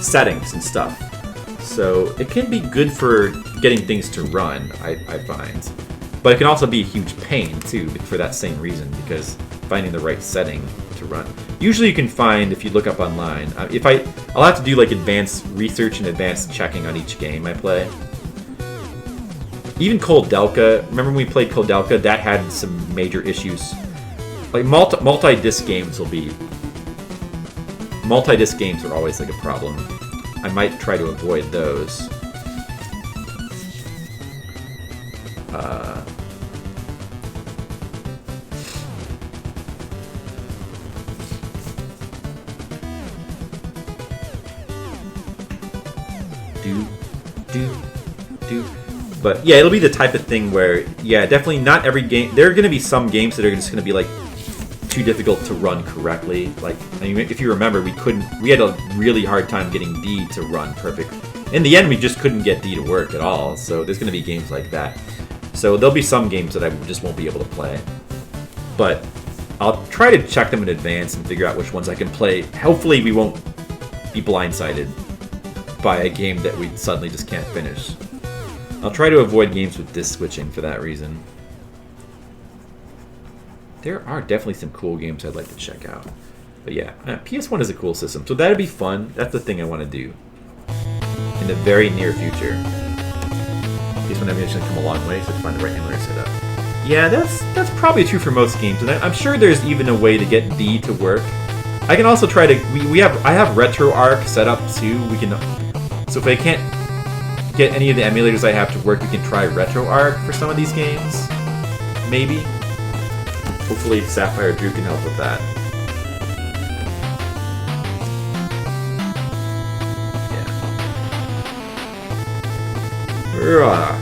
settings and stuff. So it can be good for getting things to run, I find. But it can also be a huge pain, too, for that same reason, because finding the right setting to run. Usually you can find, if you look up online, I'll have to do like advanced research and advanced checking on each game I play. Even Koldelka, remember when we played Koldelka? That had some major issues. Like multi-disc games are always like a problem. I might try to avoid those. But yeah, it'll be the type of thing where, yeah, definitely not every game. There are going to be some games that are just going to be like too difficult to run correctly. Like, I mean, if you remember, we had a really hard time getting D to run perfect. In the end, we just couldn't get D to work at all. So there's going to be games like that. So there'll be some games that I just won't be able to play. But I'll try to check them in advance and figure out which ones I can play. Hopefully we won't be blindsided by a game that we suddenly just can't finish. I'll try to avoid games with disc switching for that reason. There are definitely some cool games I'd like to check out. But yeah, PS1 is a cool system, so that'd be fun. That's the thing I want to do in the very near future. PS1 emulation come a long way, so to find the right emulator setup. Yeah, that's probably true for most games, and I'm sure there's even a way to get D to work. I can also try to... I have RetroArch set up too. So if I can't get any of the emulators I have to work, we can try RetroArch for some of these games. Maybe. Hopefully Sapphire Drew can help with that. Yeah.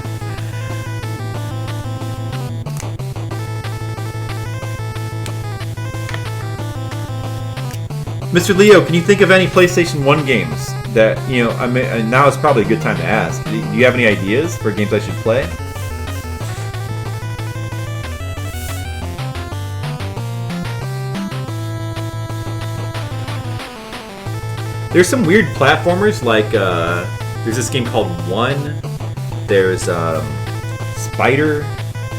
Mr. Leo, can you think of any PlayStation 1 games that, you know, now is probably a good time to ask. Do you have any ideas for games I should play? There's some weird platformers, like, there's this game called One, there's, Spider,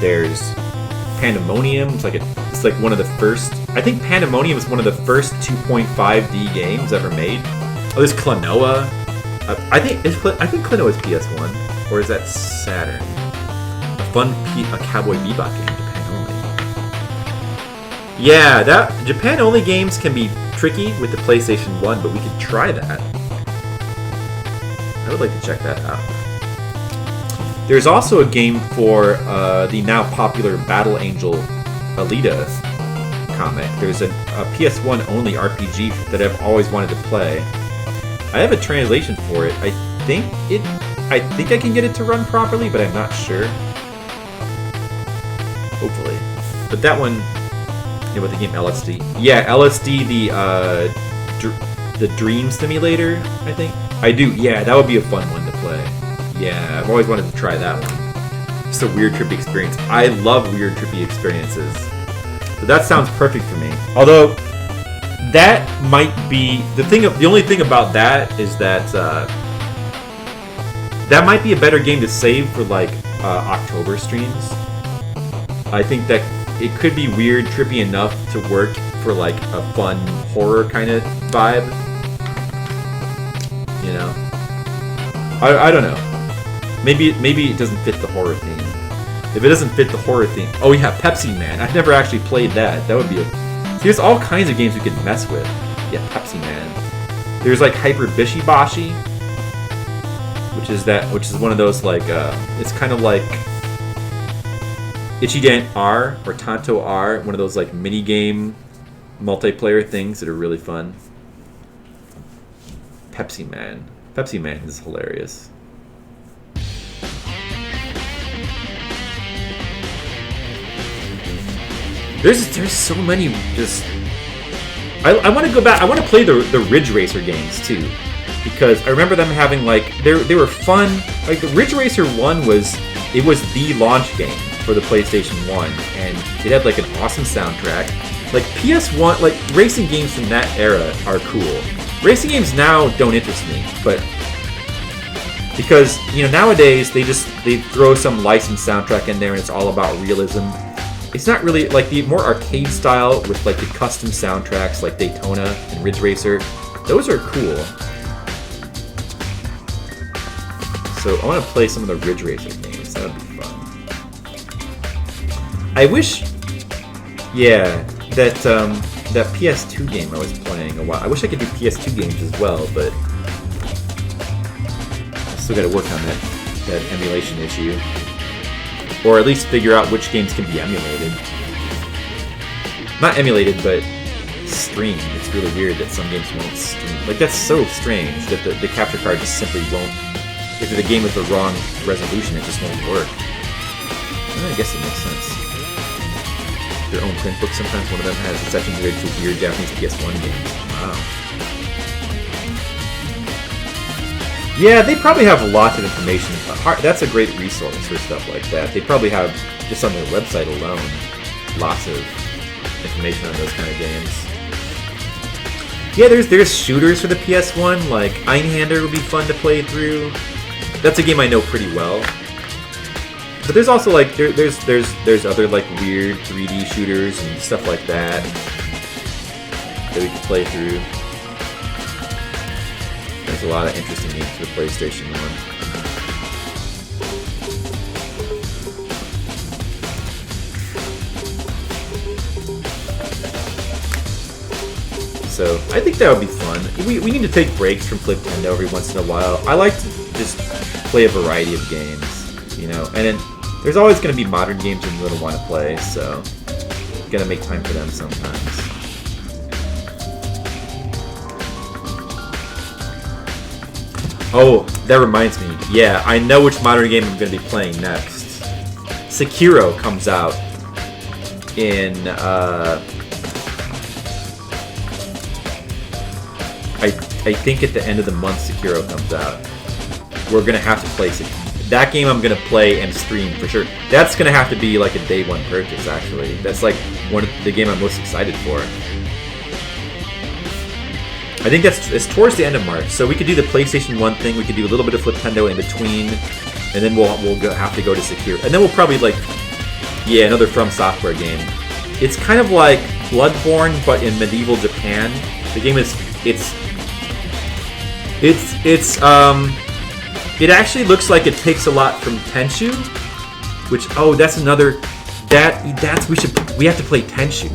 there's Pandemonium, it's like one of the first, I think Pandemonium is one of the first 2.5D games ever made. Oh, there's Klonoa. I think Klonoa is PS1, or is that Saturn? A Cowboy Bebop game, Japan only. Yeah, that Japan only games can be tricky with the PlayStation 1, but we could try that. I would like to check that out. There's also a game for the now popular Battle Angel Alita comic. There's a PS1 only RPG that I've always wanted to play. I have a translation for it. I think I can get it to run properly, but I'm not sure. Hopefully. But that one, yeah, with the game LSD. Yeah, LSD, the Dream Simulator, I think. I do, yeah, that would be a fun one to play. Yeah, I've always wanted to try that one. Just a weird, trippy experience. I love weird, trippy experiences. So that sounds perfect for me. Although, that might be... The only thing about that is that... that might be a better game to save for, like, October streams. I think that it could be weird, trippy enough to work for, like, a fun horror kind of vibe. You know? I don't know. Maybe it doesn't fit the horror theme. If it doesn't fit the horror theme... Oh yeah, Pepsi Man. I've never actually played that. That would be a... See, there's all kinds of games we could mess with. Yeah, Pepsi Man. There's like Hyper Bishi Bashi, which is one of those like it's kind of like Ichidan R or Tanto R, one of those like mini game multiplayer things that are really fun. Pepsi Man. Pepsi Man is hilarious. There's so many just... I want to go back. I want to play the Ridge Racer games too, because I remember them having like they were fun. Like the Ridge Racer 1 was the launch game for the PlayStation 1, and it had like an awesome soundtrack. Like PS1, like racing games from that era are cool. Racing games now don't interest me, but because nowadays they throw some licensed soundtrack in there and it's all about realism. It's not really like the more arcade style with like the custom soundtracks like Daytona and Ridge Racer. Those are cool. So I want to play some of the Ridge Racer games. That would be fun. I wish, yeah, that PS2 game I was playing a while. I wish I could do PS2 games as well, but I still got to work on that emulation issue. Or at least figure out which games can be emulated. Not emulated, but streamed. It's really weird that some games won't stream. Like, that's so strange that the capture card just simply won't... If the game with the wrong resolution, it just won't work. I guess it makes sense. Their own print book sometimes. One of them has a section related to weird Japanese PS1 games. Wow. Yeah, they probably have lots of information. That's a great resource for stuff like that. They probably have, just on their website alone, lots of information on those kind of games. Yeah, there's shooters for the PS1, like Einhander would be fun to play through. That's a game I know pretty well. But there's also like there's other like weird 3D shooters and stuff like that we could play through. There's a lot of interesting games for the PlayStation 1. So, I think that would be fun. We need to take breaks from Fliptendo every once in a while. I like to just play a variety of games, and then there's always going to be modern games you're going to want to play, so you gotta make time for them sometimes. Oh, that reminds me. Yeah, I know which modern game I'm going to be playing next. Sekiro comes out in, I think at the end of the month Sekiro comes out. We're going to have to play Sekiro. That game I'm going to play and stream for sure. That's going to have to be like a day one purchase, actually. That's like the game I'm most excited for. I think it's towards the end of March, so we could do the PlayStation 1 thing, we could do a little bit of Fliptendo in between, and then we'll have to go to Sekiro. And then we'll probably another From Software game. It's kind of like Bloodborne, but in medieval Japan. The game it actually looks like it takes a lot from Tenchu, which, that's another, we have to play Tenchu.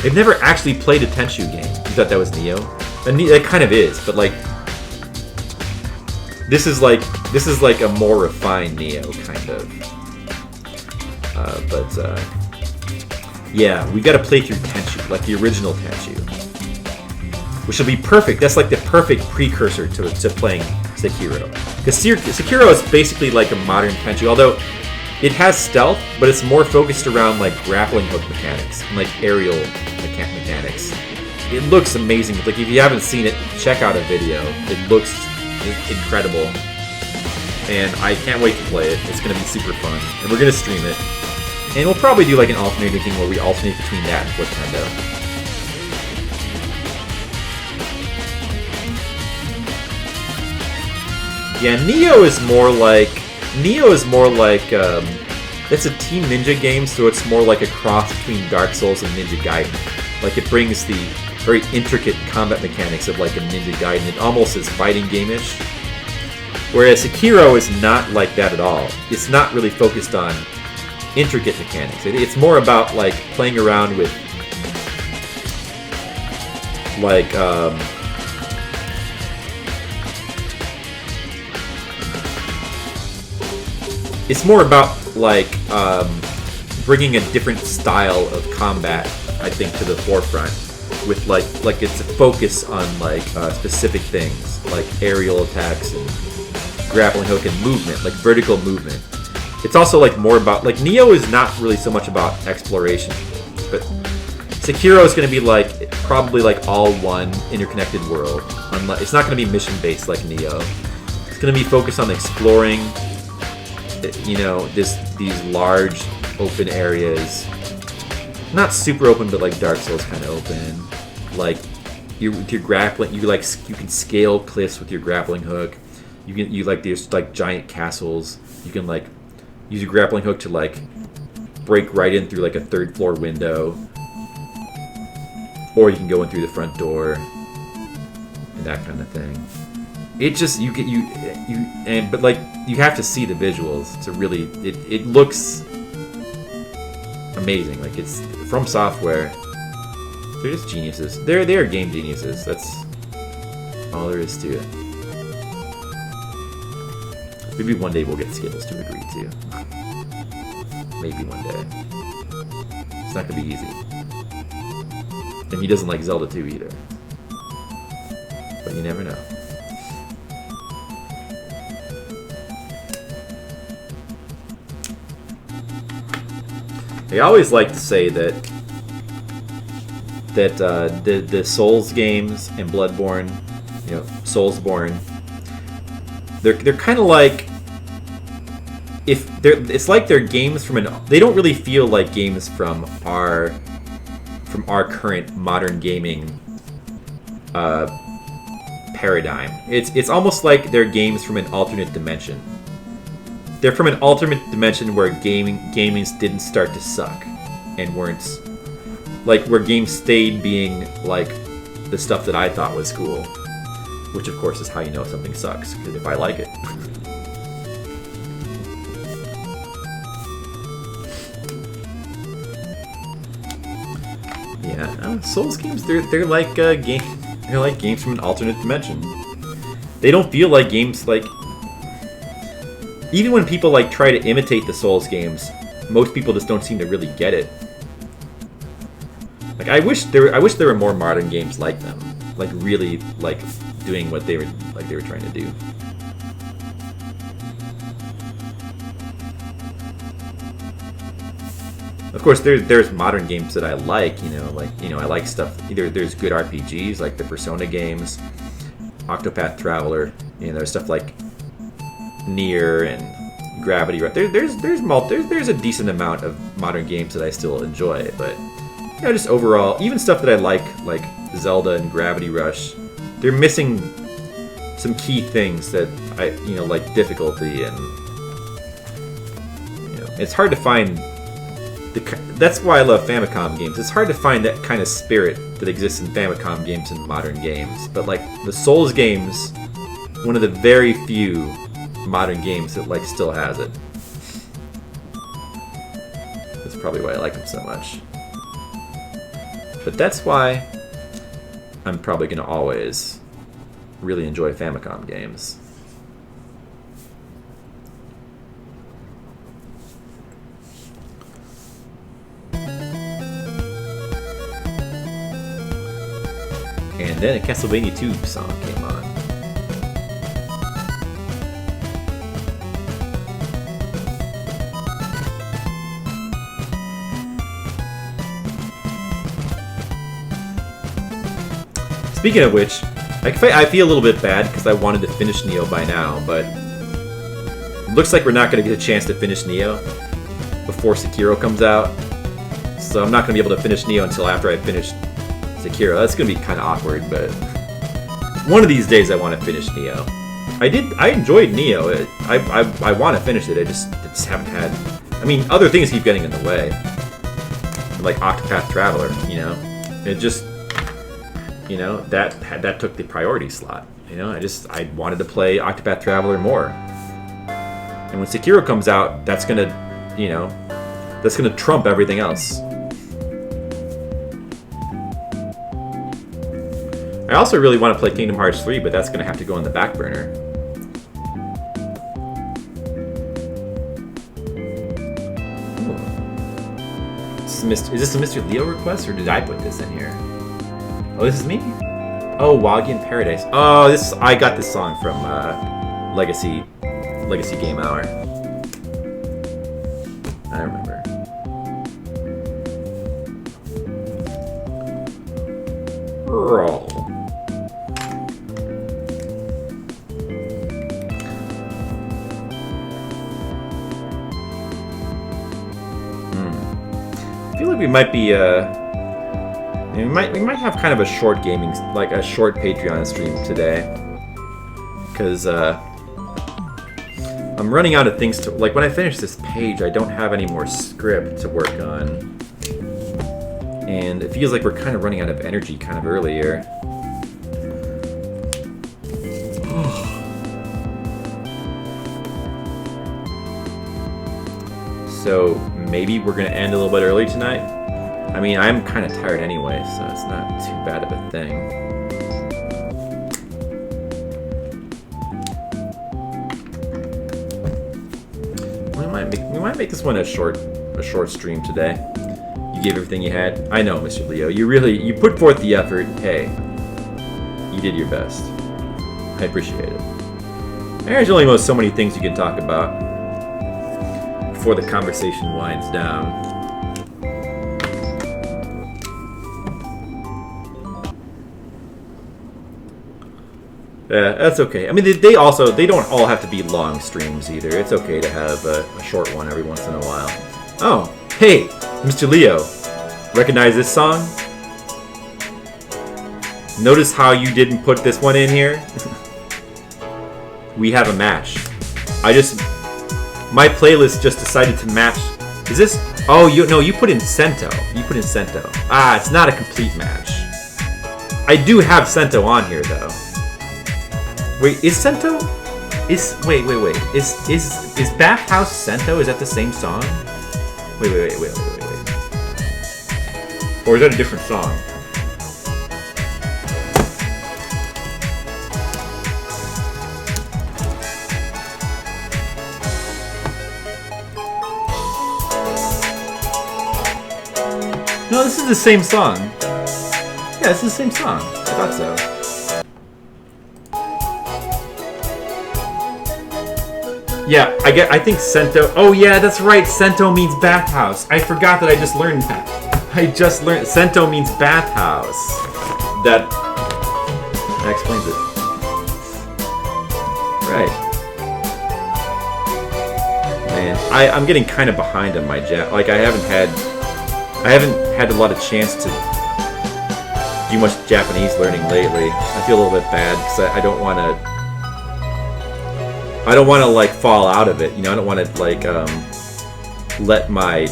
I've never actually played a Tenchu game. You thought that was Neo? And it kind of is, but this is like a more refined Neo kind of. Yeah, we got to play through Tenchu, like the original Tenchu, which will be perfect. That's like the perfect precursor to playing Sekiro, because Sekiro is basically like a modern Tenchu, although it has stealth, but it's more focused around like grappling hook mechanics and like aerial mechanics. It looks amazing. Like if you haven't seen it, check out a video. It looks incredible. and I can't wait to play it. It's going to be super fun, and we're going to stream it. And we'll probably do like an alternating thing where we alternate between that and Flip Nintendo. Yeah, Neo is more like it's a Team Ninja game, so it's more like a cross between Dark Souls and Ninja Gaiden. Like it brings the very intricate combat mechanics of like a Ninja Gaiden. It almost is fighting game-ish. Whereas Sekiro is not like that at all. It's not really focused on intricate mechanics. It's more about like playing around with like it's more about like bringing a different style of combat, I think, to the forefront, with like it's a focus on like specific things like aerial attacks and grappling hook and movement, like vertical movement. It's also like more about like Neo is not really so much about exploration, but Sekiro is going to be like probably like all one interconnected world. It's not going to be mission based like Neo. It's going to be focused on exploring, you know, these large open areas. Not super open, but like Dark Souls kind of open. Like with your grappling, you can scale cliffs with your grappling hook. There's like giant castles. You can like use your grappling hook to like break right in through like a 3rd floor window, or you can go in through the front door and that kind of thing. It just but like you have to see the visuals to really it looks amazing. Like it's From Software. They're just geniuses. They are game geniuses. That's all there is to it. Maybe one day we'll get Skittles to agree to. Maybe one day. It's not gonna be easy. And he doesn't like Zelda 2 either. But you never know. I always like to say that the Souls games and Bloodborne, you know, Soulsborne, they're kind of like it's like they're games from they don't really feel like games from our current modern gaming paradigm. It's almost like they're games from an alternate dimension. They're from an alternate dimension where gaming didn't start to suck and weren't like where games stayed being like the stuff that I thought was cool, which of course is how you know something sucks, because if I like it. Yeah, Souls games they're like games from an alternate dimension. They don't feel like games like. Even when people like try to imitate the Souls games, most people just don't seem to really get it. Like I wish there were more modern games like them, like really like doing what they were trying to do. Of course, there's modern games that I like. I like stuff. Either there's good RPGs like the Persona games, Octopath Traveler. There's stuff like Nier and Gravity Rush. There's a decent amount of modern games that I still enjoy, but just overall, even stuff that I like Zelda and Gravity Rush, they're missing some key things that I like difficulty, and it's hard to find. That's why I love Famicom games. It's hard to find that kind of spirit that exists in Famicom games in modern games. But like the Souls games, one of the very few modern games that like still has it. That's probably why I like them so much. But that's why I'm probably going to always really enjoy Famicom games. And then a Castlevania 2 song came on. Speaking of which, I feel a little bit bad because I wanted to finish Neo by now, but It looks like we're not going to get a chance to finish Neo before Sekiro comes out. So I'm not going to be able to finish Neo until after I finish Sekiro. That's going to be kind of awkward, but one of these days I want to finish Neo. I enjoyed Neo. I want to finish it. I just haven't had... I mean, other things keep getting in the way. Like Octopath Traveler, you know? It just... You know, that took the priority slot. You know, I wanted to play Octopath Traveler more. And when Sekiro comes out, that's gonna, you know, that's gonna trump everything else. I also really want to play Kingdom Hearts 3, but that's gonna have to go on the back burner. Is this a Mr. Leo request, or did I put this in here? Oh, this is me? Oh, Woggy in Paradise. Oh, I got this song from Legacy Game Hour. I remember. Roll. I feel like we might be we might have kind of a short gaming, like a short Patreon stream today, because I'm running out of things to, like, when I finish this page, I don't have any more script to work on, and it feels like we're kind of running out of energy kind of early here. So maybe we're gonna end a little bit early tonight. I mean, I'm kind of tired anyway, so it's not too bad of a thing. We might make this one a short stream today. You gave everything you had. I know, Mr. Leo. You put forth the effort. Hey, you did your best. I appreciate it. There's only so many things you can talk about before the conversation winds down. That's okay. I mean, they don't all have to be long streams either. It's okay to have a short one every once in a while. Oh, hey, Mr. Leo. Recognize this song? Notice how you didn't put this one in here? We have a match. My playlist just decided to match. Is this? Oh, you put in Sento. You put in Sento. Ah, it's not a complete match. I do have Sento on here though. Wait, is Sento? Wait. Is Bathhouse Sento? Is that the same song? Wait. Or is that a different song? No, this is the same song. Yeah, this is the same song. I thought so. Yeah, I think Sento... Oh yeah, that's right, Sento means bathhouse. I forgot that I just learned that. Sento means bathhouse. That explains it. Right. Man, I'm getting kind of behind on my Jap. Like, I haven't had a lot of chance to do much Japanese learning lately. I feel a little bit bad because I don't want to like fall out of it. You know, I don't want to like let my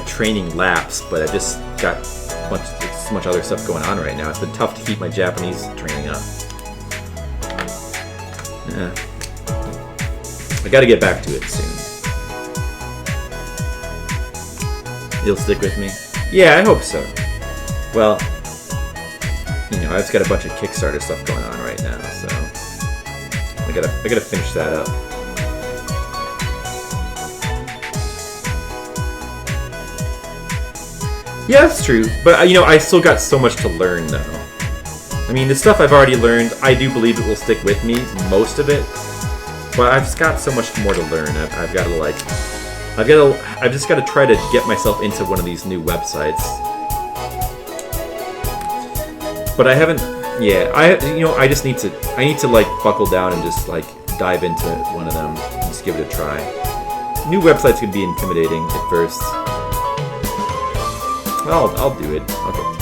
training lapse. But I just got so much other stuff going on right now. It's been tough to keep my Japanese training up. Yeah, I got to get back to it soon. You'll stick with me? Yeah, I hope so. Well, you know, I've got a bunch of Kickstarter stuff going on right now, so I gotta finish that up. Yeah, that's true. But you know, I still got so much to learn, though. I mean, the stuff I've already learned, I do believe it will stick with me, most of it. But I've got so much more to learn. I've just got to try to get myself into one of these new websites. But I haven't. Yeah, I need to like buckle down and just like dive into one of them and just give it a try. New websites can be intimidating at first. Well, I'll do it. I'll get to it.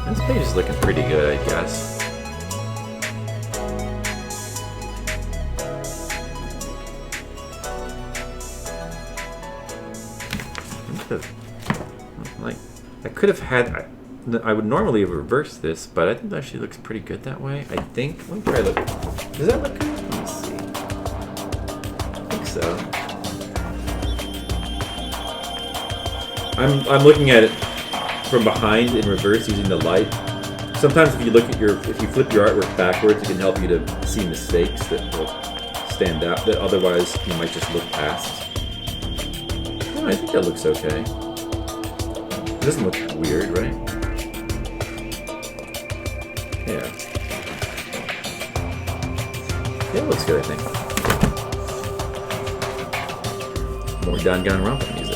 This page is looking pretty good, I guess. Like, I could have had. I would normally have reversed this, but I think that actually looks pretty good that way. I think. Let me try look. Does that look good? Let me see. I think so. I'm looking at it from behind in reverse using the light. Sometimes if you flip your artwork backwards, it can help you to see mistakes that will stand out that otherwise you might just look past. Oh, I think that looks okay. It doesn't look weird, right? Yeah. Yeah, it looks good, I think. More Danganronpa music.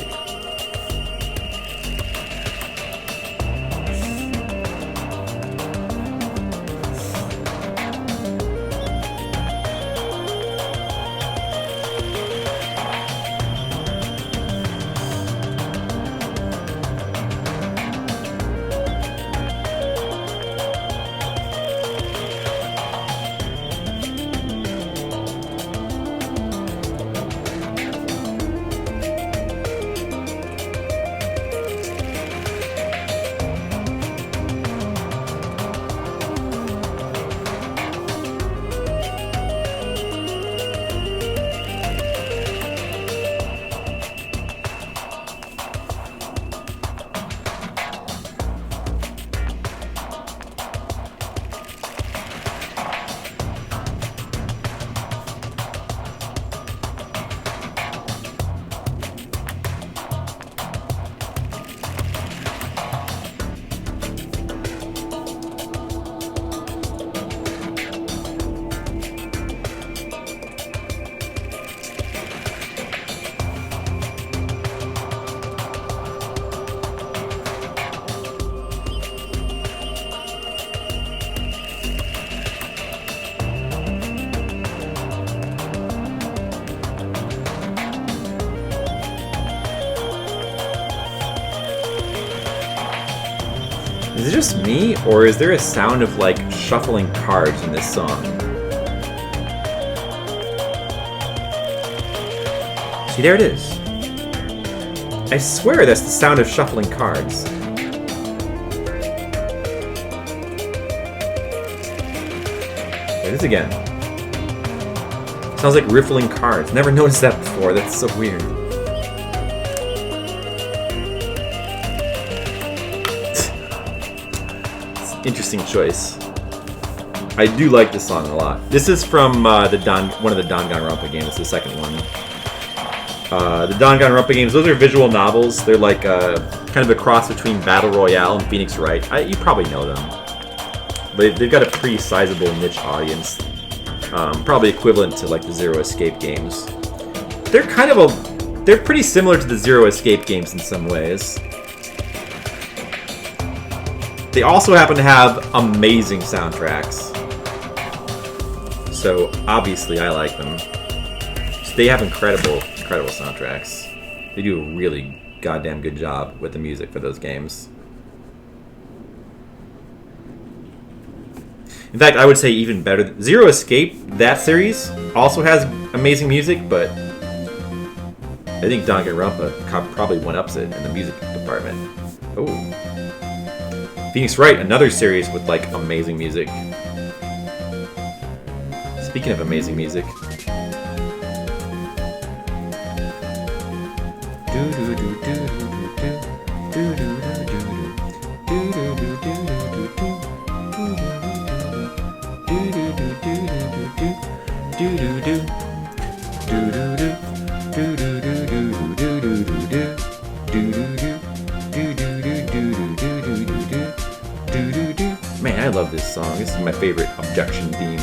Is it just me, or is there a sound of, like, shuffling cards in this song? See, there it is. I swear that's the sound of shuffling cards. There it is again. Sounds like riffling cards. Never noticed that before. That's so weird. Interesting choice. I do like this song a lot. This is from one of the Danganronpa games, the second one. The Danganronpa games, those are visual novels. They're like kind of a cross between Battle Royale and Phoenix Wright. You probably know them. They've got a pretty sizable niche audience. Probably equivalent to like the Zero Escape games. They're pretty similar to the Zero Escape games in some ways. They also happen to have amazing soundtracks. So obviously I like them. They have incredible soundtracks. They do a really goddamn good job with the music for those games. In fact, I would say even better. Zero Escape, that series, also has amazing music, but I think Danganronpa probably one-ups it in the music department. Oh. Phoenix Wright, another series with like amazing music. Speaking of amazing music. Man, I love this song. This is my favorite Objection theme.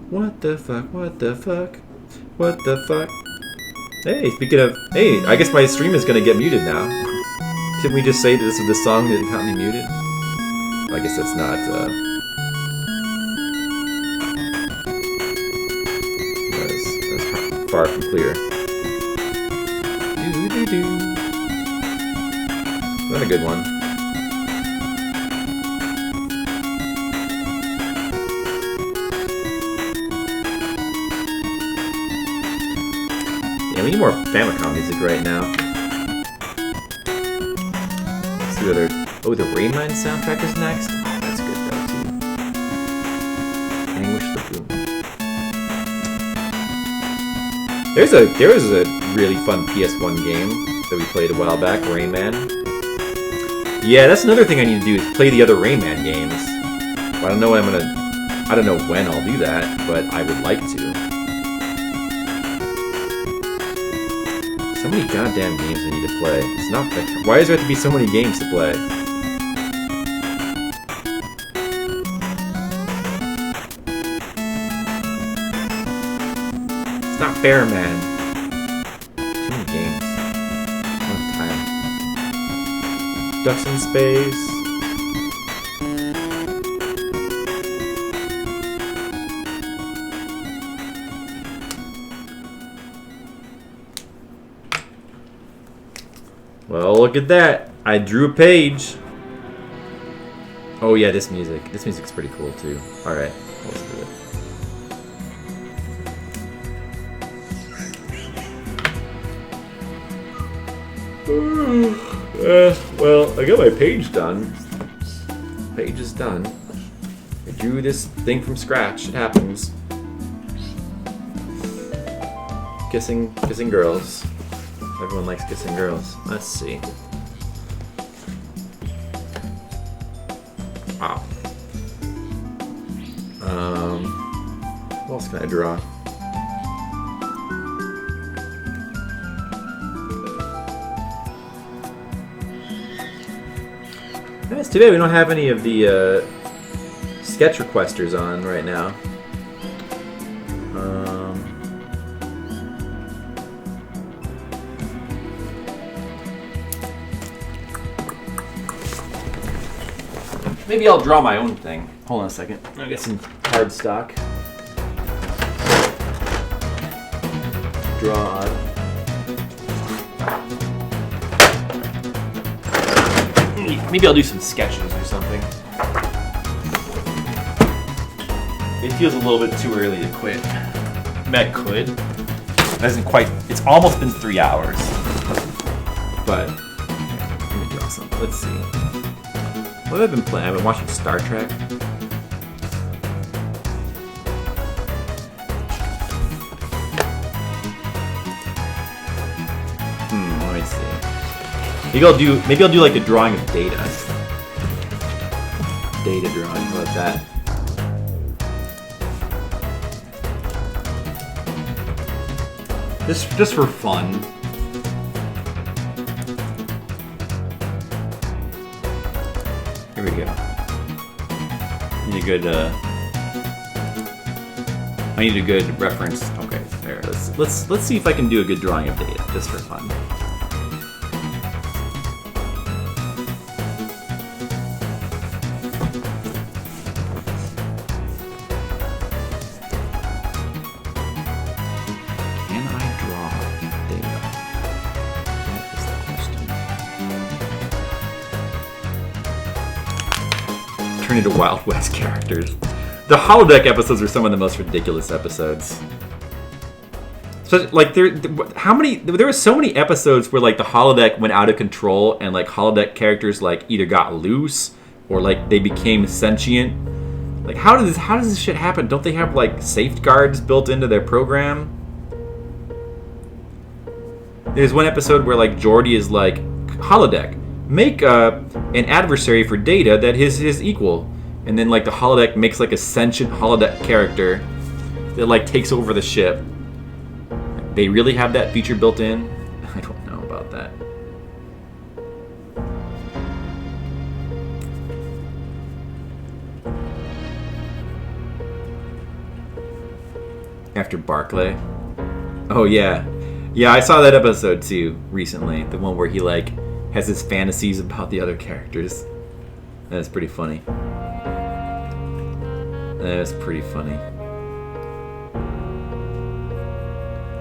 What the fuck? What the fuck? What the fuck? Hey, speaking of... Hey, I guess my stream is gonna get muted now. Didn't we just say that this was the song that got me muted? I guess that's not, that's far from clear. Doo-doo-doo. Not a good one. Yeah, we need more Famicom music right now. Let's see what other... Oh, the Rayman soundtrack is next? Oh, that's good though, too. Anguish the Boom. There was a really fun PS1 game that we played a while back, Rayman. Yeah, that's another thing I need to do, is play the other Rayman games. I don't know when I'll do that, but I would like to. So many goddamn games I need to play. It's not fair. Why does there have to be so many games to play? It's not fair, man. Too many games. Not time. Ducks in Space. Well, look at that. I drew a page. Oh yeah, this music. This music's pretty cool too. Alright, let's do it. Well, I got my page done. Page is done. I drew this thing from scratch. It happens. Kissing girls. Everyone likes kissing girls. Let's see. Wow. What else can I draw? It's too bad we don't have any of the sketch requesters on right now. Maybe I'll draw my own thing. Hold on a second. I'll get some cardstock. Draw. Maybe I'll do some sketches or something. It feels a little bit too early to quit. Matt could. It hasn't quite. It's almost been 3 hours. But let me draw something. Let's see. What have I been playing? I've been watching Star Trek. Let me see. Maybe I'll do like a drawing of Data. Data drawing, how about that? Just for fun. Here we go. I need a good reference. Okay, there. Let's see if I can do a good drawing of Data, just for fun. Can I draw Data? That is the question. Turn into Wild West characters. The holodeck episodes are some of the most ridiculous episodes. So like there were so many episodes where like the holodeck went out of control and like holodeck characters like either got loose or like they became sentient. Like how does this shit happen? Don't they have like safeguards built into their program? There's one episode where like Geordi is like, holodeck, make an adversary for Data that is his equal, and then like the holodeck makes like a sentient holodeck character that like takes over the ship. They really have that feature built in? I don't know about that. After Barclay? Oh yeah. Yeah, I saw that episode too recently. The one where he like has his fantasies about the other characters. That's pretty funny. That's pretty funny.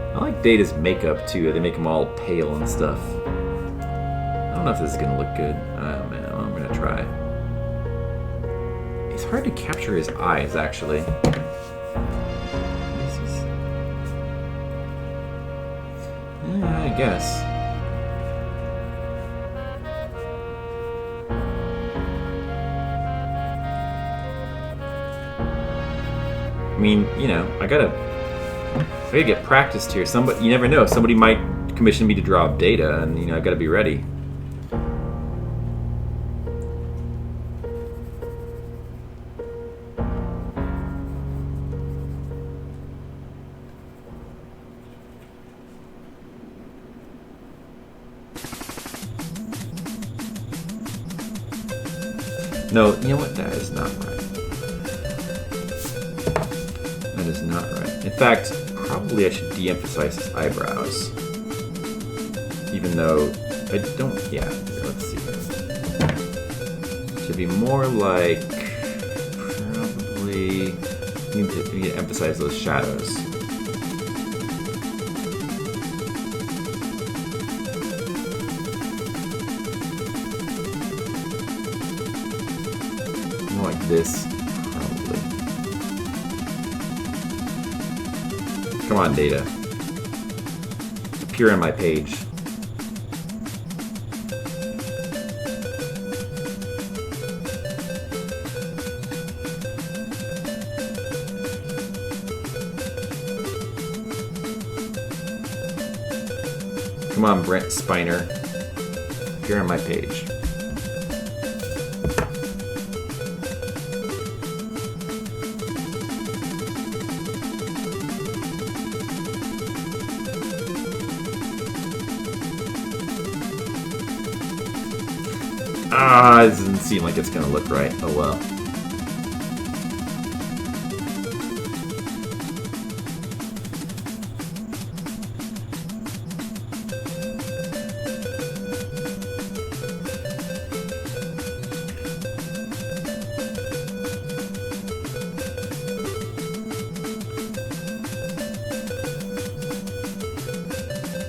I like Data's makeup too. They make him all pale and stuff. I don't know if this is gonna look good. Oh man, I'm gonna try. It's hard to capture his eyes actually. Yeah, I guess. I mean, you know, I gotta get practiced here. Somebody, you never know. Somebody might commission me to draw up Data, and you know, I gotta be ready. No, you know what? That is not right. That is not right. In fact, probably I should de-emphasize his eyebrows. Even though I don't... Yeah, here, let's see. Should be more like... Probably... Need to emphasize those shadows. More like this, probably. Come on, Data. Appear on my page. Come on, Brent Spiner. Appear on my page. This doesn't seem like it's gonna look right. Oh well.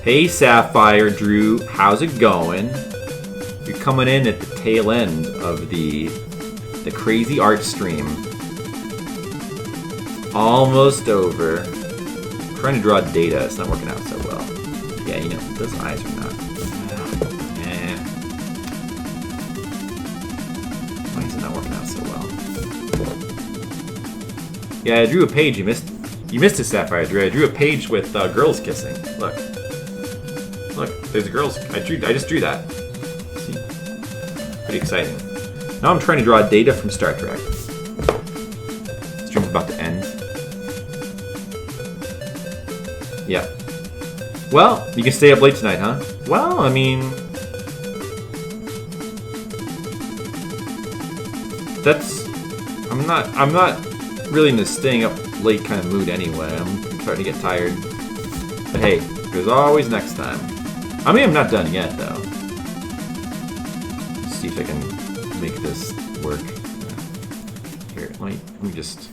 Hey Sapphire, Drew, how's it going? You're coming in at the tail end of the crazy art stream. Almost over. I'm trying to draw Data, it's not working out so well. Yeah, you know, those eyes are not. Why is it not working out so well? Yeah, I drew a page. You missed it, Sapphire. I drew a page with girls kissing. Look, there's girls. I just drew that. See, pretty exciting. Now I'm trying to draw Data from Star Trek. Stream's about to end. Yeah. Well, you can stay up late tonight, huh? Well, I mean, I'm not really in the staying up late kind of mood anyway. I'm starting to get tired. But hey, there's always next time. I mean, I'm not done yet, though. Let's see if I can make this work. Here, let me just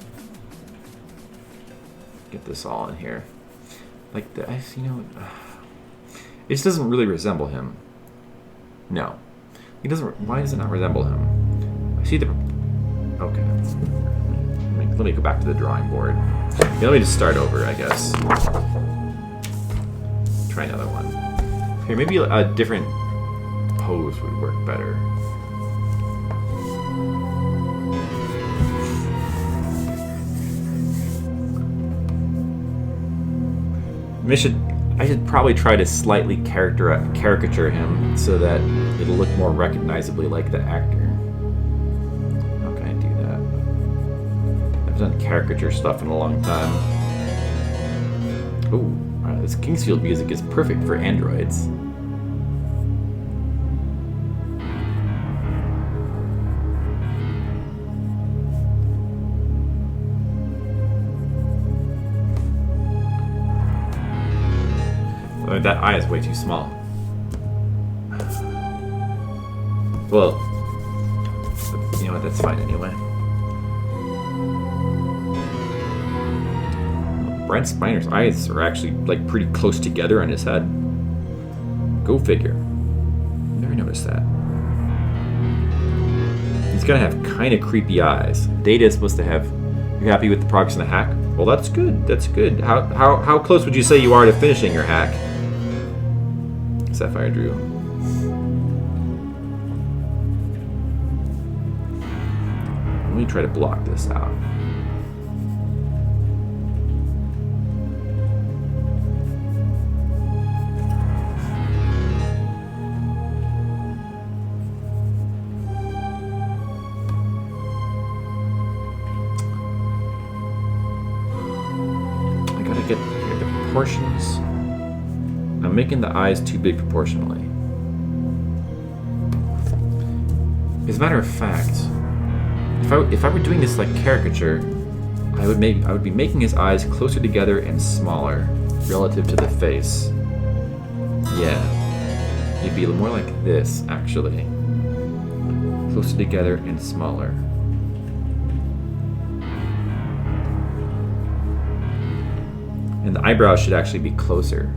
get this all in here. Like, you know, it just doesn't really resemble him. No. He doesn't, why does it not resemble him? I see the, okay. Let me go back to the drawing board. Yeah, let me just start over, I guess. try another one. Here, maybe a different pose would work better. I should probably try to slightly caricature him so that it'll look more recognizably like the actor. How can I do that? I've done caricature stuff in a long time. Ooh, wow, this Kingsfield music is perfect for androids. That eye is way too small. Well, you know what, that's fine anyway. Brent Spiner's eyes are actually like pretty close together on his head. Go figure. Never noticed that. He's gonna have kind of creepy eyes. Data is supposed to have. You happy with the progress in the hack? Well, that's good. That's good. How close would you say you are to finishing your hack? Sapphire Drew. Let me try to block this out. I gotta get the proportions. I'm making the eyes too big proportionally. As a matter of fact, if I were doing this like caricature, I would be making his eyes closer together and smaller relative to the face. Yeah, you'd be more like this actually, closer together and smaller. And the eyebrows should actually be closer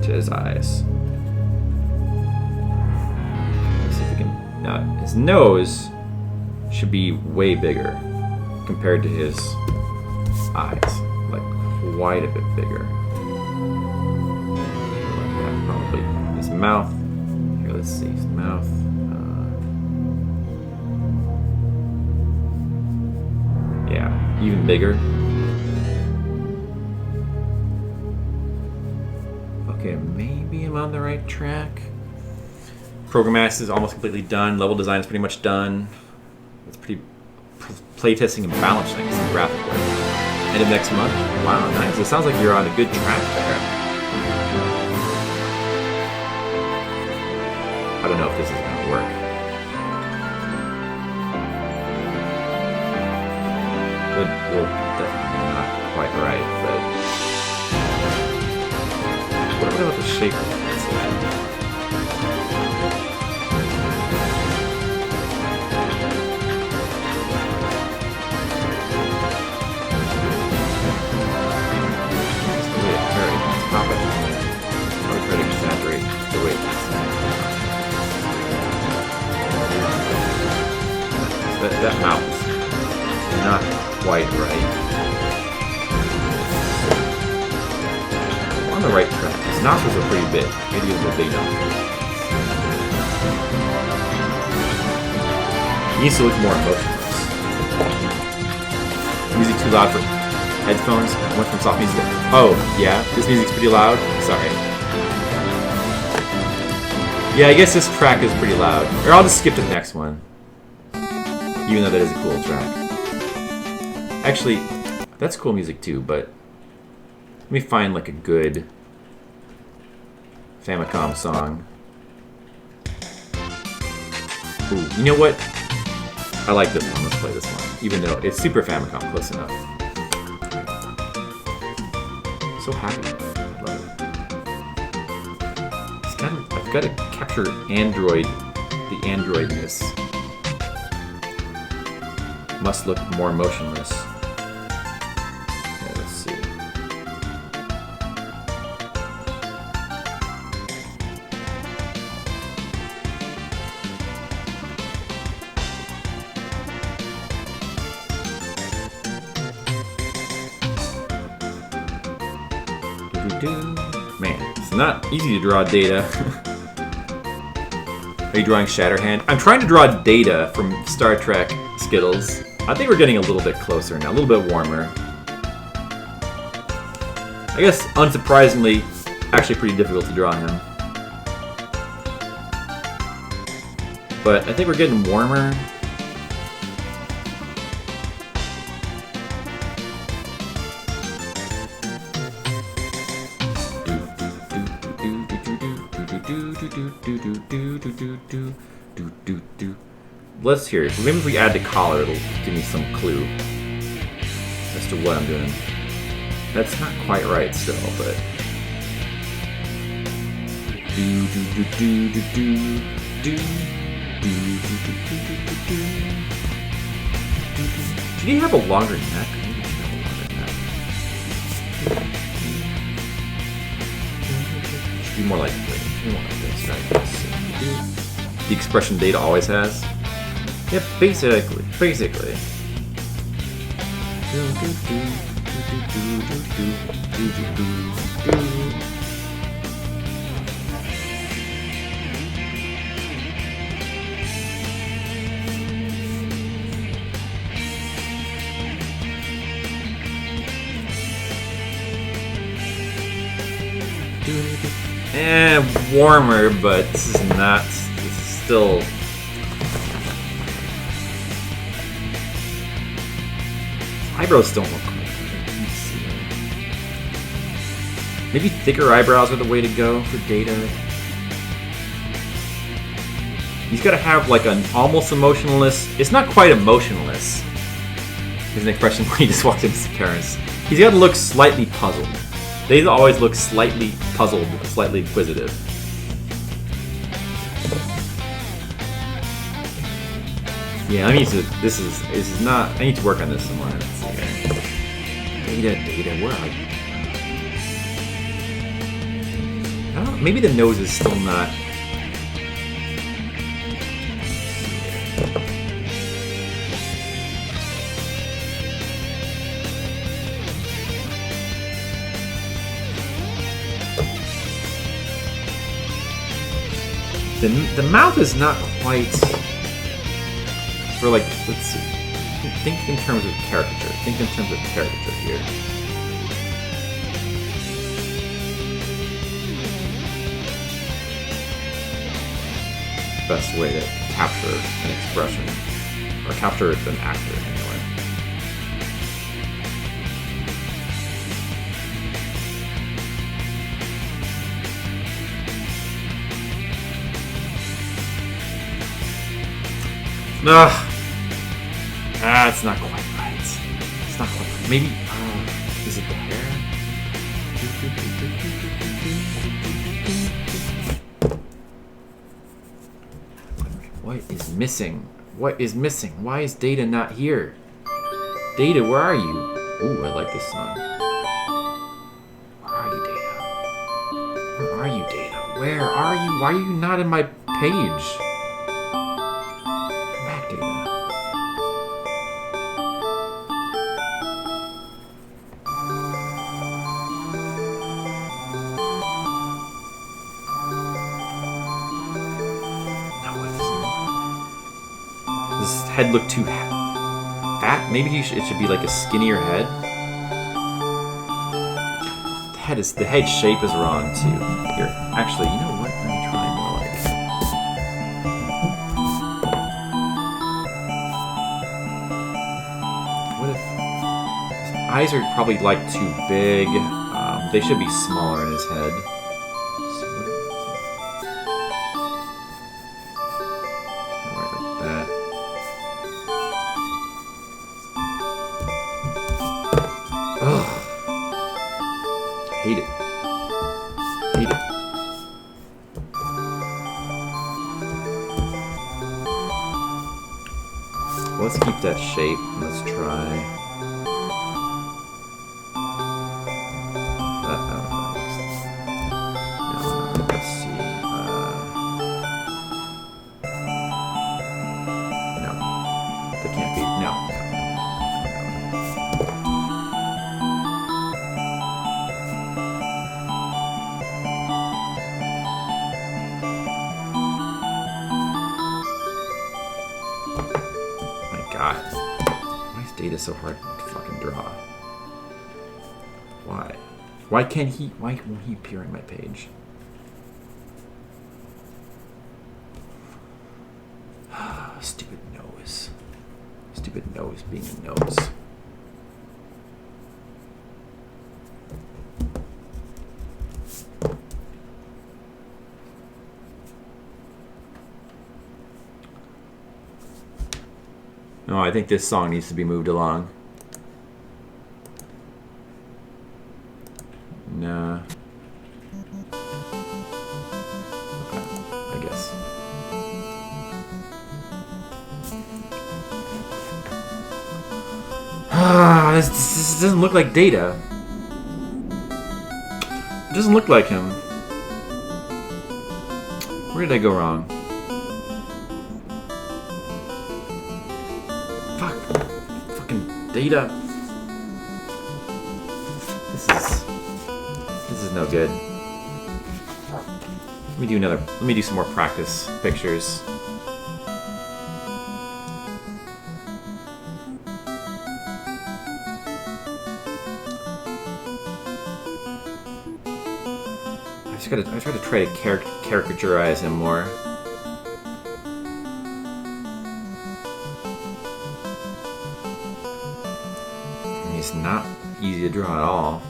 to his eyes. Let's see if we can. Now, his nose should be way bigger compared to his eyes, like quite a bit bigger. Like that, probably. His mouth. Here, let's see his mouth. Yeah, even bigger. Okay, maybe I'm on the right track. Programmatic is almost completely done. Level design is pretty much done. It's pretty playtesting and balancing some graphic work. End of next month. Wow, nice. It sounds like you're on a good track there. I don't know if this is gonna work. Well, definitely not quite right, but. What about the shape of it? Just the way it carries. Stop it. I would try to exaggerate the way it's that mouth is not quite right. On the right track. His nostrils are pretty big. Maybe a big nostrils. He needs to look more emotionless. Music too loud for headphones. I went from soft music to... Oh, yeah? This music's pretty loud? Sorry. Yeah, I guess this track is pretty loud. Or I'll just skip to the next one. Even though that is a cool track. Actually, that's cool music too, but... Let me find like a good Famicom song. Ooh, you know what? I like this one. Let's play this one. Even though it's Super Famicom, close enough. So happy. I love it. I've got to capture Android, the Androidness. Must look more motionless. Let's see. Do-do-do. Man, it's not easy to draw Data. Are you drawing Shatterhand? I'm trying to draw Data from Star Trek Skittles. I think we're getting a little bit closer now, a little bit warmer. I guess, unsurprisingly, actually pretty difficult to draw him. But I think we're getting warmer. Let's hear it. Maybe if we add the collar, it'll give me some clue as to what I'm doing. That's not quite right still, but... Should he have a longer neck? Maybe he should have a longer neck. Should be more like this, right? The expression Data always has. Yep, basically. Warmer, but this is not. This is still. Eyebrows don't look right. Let's see. Maybe thicker eyebrows are the way to go for Data. He's got to have like an almost emotionless. It's not quite emotionless. Is an expression when he just walks into his parents. He's got to look slightly puzzled. They always look slightly puzzled, slightly inquisitive. Yeah, I need to. This is not. I need to work on this some more. Let's see here. Data, where are you? I don't know, maybe the nose is still not. The mouth is not quite. For like, let's see. Think in terms of caricature. Think in terms of caricature here. Best way to capture an expression, or capture an actor anyway. It's not quite right. It's not quite right. Maybe, is it the hair? What is missing? What is missing? Why is Data not here? Data, where are you? Ooh, I like this song. Where are you, Data? Where are you, Data? Where are you? Why are you not in my page? Head look too fat? Maybe it should be like a skinnier head. The head shape is wrong too. Here, actually, you know what? Let me try more like. What if his eyes are probably like too big? They should be smaller in his head. Hate it. Hate it. Let's keep that shape. Let's try. Let's see. No. That can't be. No. Data's so hard to fucking draw? Why? Why won't he appear on my page? Stupid nose. Stupid nose being a nose. No, I think this song needs to be moved along. Nah. Okay, I guess. This doesn't look like Data. It doesn't look like him. Where did I go wrong? Fuck. Fucking Data. This is no good. Let me do some more practice pictures. I try to caricaturize him more. And he's not easy to draw at all.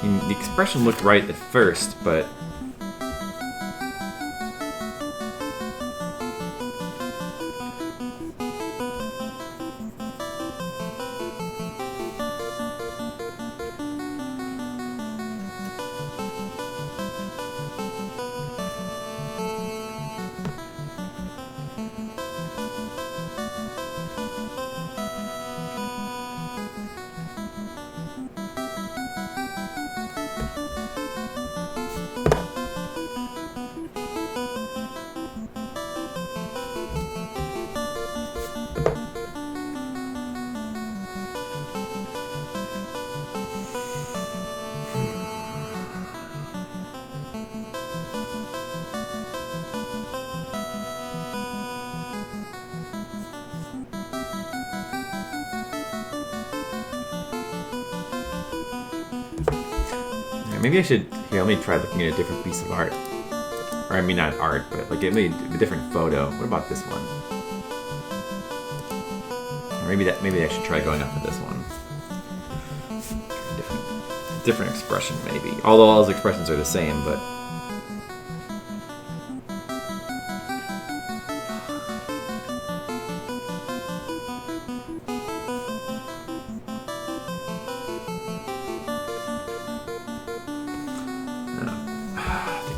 I mean, the expression looked right at first, but maybe I should. Here, let me try looking at a different piece of art. Or I mean, not art, but like a different photo. What about this one? Or maybe I should try going off of this one. Different expression, maybe. Although all those expressions are the same, but.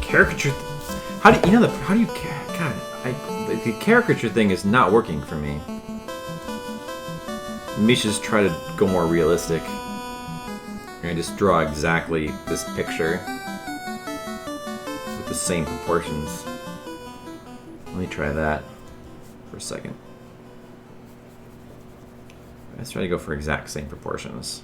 Caricature. The caricature thing is not working for me. Maybe I should just try to go more realistic. And just draw exactly this picture with the same proportions. Let me try that for a second. Let's try to go for exact same proportions.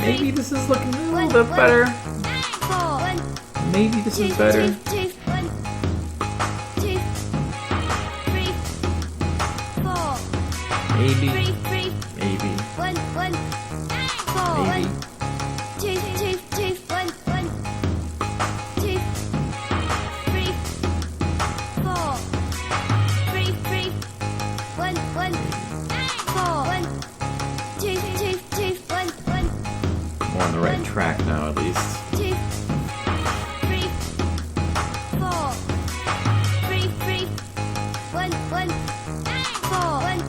Maybe this is looking a little bit better. Maybe this is better. Maybe. Three, three, Maybe. one, one, four, Maybe. one, two, two, two, one, one, two, three, four, three, three, one, one, four, one, two, two, two, one, one, More on the right track now, at least. two, three, four, three, three, one, one, four, one,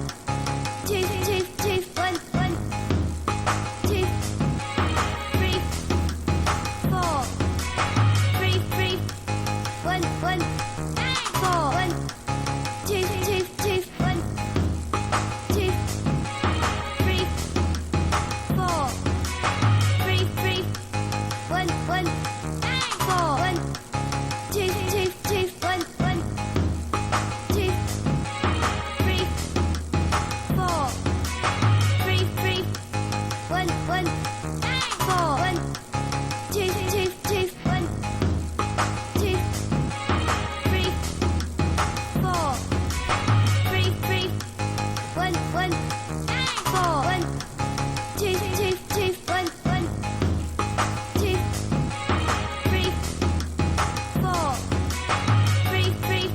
two, two, two, one, one, two, three, four, three, three, one, one, four, one, two, two, two, one, two, three, four, three, three, one, one, four, one, two, two, two, one, one, two, three, four, three, three, one, one, four, one, two, two, two, one, two, three, four, three, three, one, one, four, one, two, two, two, one, one, two, three, four, three, three,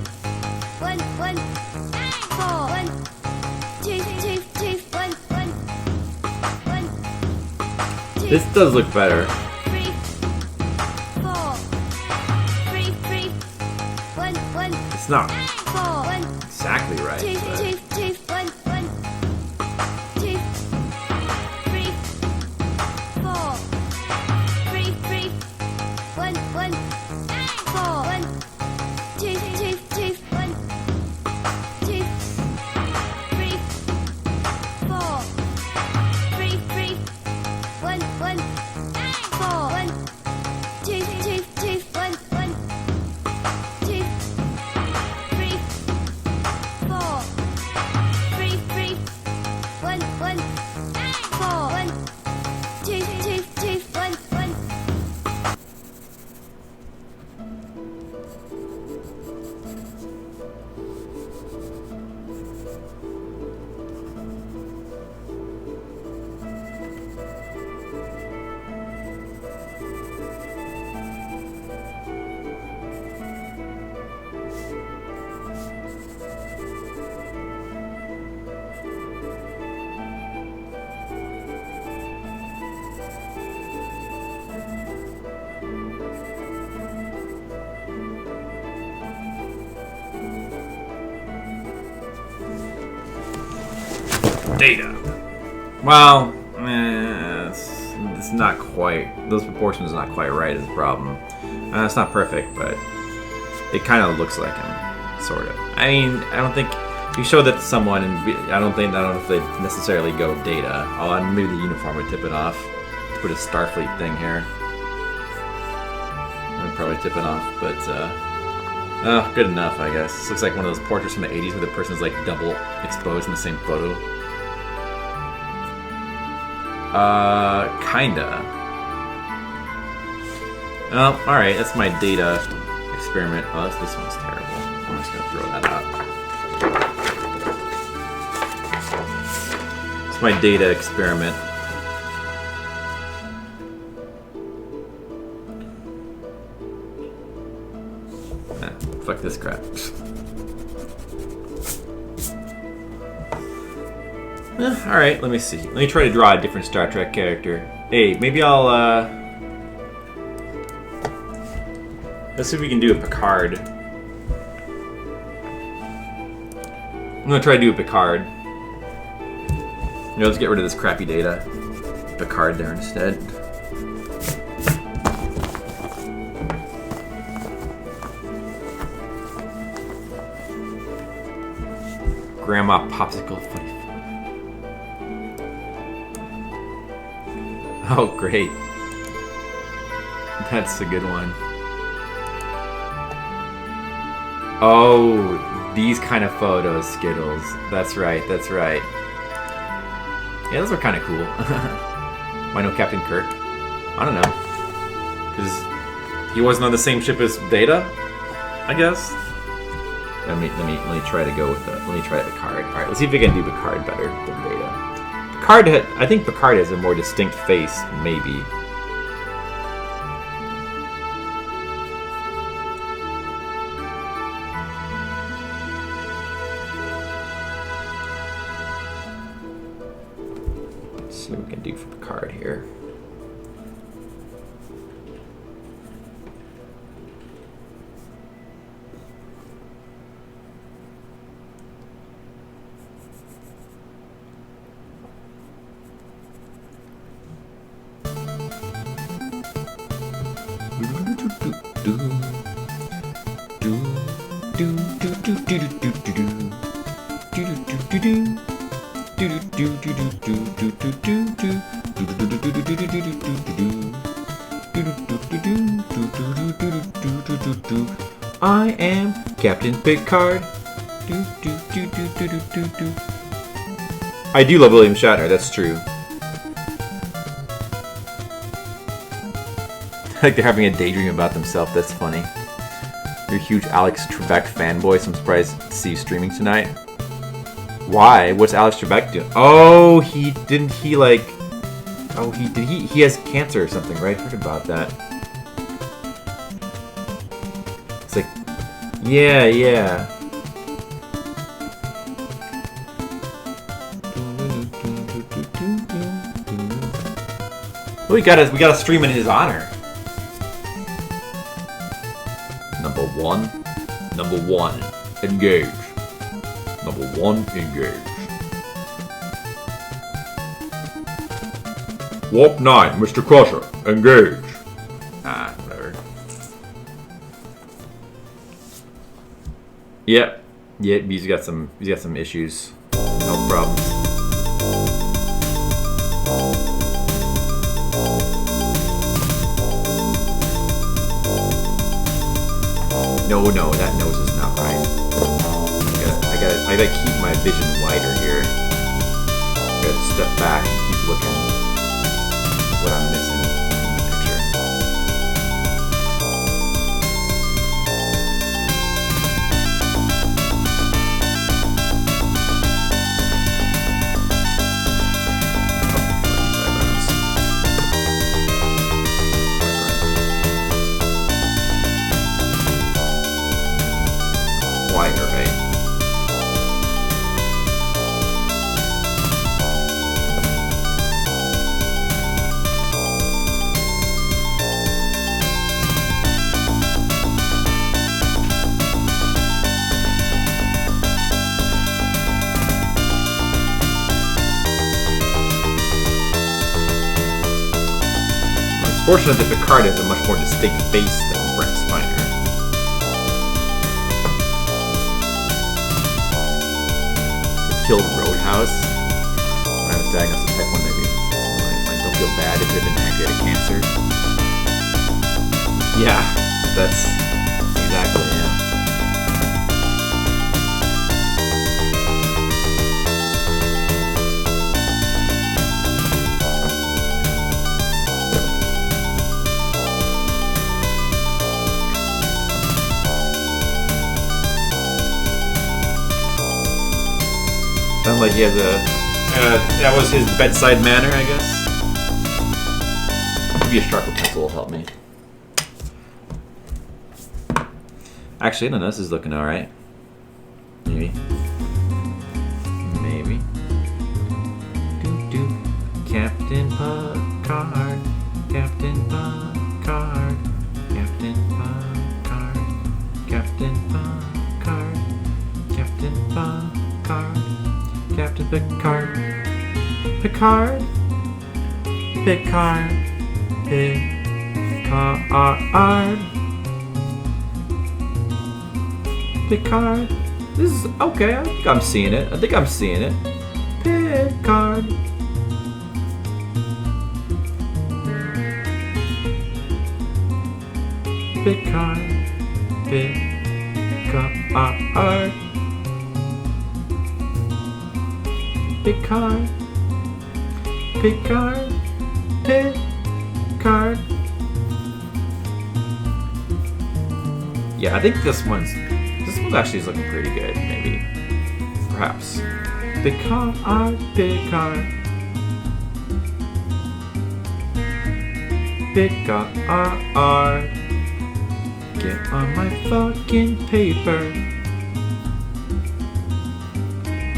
one, one, four, one, two, two, two, one, one, one, two, This does look better. three, four, three, three, one, one, It's not four, one, exactly right, two, but two, two, one, one, two, three, four, three, three, one, one, four, one, two, two, two, one, two, three, four, three, three, one, one, four, one, two, two, two, one, one, two, three, four, three, three, one, one, four, one, two, two, two, one, one. data. Well, it's not quite. Those proportions are not quite right. Is the problem. It's not perfect, but it kind of looks like him, sort of. I mean, I don't think you show that to someone, and I don't know if they necessarily go data. Maybe the uniform would tip it off. Put a Starfleet thing here. I'd probably tip it off, but good enough, I guess. This looks like one of those portraits from the 80s where the person's like double exposed in the same photo. Kinda. Oh, alright, that's my data experiment. Oh, this one's terrible. I'm just gonna throw that out. It's my data experiment. Fuck this crap. Alright, let me see. Let me try to draw a different Star Trek character. Hey, maybe I'll, let's see if we can do a Picard. I'm gonna try to do a Picard. Let's get rid of this crappy data. Picard there instead. Grandma Popsicle Funny. Oh, great. That's a good one. Oh, these kind of photos, Skittles. That's right, that's right. Yeah, those are kind of cool. Why no Captain Kirk? I don't know. Because he wasn't on the same ship as Data, I guess. Let me try to go with the. Let me try Picard. All right, let's see if we can do Picard better than Beta. Picard, I think Picard has a more distinct face, maybe. Let's see what we can do for Picard here. I am Captain Picard. I do love William Shatner, that's true. Like they're having a daydream about themselves, that's funny. You're a huge Alex Trebek fanboy, so I'm surprised to see you streaming tonight. Why? What's Alex Trebek doing? Oh, he has cancer or something, right? I heard about that. It's like, yeah. Well, we gotta stream in his honor. Number one, engage. Number one, engage. Warp 9, Mr. Crusher, engage. Ah, whatever. Yep, he's got some issues. No problems. No, that nose is not right. I gotta keep my vision wider here. I gotta step back and keep looking at what I'm missing in the picture. Wider, right? It's fortunate that Picard has a much more distinct face than Brent Spiner. Killed Roadhouse. When I was diagnosed with type 1 diabetes, I don't feel bad if it had been pancreatic cancer. Yeah, that's exactly, yeah. Sounds like he has that was his bedside manner, I guess. Maybe a sharper pencil will help me. Actually, I don't know, this is looking alright. Maybe. Captain Picard. Captain Picard. Captain Picard. Captain Picard. Captain Picard. Captain Picard. Picard. Picard. Picard. This is okay. I think I'm seeing it. Picard. Picard. Picard. Picard. Picard. Yeah, I think this one's Donald actually is looking pretty good, maybe. Perhaps. Picard, Picard. Picard. Get on my fucking paper.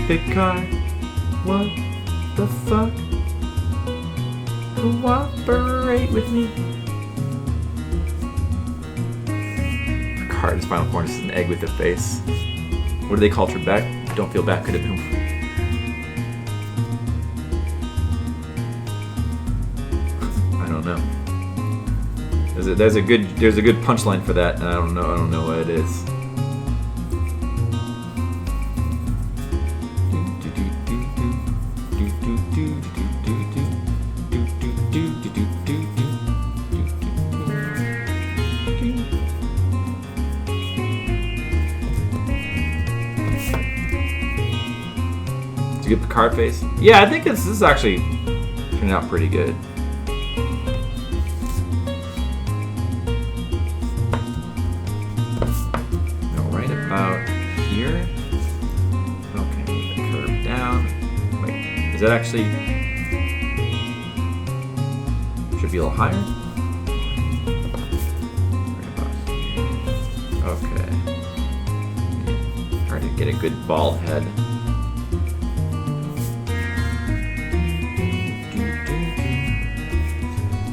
Picard. What the fuck? Cooperate with me. Picard is Final Form is an egg with a face. What do they call Trebek? Don't feel bad, could have been. I don't know. There's a good punchline for that, and I don't know what it is. Did you get the card face? Yeah, I think this is actually turning out pretty good. About here. Okay, move the curve down. Wait, is that actually should be a little higher? Right about here. Okay. Trying to get a good bald head.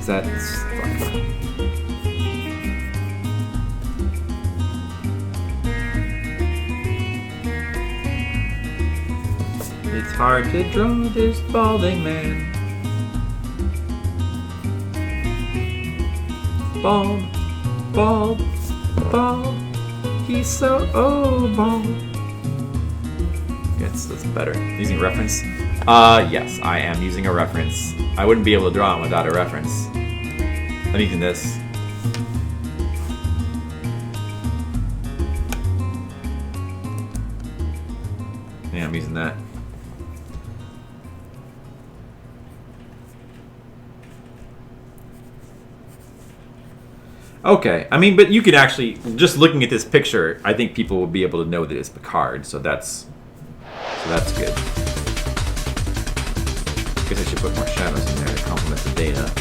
Is that It's hard to draw this balding man. Bald, bald, bald. He's so bald. Yes, that's better. Using a reference? Yes, I am using a reference. I wouldn't be able to draw him without a reference. I'm using this. Yeah, I'm using that. Okay, I mean, but you can actually, just looking at this picture, I think people will be able to know that it's Picard, so that's good. I guess I should put more shadows in there to complement the data.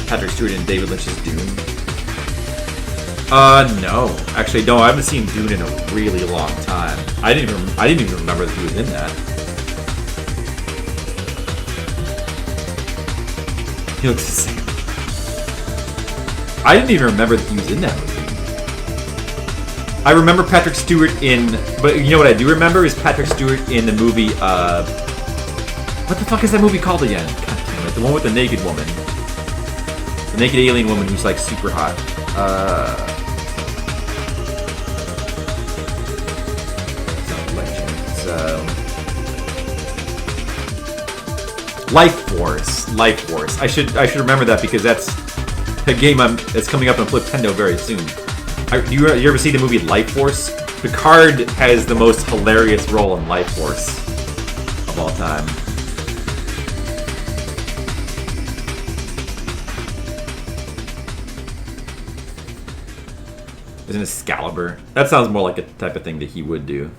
Patrick Stewart and David Lynch's Dune? No. Actually, no. I haven't seen Dune in a really long time. I didn't even remember that he was in that. He looks the same. I didn't even remember that he was in that movie. I remember Patrick Stewart in, but you know what I do remember is Patrick Stewart in the movie. What the fuck is that movie called again? God damn it! The one with the naked woman. Naked alien woman who's like super hot. Life Force. Life Force. I should remember that because that's a game that's coming up on Flipendo very soon. You ever see the movie Life Force? Picard has the most hilarious role in Life Force of all time. Isn't Excalibur? That sounds more like a type of thing that he would do.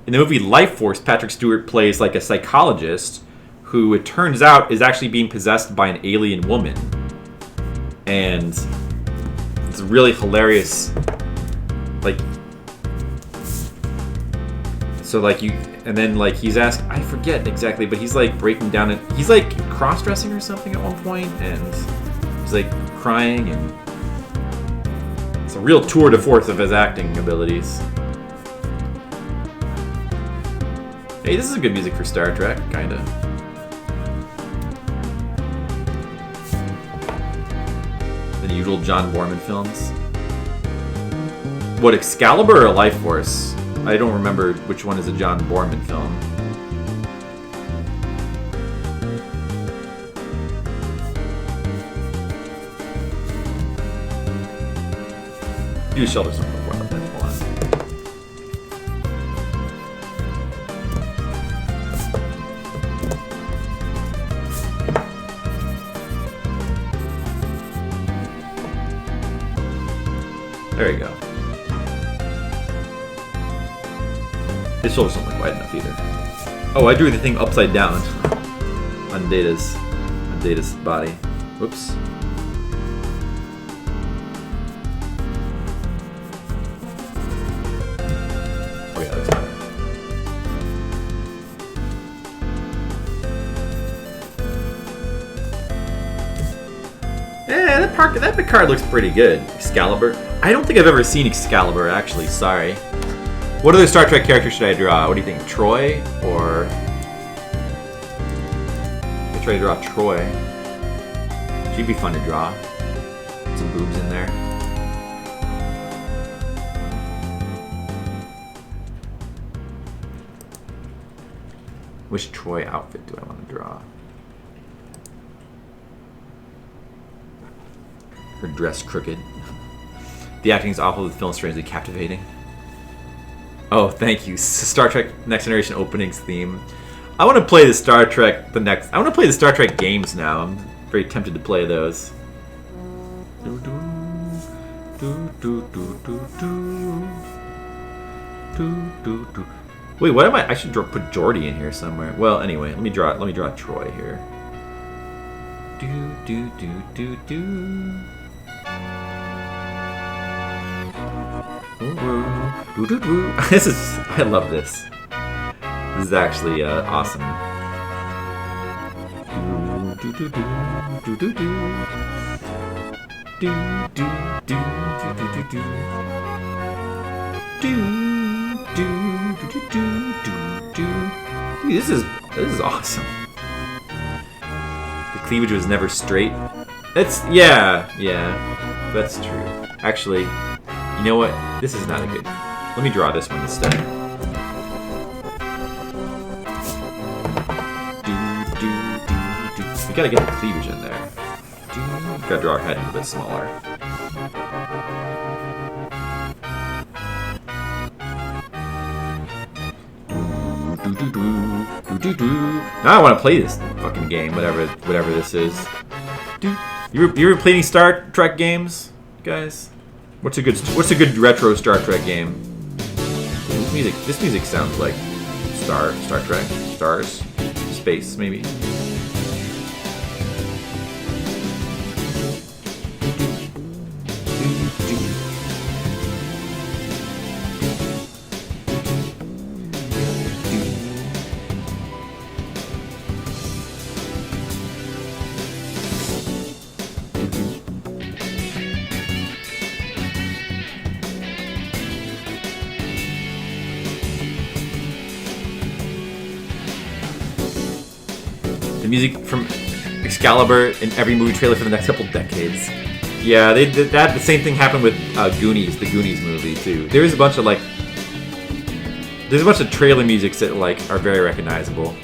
In the movie Life Force, Patrick Stewart plays like a psychologist who, it turns out, is actually being possessed by an alien woman. And it's really hilarious. Like, so like you, and then like he's asked, I forget exactly, but he's like breaking down it. He's like cross-dressing or something at one point, and he's like crying, and it's a real tour de force of his acting abilities. Hey, this is good music for Star Trek, kinda. The usual John Borman films. What, Excalibur or Life Force? I don't remember which one is a John Borman film. do Shelter Storm before that. Hold on. There you go. This shoulder doesn't look wide enough either. Oh, I drew the thing upside down on Data's body. Whoops. Oh yeah, that's better. Yeah, that card looks pretty good. Excalibur. I don't think I've ever seen Excalibur, actually. Sorry. What other Star Trek character should I draw? What do you think? Troy or? I try to draw Troy. She'd be fun to draw. Some boobs in there. Which Troy outfit do I want to draw? Her dress crooked. The acting is awful, the film is strangely captivating. Oh, thank you. Star Trek Next Generation openings theme. I want to play the Star Trek I want to play the Star Trek games now. I'm very tempted to play those. Wait, what am I should put Geordi in here somewhere. Well, anyway, let me draw Troy here. This is, I love this. This is actually awesome. This is awesome. The cleavage was never straight. That's yeah, that's true. Actually, you know what? This is not a good. Let me draw this one instead. We gotta get the cleavage in there. Gotta draw our head a little bit smaller. Now I want to play this fucking game, whatever this is. You ever play any Star Trek games, guys? What's a good retro Star Trek game? This music sounds like Star Trek, stars, space, maybe. Music from Excalibur in every movie trailer for the next couple decades. Yeah, they did that. The same thing happened with Goonies, the Goonies movie too. There's a bunch of trailer musics that are very recognizable.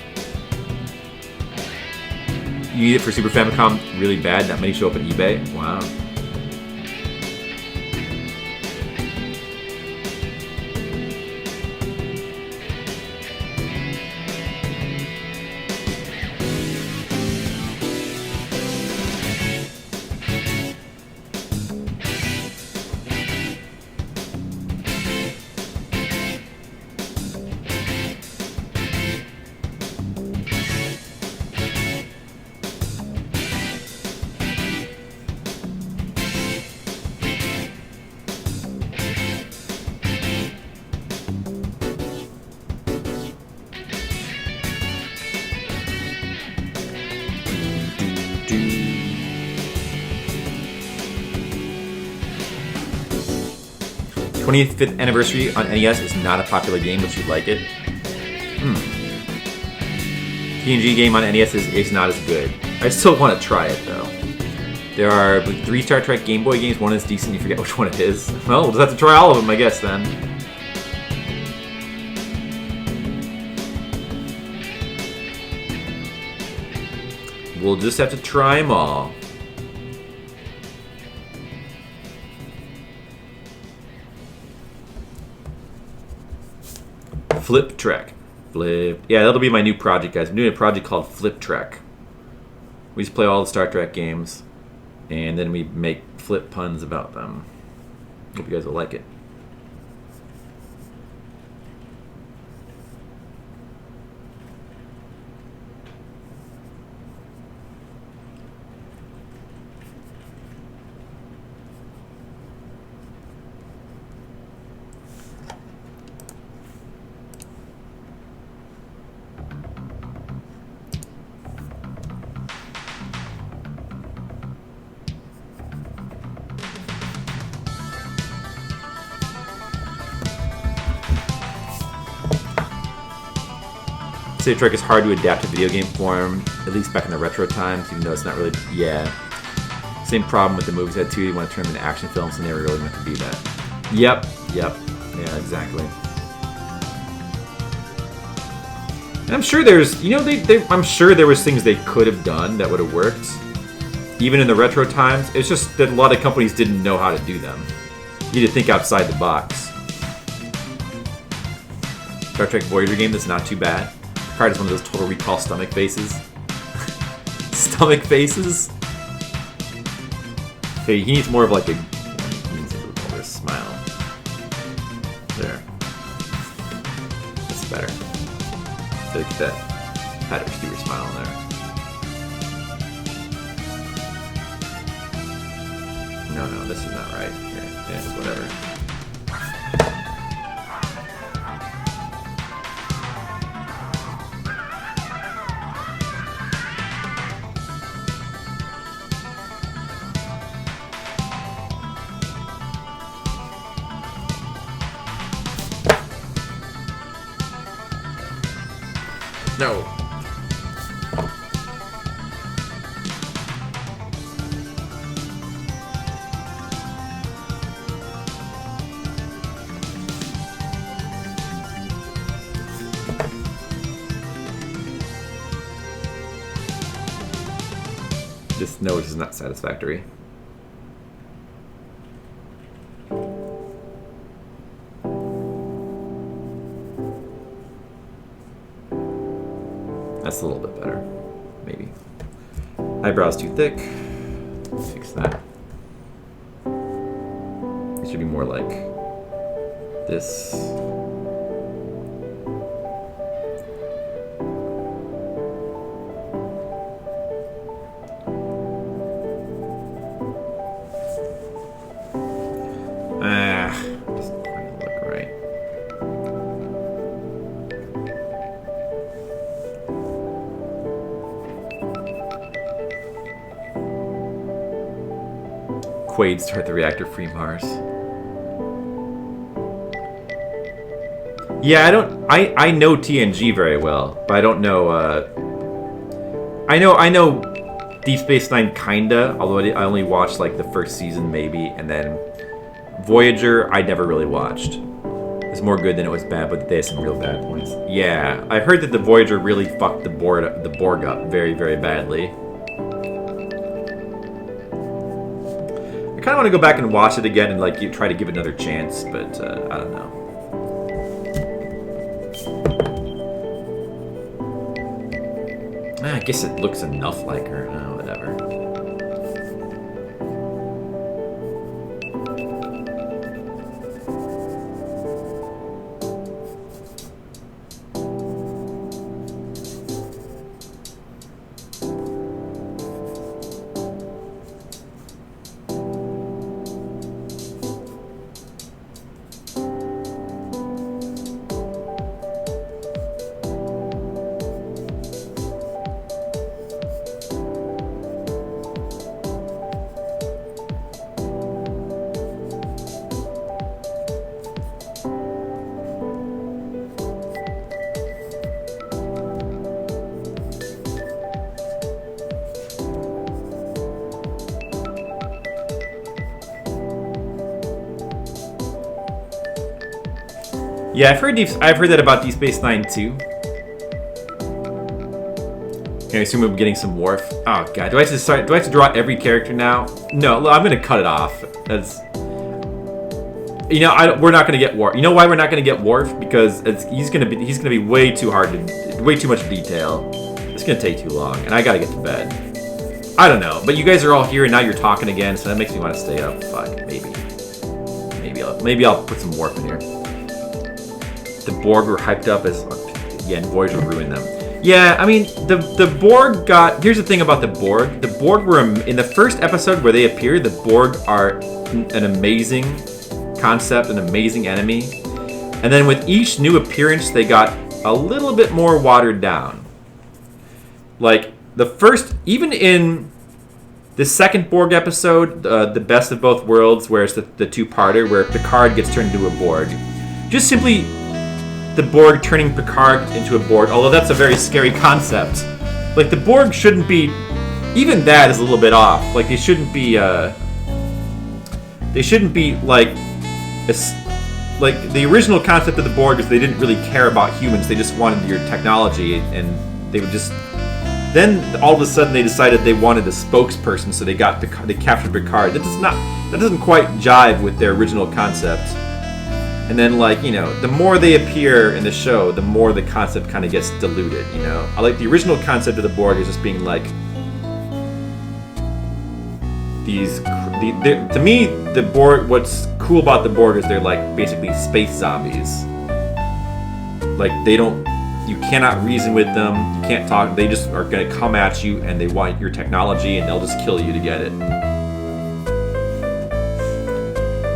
You need it for Super Famicom really bad. That many show up on eBay. Wow. The 25th anniversary on NES is not a popular game, but you like it. TNG game on NES is not as good. I still want to try it though. There are 3 Star Trek Game Boy games. One is decent. You forget which one it is. Well, we'll just have to try all of them, I guess then. We'll just have to try them all. Flip Trek. Flip. Yeah, that'll be my new project, guys. I'm doing a project called Flip Trek. We just play all the Star Trek games, and then we make flip puns about them. Hope you guys will like it. Star Trek is hard to adapt to video game form, at least back in the retro times, even though it's not really... Yeah. Same problem with the movies had too. You want to turn them into action films, and they were really meant to be that. Yep. Yeah, exactly. And I'm sure there's... You know, I'm sure there was things they could have done that would have worked. Even in the retro times. It's just that a lot of companies didn't know how to do them. You need to think outside the box. Star Trek Voyager game that's not too bad. Picard is one of those Total Recall stomach faces. Stomach faces? Okay, he needs more of like a... He needs a little more smile. There. That's better. Like that Patrick Stewart smile in there. No, this is not right. Here, yeah, whatever. No. This note is not satisfactory. That's a little bit better, maybe. Eyebrows too thick. Fix that. It should be more like this. Doesn't quite look right. Quaid start the reactor-free Mars. Yeah, I know TNG very well, but I don't know, I know Deep Space Nine kinda, although I only watched like the first season maybe, and then Voyager I never really watched. It was more good than it was bad, but they had some real bad points. Yeah, I heard that the Voyager really fucked the Borg up very, very badly. I kind of want to go back and watch it again and like try to give it another chance, but I don't know. I guess it looks enough like her. Oh, whatever. Yeah, I've heard that about Deep Space Nine too. I assume we're getting some Worf. Oh god, do I have to draw every character now? No, I'm gonna cut it off. You know, we're not gonna get Worf. You know why we're not gonna get Worf? Because he's gonna be way too hard to, way too much detail. It's gonna take too long, and I gotta get to bed. I don't know, but you guys are all here and now you're talking again, so that makes me want to stay up. Fuck, maybe I'll put some Worf in here. The Borg were hyped up as, yeah, and Voyager ruined them. Yeah, I mean, the Borg got... Here's the thing about the Borg. The Borg were... In the first episode where they appear, the Borg are an amazing concept, an amazing enemy. And then with each new appearance, they got a little bit more watered down. Like, the first... Even in the second Borg episode, The Best of Both Worlds, where it's the two-parter, where Picard gets turned into a Borg. Just simply... the Borg turning Picard into a Borg, although that's a very scary concept. Like, the Borg shouldn't be... Even that is a little bit off. Like, they shouldn't be, like... Like, the original concept of the Borg is they didn't really care about humans, they just wanted your technology, and they would just... Then, all of a sudden, they decided they wanted a spokesperson, so they captured Picard. That doesn't quite jive with their original concept. And then, like, you know, the more they appear in the show, the more the concept kind of gets diluted, you know? I like the original concept of the Borg is just being like... To me, the Borg, what's cool about the Borg is they're, like, basically space zombies. Like, they don't... You cannot reason with them, you can't talk, they just are gonna come at you and they want your technology and they'll just kill you to get it.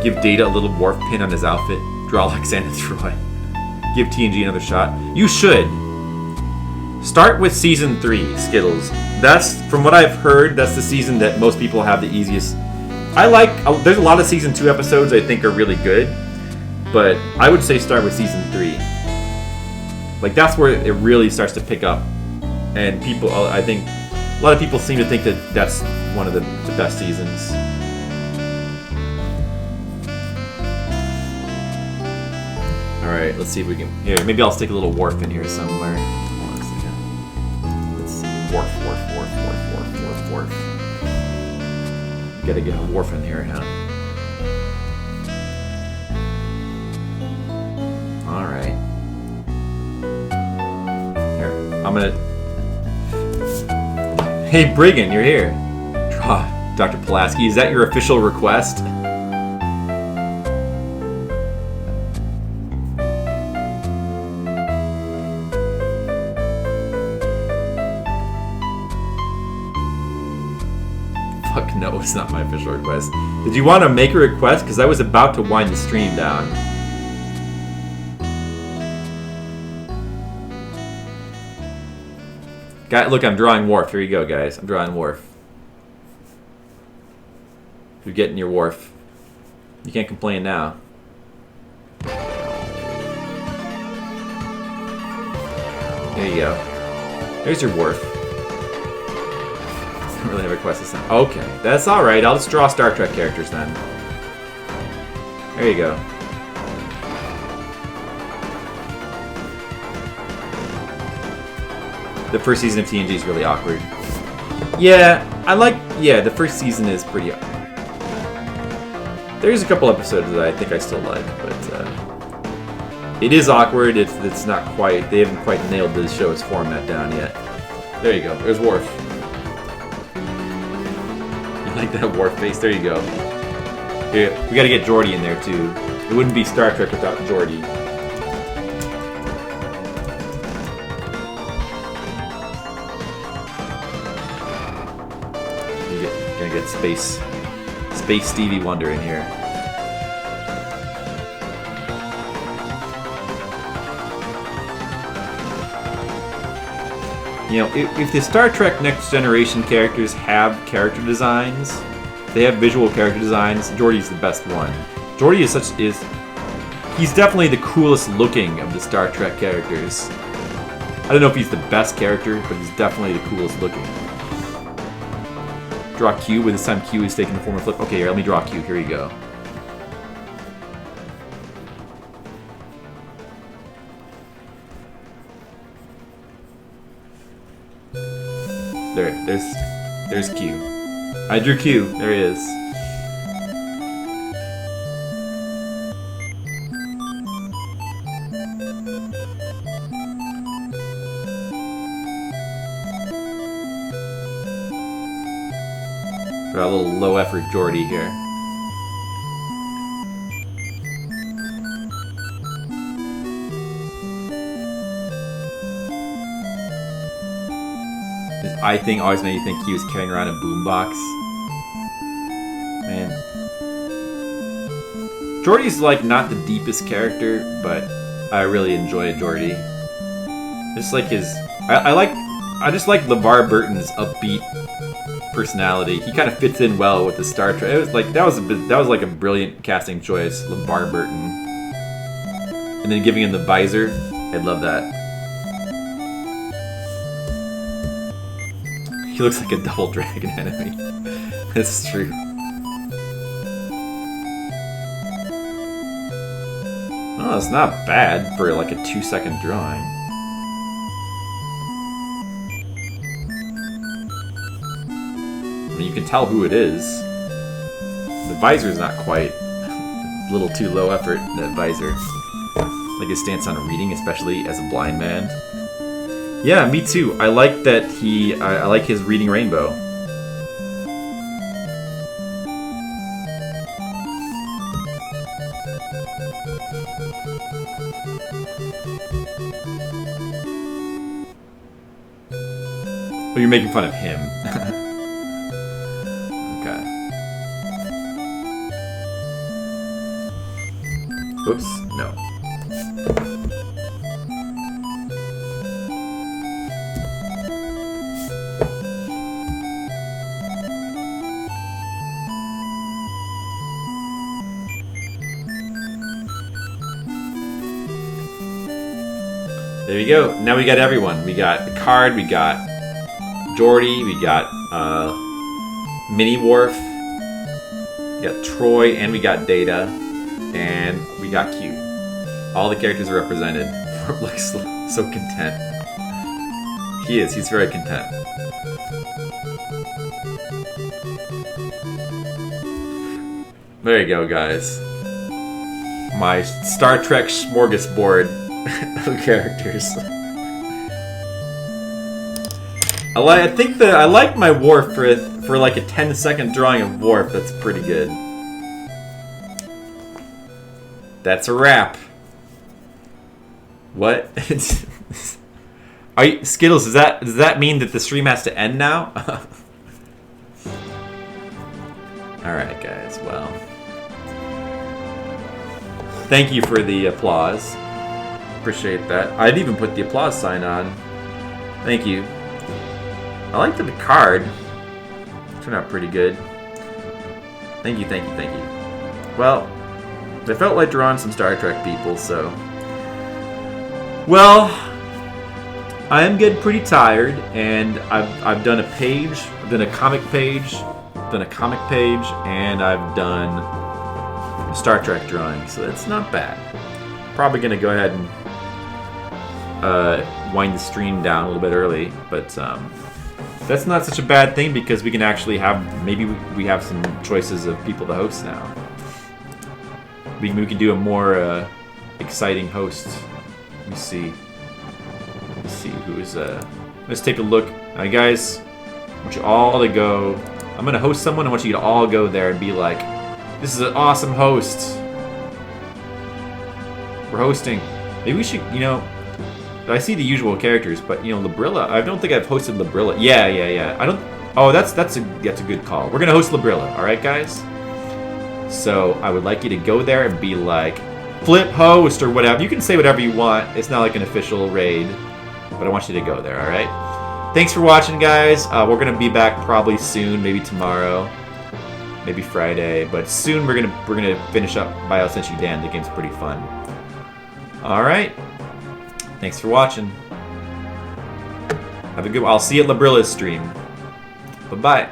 Give Data a little Worf pin on his outfit. Draw Alexander Troy. Give TNG another shot. You should. Start with season 3, Skittles. That's, from what I've heard, that's the season that most people have the easiest. There's a lot of season 2 episodes I think are really good, but I would say start with season 3. Like, that's where it really starts to pick up. And people, I think, a lot of people seem to think that that's one of the best seasons. Alright, let's see if we can... Here, maybe I'll stick a little Worf in here somewhere. Hold on a second. Let's see. Worf. Gotta get a Worf in here, huh? Alright. Here, I'm gonna... Hey, Brigand, you're here. Draw Dr. Pulaski, is that your official request? Fuck no, it's not my official request. Did you want to make a request? Because I was about to wind the stream down. Look, I'm drawing Worf. Here you go, guys. I'm drawing Worf. You're getting your Worf. You can't complain now. There you go. There's your Worf. I don't really have a quest this time. Okay, that's alright. I'll just draw Star Trek characters then. There you go. The first season of TNG is really awkward. Yeah, the first season is pretty... There's a couple episodes that I think I still like, but it is awkward. It's not quite... They haven't quite nailed the show's format down yet. There you go. There's Worf. You like that Worf face? There you go. Here, we gotta get Geordi in there, too. It wouldn't be Star Trek without Geordi. Gonna get Space Stevie Wonder in here. You know, if the Star Trek Next Generation characters have character designs, they have visual character designs, Geordi's the best one. Geordi he's definitely the coolest looking of the Star Trek characters. I don't know if he's the best character, but he's definitely the coolest looking. Draw Q, but this time Q is taking the form of flip. Okay, here, let me draw Q. Here you go. There's Q. I drew Q. There he is. Got a little low effort Geordie here. His eye thing always made me think he was carrying around a boombox. Man. Geordie's like not the deepest character, but I really enjoy Geordie. Just like his, I just like LeVar Burton's upbeat personality. He kind of fits in well with the Star Trek. It was like that was like a brilliant casting choice, LeVar Burton. And then giving him the visor, I love that. He looks like a double dragon enemy. That's true. Oh, it's not bad for like a 2-second drawing. I mean, you can tell who it is. The visor's not quite. A little too low effort, that visor. Like his stance on reading, especially as a blind man. Yeah, me too. I like that I like his reading rainbow. Oh, you're making fun of him. Okay. Oops, no. There you go. Now we got everyone. We got the card, we got Geordie, we got Mini Worf, we got Troy, and we got Data, and we got Q. All the characters are represented. Worf looks so content. He is. He's very content. There you go, guys. My Star Trek smorgasbord of characters. I like my Worf for like a 10-second drawing of Worf. That's pretty good. That's a wrap. What? Skittles? Does that mean that the stream has to end now? All right, guys. Well, thank you for the applause. Appreciate that. I didn't even put the applause sign on. Thank you. I like the card. Turned out pretty good. Thank you, thank you, thank you. Well, I felt like drawing some Star Trek people, so... Well, I am getting pretty tired, and I've done a page, I've done a comic page, and I've done a Star Trek drawing, so that's not bad. Probably gonna go ahead and wind the stream down a little bit early, but that's not such a bad thing because we can actually have, maybe we have some choices of people to host now. We can do a more exciting host. Let me see who's let's take a look. Alright guys, I want you all to go. I'm gonna host someone. I want you to all go there and be like, this is an awesome host. We're hosting. Maybe we should, I see the usual characters, but Labrilla. I don't think I've hosted Labrilla. Yeah. I don't. Oh, that's a good call. We're gonna host Labrilla. All right, guys. So I would like you to go there and be like, flip host or whatever. You can say whatever you want. It's not like an official raid, but I want you to go there. All right. Thanks for watching, guys. We're gonna be back probably soon, maybe tomorrow, maybe Friday, but soon we're gonna finish up Biosentry Dan. The game's pretty fun. All right. Thanks for watching. Have a good one. I'll see you at Labrilla's stream. Bye-bye.